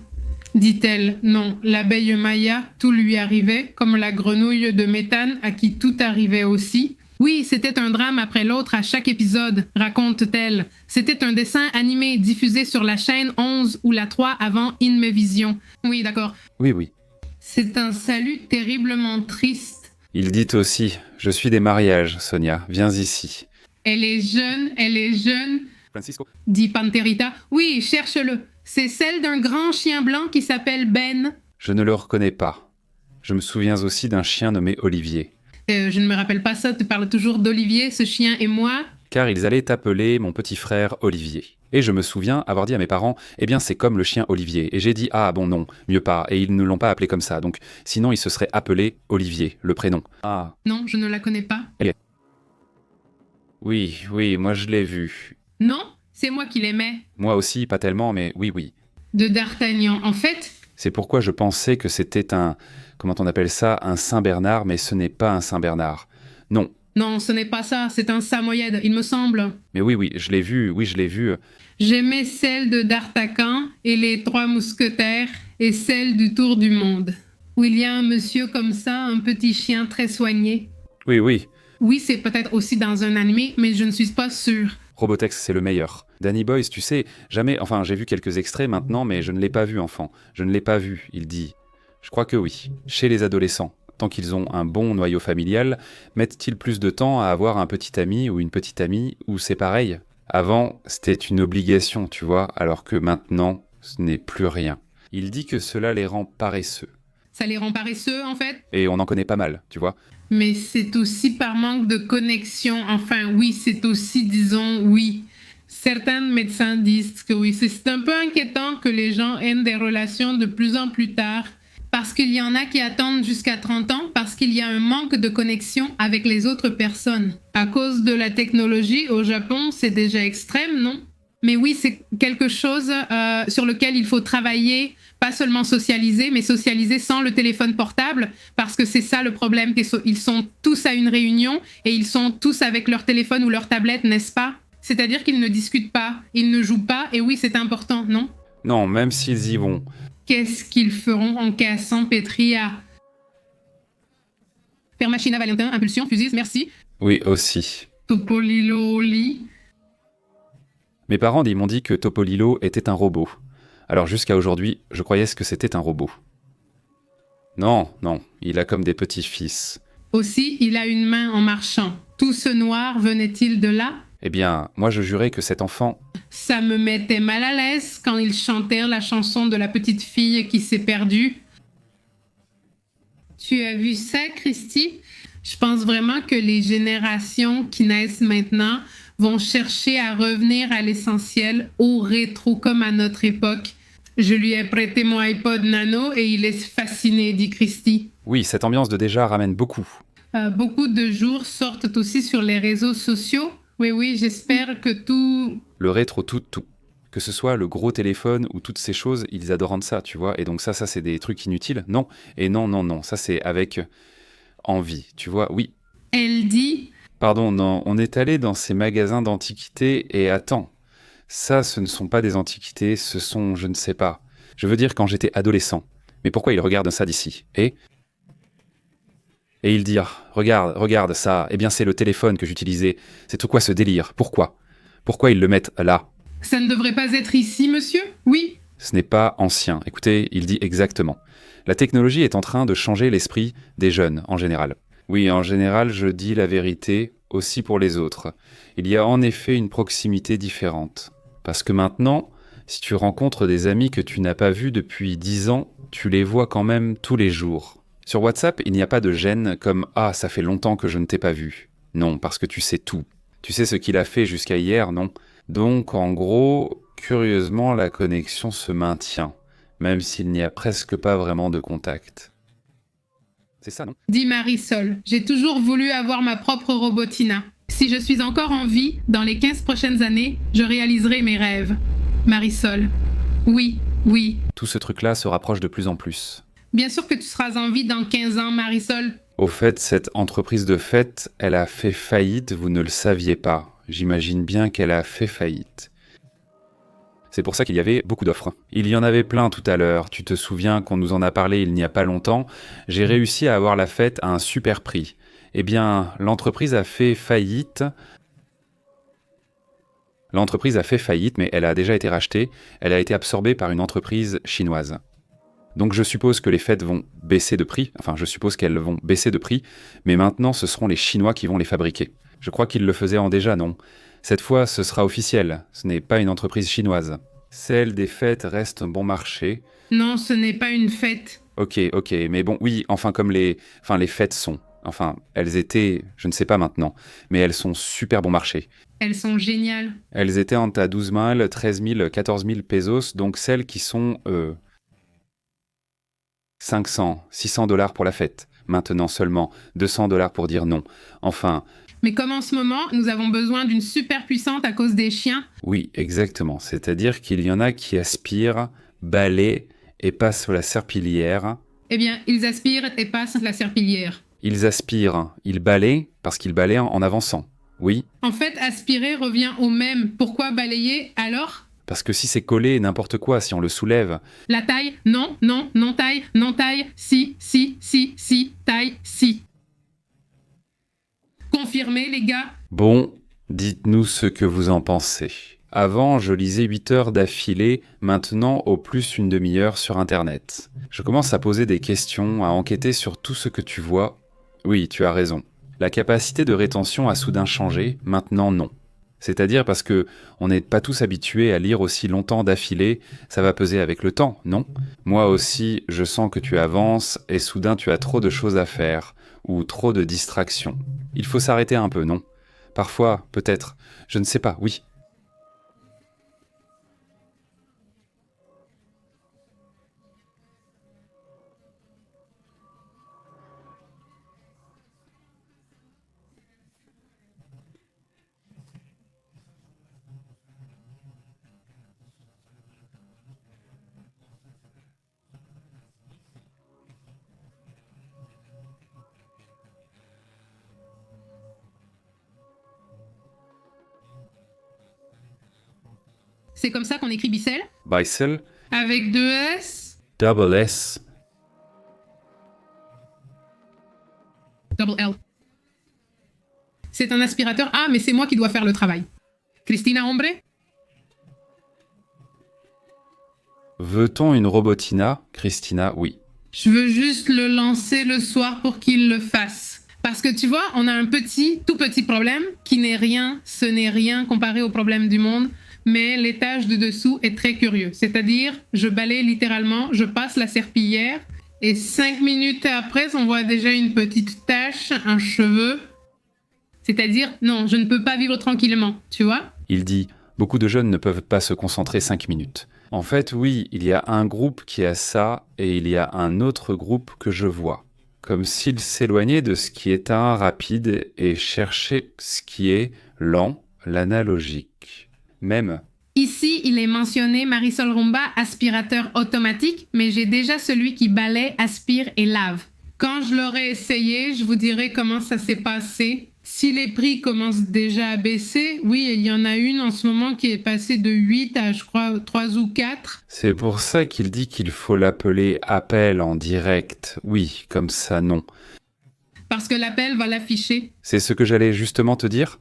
Dit-elle. Non, l'abeille Maya, tout lui arrivait, comme la grenouille de méthane à qui tout arrivait aussi. Oui, c'était un drame après l'autre à chaque épisode, raconte-t-elle. C'était un dessin animé diffusé sur la chaîne 11 ou la 3 avant Inmevision. Oui, d'accord. Oui. C'est un salut terriblement triste. Il dit aussi « Je suis des mariages, Sonia, viens ici. » Elle est jeune, Francisco. dit Panterita. Oui, cherche-le. C'est celle d'un grand chien blanc qui s'appelle Ben. Je ne le reconnais pas. Je me souviens aussi d'un chien nommé Olivier. Je ne me rappelle pas ça, tu parles toujours d'Olivier, ce chien et moi. Car ils allaient appeler mon petit frère Olivier. Et je me souviens avoir dit à mes parents « Eh bien, c'est comme le chien Olivier. » Et j'ai dit « Ah bon, non, mieux pas. » Et ils ne l'ont pas appelé comme ça. Donc, sinon, il se serait appelé Olivier, le prénom. Ah. Non, je ne la connais pas. Oui, moi je l'ai vu. Non, c'est moi qui l'aimais. Moi aussi, pas tellement, mais oui. De D'Artagnan. En fait, C'est pourquoi je pensais que c'était un... Comment on appelle ça? Un Saint-Bernard, mais ce n'est pas un Saint-Bernard. Non. non, ce n'est pas ça, c'est un samoyède, il me semble. Mais oui, je l'ai vu, J'aimais celle de D'Artagnan et les Trois Mousquetaires et celle du Tour du Monde. Où il y a un monsieur comme ça, un petit chien très soigné. Oui. Oui, c'est peut-être aussi dans un animé, mais je ne suis pas sûre. Robotex, c'est le meilleur. Danny Boys, tu sais, jamais... Enfin, j'ai vu quelques extraits maintenant, mais je ne l'ai pas vu, enfant. Je ne l'ai pas vu, il dit. Je crois que oui. Chez les adolescents, tant qu'ils ont un bon noyau familial, mettent-ils plus de temps à avoir un petit ami ou une petite amie, ou c'est pareil? Avant, c'était une obligation, tu vois, alors que maintenant, ce n'est plus rien. Il dit que cela les rend paresseux. Ça les rend paresseux, en fait. Et on en connaît pas mal, tu vois. Mais c'est aussi par manque de connexion. Enfin, oui, c'est aussi, disons, oui. Certains médecins disent que oui, c'est un peu inquiétant que les gens aient des relations de plus en plus tard. Parce qu'il y en a qui attendent jusqu'à 30 ans, parce qu'il y a un manque de connexion avec les autres personnes. À cause de la technologie, au Japon, c'est déjà extrême, non? Mais oui, c'est quelque chose sur lequel il faut travailler, pas seulement socialiser, mais socialiser sans le téléphone portable, parce que c'est ça le problème, ils sont tous à une réunion et ils sont tous avec leur téléphone ou leur tablette, n'est-ce pas? C'est-à-dire qu'ils ne discutent pas, ils ne jouent pas, et oui, c'est important, non? Non, même s'ils y vont. Qu'est-ce qu'ils feront en cassant Petria? Père Machina Valentin, Impulsion, Fusis, merci. Oui, aussi. Topolilo Oli. Mes parents m'ont dit que Topolilo était un robot. Alors jusqu'à aujourd'hui, je croyais que c'était un robot. Non, il a comme des petits-fils. Aussi, il a une main en marchant. Tout ce noir venait-il de là? Eh bien, moi je jurais que cet enfant... Ça me mettait mal à l'aise quand ils chantèrent la chanson de la petite fille qui s'est perdue. Tu as vu ça, Christy? Je pense vraiment que les générations qui naissent maintenant vont chercher à revenir à l'essentiel, au rétro, comme à notre époque. Je lui ai prêté mon iPod Nano et il est fasciné, dit Christy. Oui, cette ambiance de déjà ramène beaucoup. Beaucoup de jours sortent aussi sur les réseaux sociaux. Oui, j'espère que tout... Le rétro tout. Que ce soit le gros téléphone ou toutes ces choses, ils adorent ça, tu vois. Et donc ça c'est des trucs inutiles. Non, et non. Ça c'est avec envie, tu vois, oui. Elle dit... Pardon, non, on est allé dans ces magasins d'antiquités et attends. Ça, ce ne sont pas des antiquités, ce sont, je ne sais pas. Je veux dire quand j'étais adolescent. Mais pourquoi ils regardent ça d'ici? Et ils disent, regarde ça, eh bien c'est le téléphone que j'utilisais. C'est tout quoi ce délire? Pourquoi ils le mettent là? Ça ne devrait pas être ici, monsieur? Oui. Ce n'est pas ancien. Écoutez, il dit exactement. La technologie est en train de changer l'esprit des jeunes, en général. Oui, en général, je dis la vérité, aussi pour les autres. Il y a en effet une proximité différente. Parce que maintenant, si tu rencontres des amis que tu n'as pas vus depuis 10 ans, tu les vois quand même tous les jours. Sur WhatsApp, il n'y a pas de gêne comme « Ah, ça fait longtemps que je ne t'ai pas vu ». Non, parce que tu sais tout. Tu sais ce qu'il a fait jusqu'à hier, non? Donc, en gros, curieusement, la connexion se maintient, même s'il n'y a presque pas vraiment de contact. C'est ça, non? Dit Marisol. J'ai toujours voulu avoir ma propre robotina. Si je suis encore en vie, dans les 15 prochaines années, je réaliserai mes rêves. Marisol. Oui, oui. Tout ce truc-là se rapproche de plus en plus. Bien sûr que tu seras en vie dans 15 ans, Marisol. Au fait, cette entreprise de fête, elle a fait faillite, vous ne le saviez pas. J'imagine bien qu'elle a fait faillite. C'est pour ça qu'il y avait beaucoup d'offres. Il y en avait plein tout à l'heure, tu te souviens qu'on nous en a parlé il n'y a pas longtemps. J'ai réussi à avoir la fête à un super prix. Eh bien, l'entreprise a fait faillite. L'entreprise a fait faillite, mais elle a déjà été rachetée. Elle a été absorbée par une entreprise chinoise. Donc je suppose que les fêtes vont baisser de prix. Enfin, je suppose qu'elles vont baisser de prix. Mais maintenant, ce seront les Chinois qui vont les fabriquer. Je crois qu'ils le faisaient en déjà, non ? Cette fois, ce sera officiel. Ce n'est pas une entreprise chinoise. Celle des fêtes reste bon marché. Non, ce n'est pas une fête. Ok, mais bon, oui, enfin comme les fêtes sont. Enfin, elles étaient, je ne sais pas maintenant, mais elles sont super bon marché. Elles sont géniales. Elles étaient à 12 000, 13 000, 14 000 pesos, donc celles qui sont 500, 600 $ pour la fête. Maintenant seulement 200 $ pour dire non. Enfin, Mais comme en ce moment, nous avons besoin d'une super puissante à cause des chiens. oui, exactement. C'est-à-dire qu'il y en a qui aspirent, balaient et passent la serpillière. Eh bien, ils aspirent et passent la serpillière. Ils aspirent, ils balaient parce qu'ils balaient en avançant. Oui, En fait, aspirer revient au même. Pourquoi balayer alors? parce que si c'est collé, n'importe quoi, si on le soulève, La taille, non, non, non taille, non taille, si, taille, si. Confirmez, les gars. bon, dites-nous ce que vous en pensez. Avant, je lisais 8 heures d'affilée, maintenant au plus une demi-heure sur Internet. Je commence à poser des questions, à enquêter sur tout ce que tu vois. Oui, tu as raison. La capacité de rétention a soudain changé, maintenant non. C'est-à-dire parce que on n'est pas tous habitués à lire aussi longtemps d'affilée, ça va peser avec le temps, non ? Moi aussi, je sens que tu avances et soudain tu as trop de choses à faire, ou trop de distractions. Il faut s'arrêter un peu, non ? Parfois, peut-être, je ne sais pas, oui. C'est comme ça qu'on écrit Bissell? Bicel, Avec 2 S? double S, Double L. C'est un aspirateur. Ah, mais c'est moi qui dois faire le travail. Christina Hombre? veut-on une robotina ? Christina, oui. Je veux juste le lancer le soir pour qu'il le fasse. Parce que tu vois, on a un tout petit problème qui n'est rien, ce n'est rien comparé au problème du monde, mais l'étage de dessous est très curieux. C'est-à-dire, je balaye littéralement, je passe la serpillière, et 5 minutes après, on voit déjà une petite tache, un cheveu. C'est-à-dire, non, je ne peux pas vivre tranquillement, tu vois? Il dit « Beaucoup de jeunes ne peuvent pas se concentrer 5 minutes. » En fait, oui, il y a un groupe qui a ça, et il y a un autre groupe que je vois. Comme s'il s'éloignait de ce qui est un rapide et cherchait ce qui est lent, l'analogique. Même, Ici, il est mentionné Marisol Rumba, aspirateur automatique, mais j'ai déjà celui qui balaye, aspire et lave. Quand je l'aurai essayé, je vous dirai comment ça s'est passé. Si les prix commencent déjà à baisser, oui, il y en a une en ce moment qui est passée de 8 à, je crois, 3 ou 4. c'est pour ça qu'il dit qu'il faut l'appeler appel en direct. Oui, comme ça, non. Parce que l'appel va l'afficher. C'est ce que j'allais justement te dire ?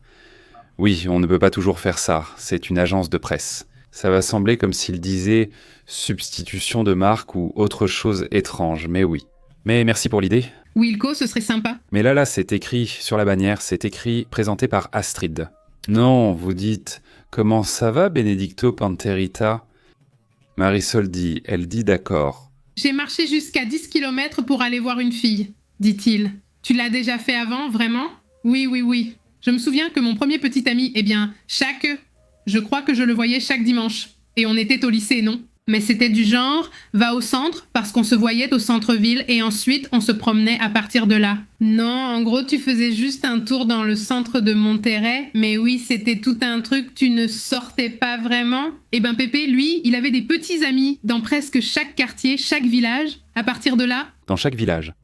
Oui, on ne peut pas toujours faire ça, c'est une agence de presse. Ça va sembler comme s'il disait substitution de marque ou autre chose étrange, mais oui. Mais merci pour l'idée. Wilco, ce serait sympa. Mais là, c'est écrit sur la bannière, c'est écrit présenté par Astrid. Non, vous dites, comment ça va, Benedicto Panterita ? Marisol dit, elle dit d'accord. J'ai marché jusqu'à 10 km pour aller voir une fille, dit-il. Tu l'as déjà fait avant, vraiment? Oui. Je me souviens que mon premier petit ami, je crois que je le voyais chaque dimanche. Et on était au lycée, non? Mais c'était du genre, va au centre parce qu'on se voyait au centre-ville et ensuite on se promenait à partir de là. Non, en gros tu faisais juste un tour dans le centre de Monterrey, mais oui c'était tout un truc, tu ne sortais pas vraiment. Et ben Pépé, lui, il avait des petits amis dans presque chaque quartier, chaque village. À partir de là... Dans chaque village.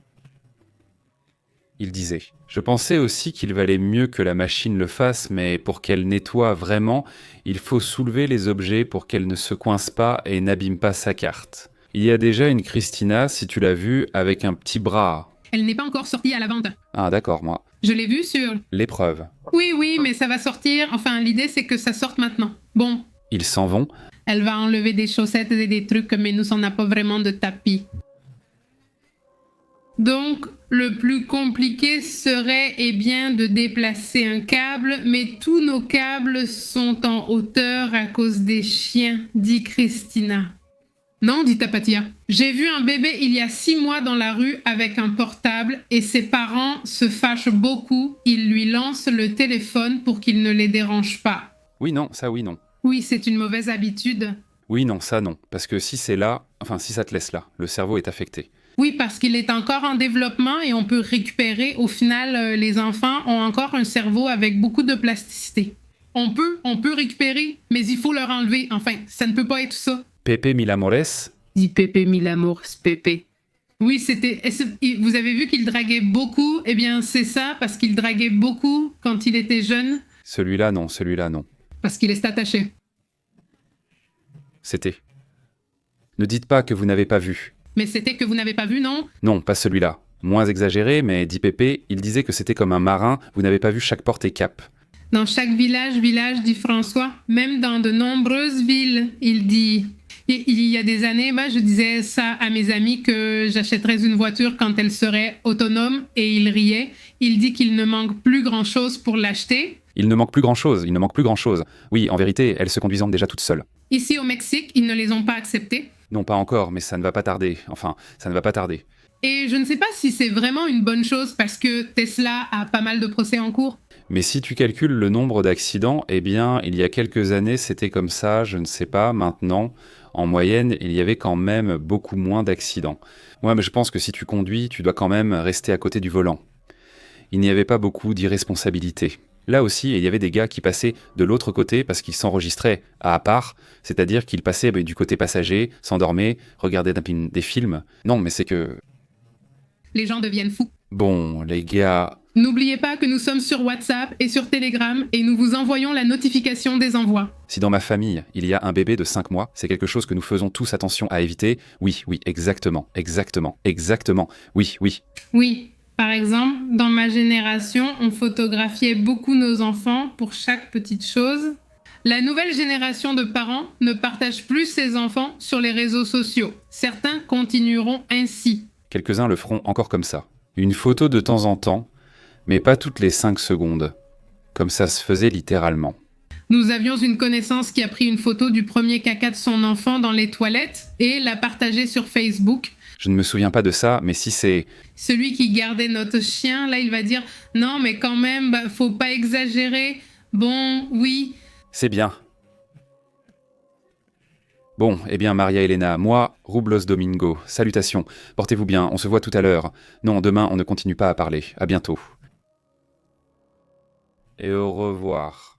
Il disait. Je pensais aussi qu'il valait mieux que la machine le fasse, mais pour qu'elle nettoie vraiment, il faut soulever les objets pour qu'elle ne se coince pas et n'abîme pas sa carte. Il y a déjà une Christina, si tu l'as vue, avec un petit bras. Elle n'est pas encore sortie à la vente. Ah d'accord, moi. Je l'ai vue sur... L'épreuve. Oui, mais ça va sortir. Enfin, l'idée c'est que ça sorte maintenant. Bon. Ils s'en vont. Elle va enlever des chaussettes et des trucs, mais nous, on n'a pas vraiment de tapis. Donc, le plus compliqué serait, de déplacer un câble, mais tous nos câbles sont en hauteur à cause des chiens, dit Christina. Non, dit Tapatia. J'ai vu un bébé il y a 6 mois dans la rue avec un portable et ses parents se fâchent beaucoup. Ils lui lancent le téléphone pour qu'il ne les dérange pas. Oui, non, ça oui, non. Oui, c'est une mauvaise habitude. Oui, non, ça non. Parce que si c'est là, si ça te laisse là, le cerveau est affecté. Oui, parce qu'il est encore en développement et on peut récupérer. Au final, les enfants ont encore un cerveau avec beaucoup de plasticité. On peut récupérer, mais il faut leur enlever. Enfin, ça ne peut pas être ça. Pepe Milamores. Dit Pepe Milamores, Pepe. Oui, c'était... Vous avez vu qu'il draguait beaucoup? Eh bien, c'est ça, parce qu'il draguait beaucoup quand il était jeune. Celui-là, non. Parce qu'il est attaché. C'était. Ne dites pas que vous n'avez pas vu. Mais c'était que vous n'avez pas vu, non? Non, pas celui-là. Moins exagéré, mais dit Pépé, il disait que c'était comme un marin, vous n'avez pas vu chaque porte et cap. Dans chaque village, dit François, même dans de nombreuses villes, il dit. Et il y a des années, je disais ça à mes amis que j'achèterais une voiture quand elle serait autonome et il riait. Il dit qu'il ne manque plus grand-chose pour l'acheter. Il ne manque plus grand-chose. Oui, en vérité, elles se conduisent déjà toutes seules. Ici au Mexique, ils ne les ont pas acceptées. Non, pas encore, mais ça ne va pas tarder. Et je ne sais pas si c'est vraiment une bonne chose parce que Tesla a pas mal de procès en cours. Mais si tu calcules le nombre d'accidents, il y a quelques années, c'était comme ça, je ne sais pas, maintenant, en moyenne, il y avait quand même beaucoup moins d'accidents. Moi, mais je pense que si tu conduis, tu dois quand même rester à côté du volant. Il n'y avait pas beaucoup d'irresponsabilité. Là aussi, il y avait des gars qui passaient de l'autre côté parce qu'ils s'enregistraient à part, c'est-à-dire qu'ils passaient du côté passager, s'endormaient, regardaient des films. Non, mais c'est que... Les gens deviennent fous. Bon, les gars... N'oubliez pas que nous sommes sur WhatsApp et sur Telegram et nous vous envoyons la notification des envois. Si dans ma famille, il y a un bébé de 5 mois, c'est quelque chose que nous faisons tous attention à éviter. Oui, exactement. Oui. Oui. Par exemple, dans ma génération, on photographiait beaucoup nos enfants pour chaque petite chose. La nouvelle génération de parents ne partage plus ses enfants sur les réseaux sociaux. Certains continueront ainsi. Quelques-uns le feront encore comme ça. Une photo de temps en temps, mais pas toutes les 5 secondes. Comme ça se faisait littéralement. Nous avions une connaissance qui a pris une photo du premier caca de son enfant dans les toilettes et l'a partagée sur Facebook. Je ne me souviens pas de ça, mais si c'est... Celui qui gardait notre chien, là, il va dire « Non, mais quand même, faut pas exagérer. Bon, oui. » C'est bien. Bon, Maria Elena, moi, Rublos Domingo, salutations. Portez-vous bien, on se voit tout à l'heure. Non, demain, on ne continue pas à parler. À bientôt. Et au revoir.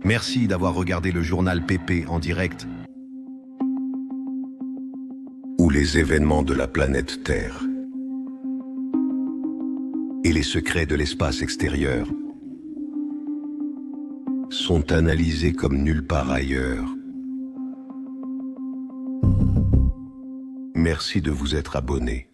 Merci d'avoir regardé le journal PP en direct, où les événements de la planète Terre et les secrets de l'espace extérieur sont analysés comme nulle part ailleurs. Merci de vous être abonné.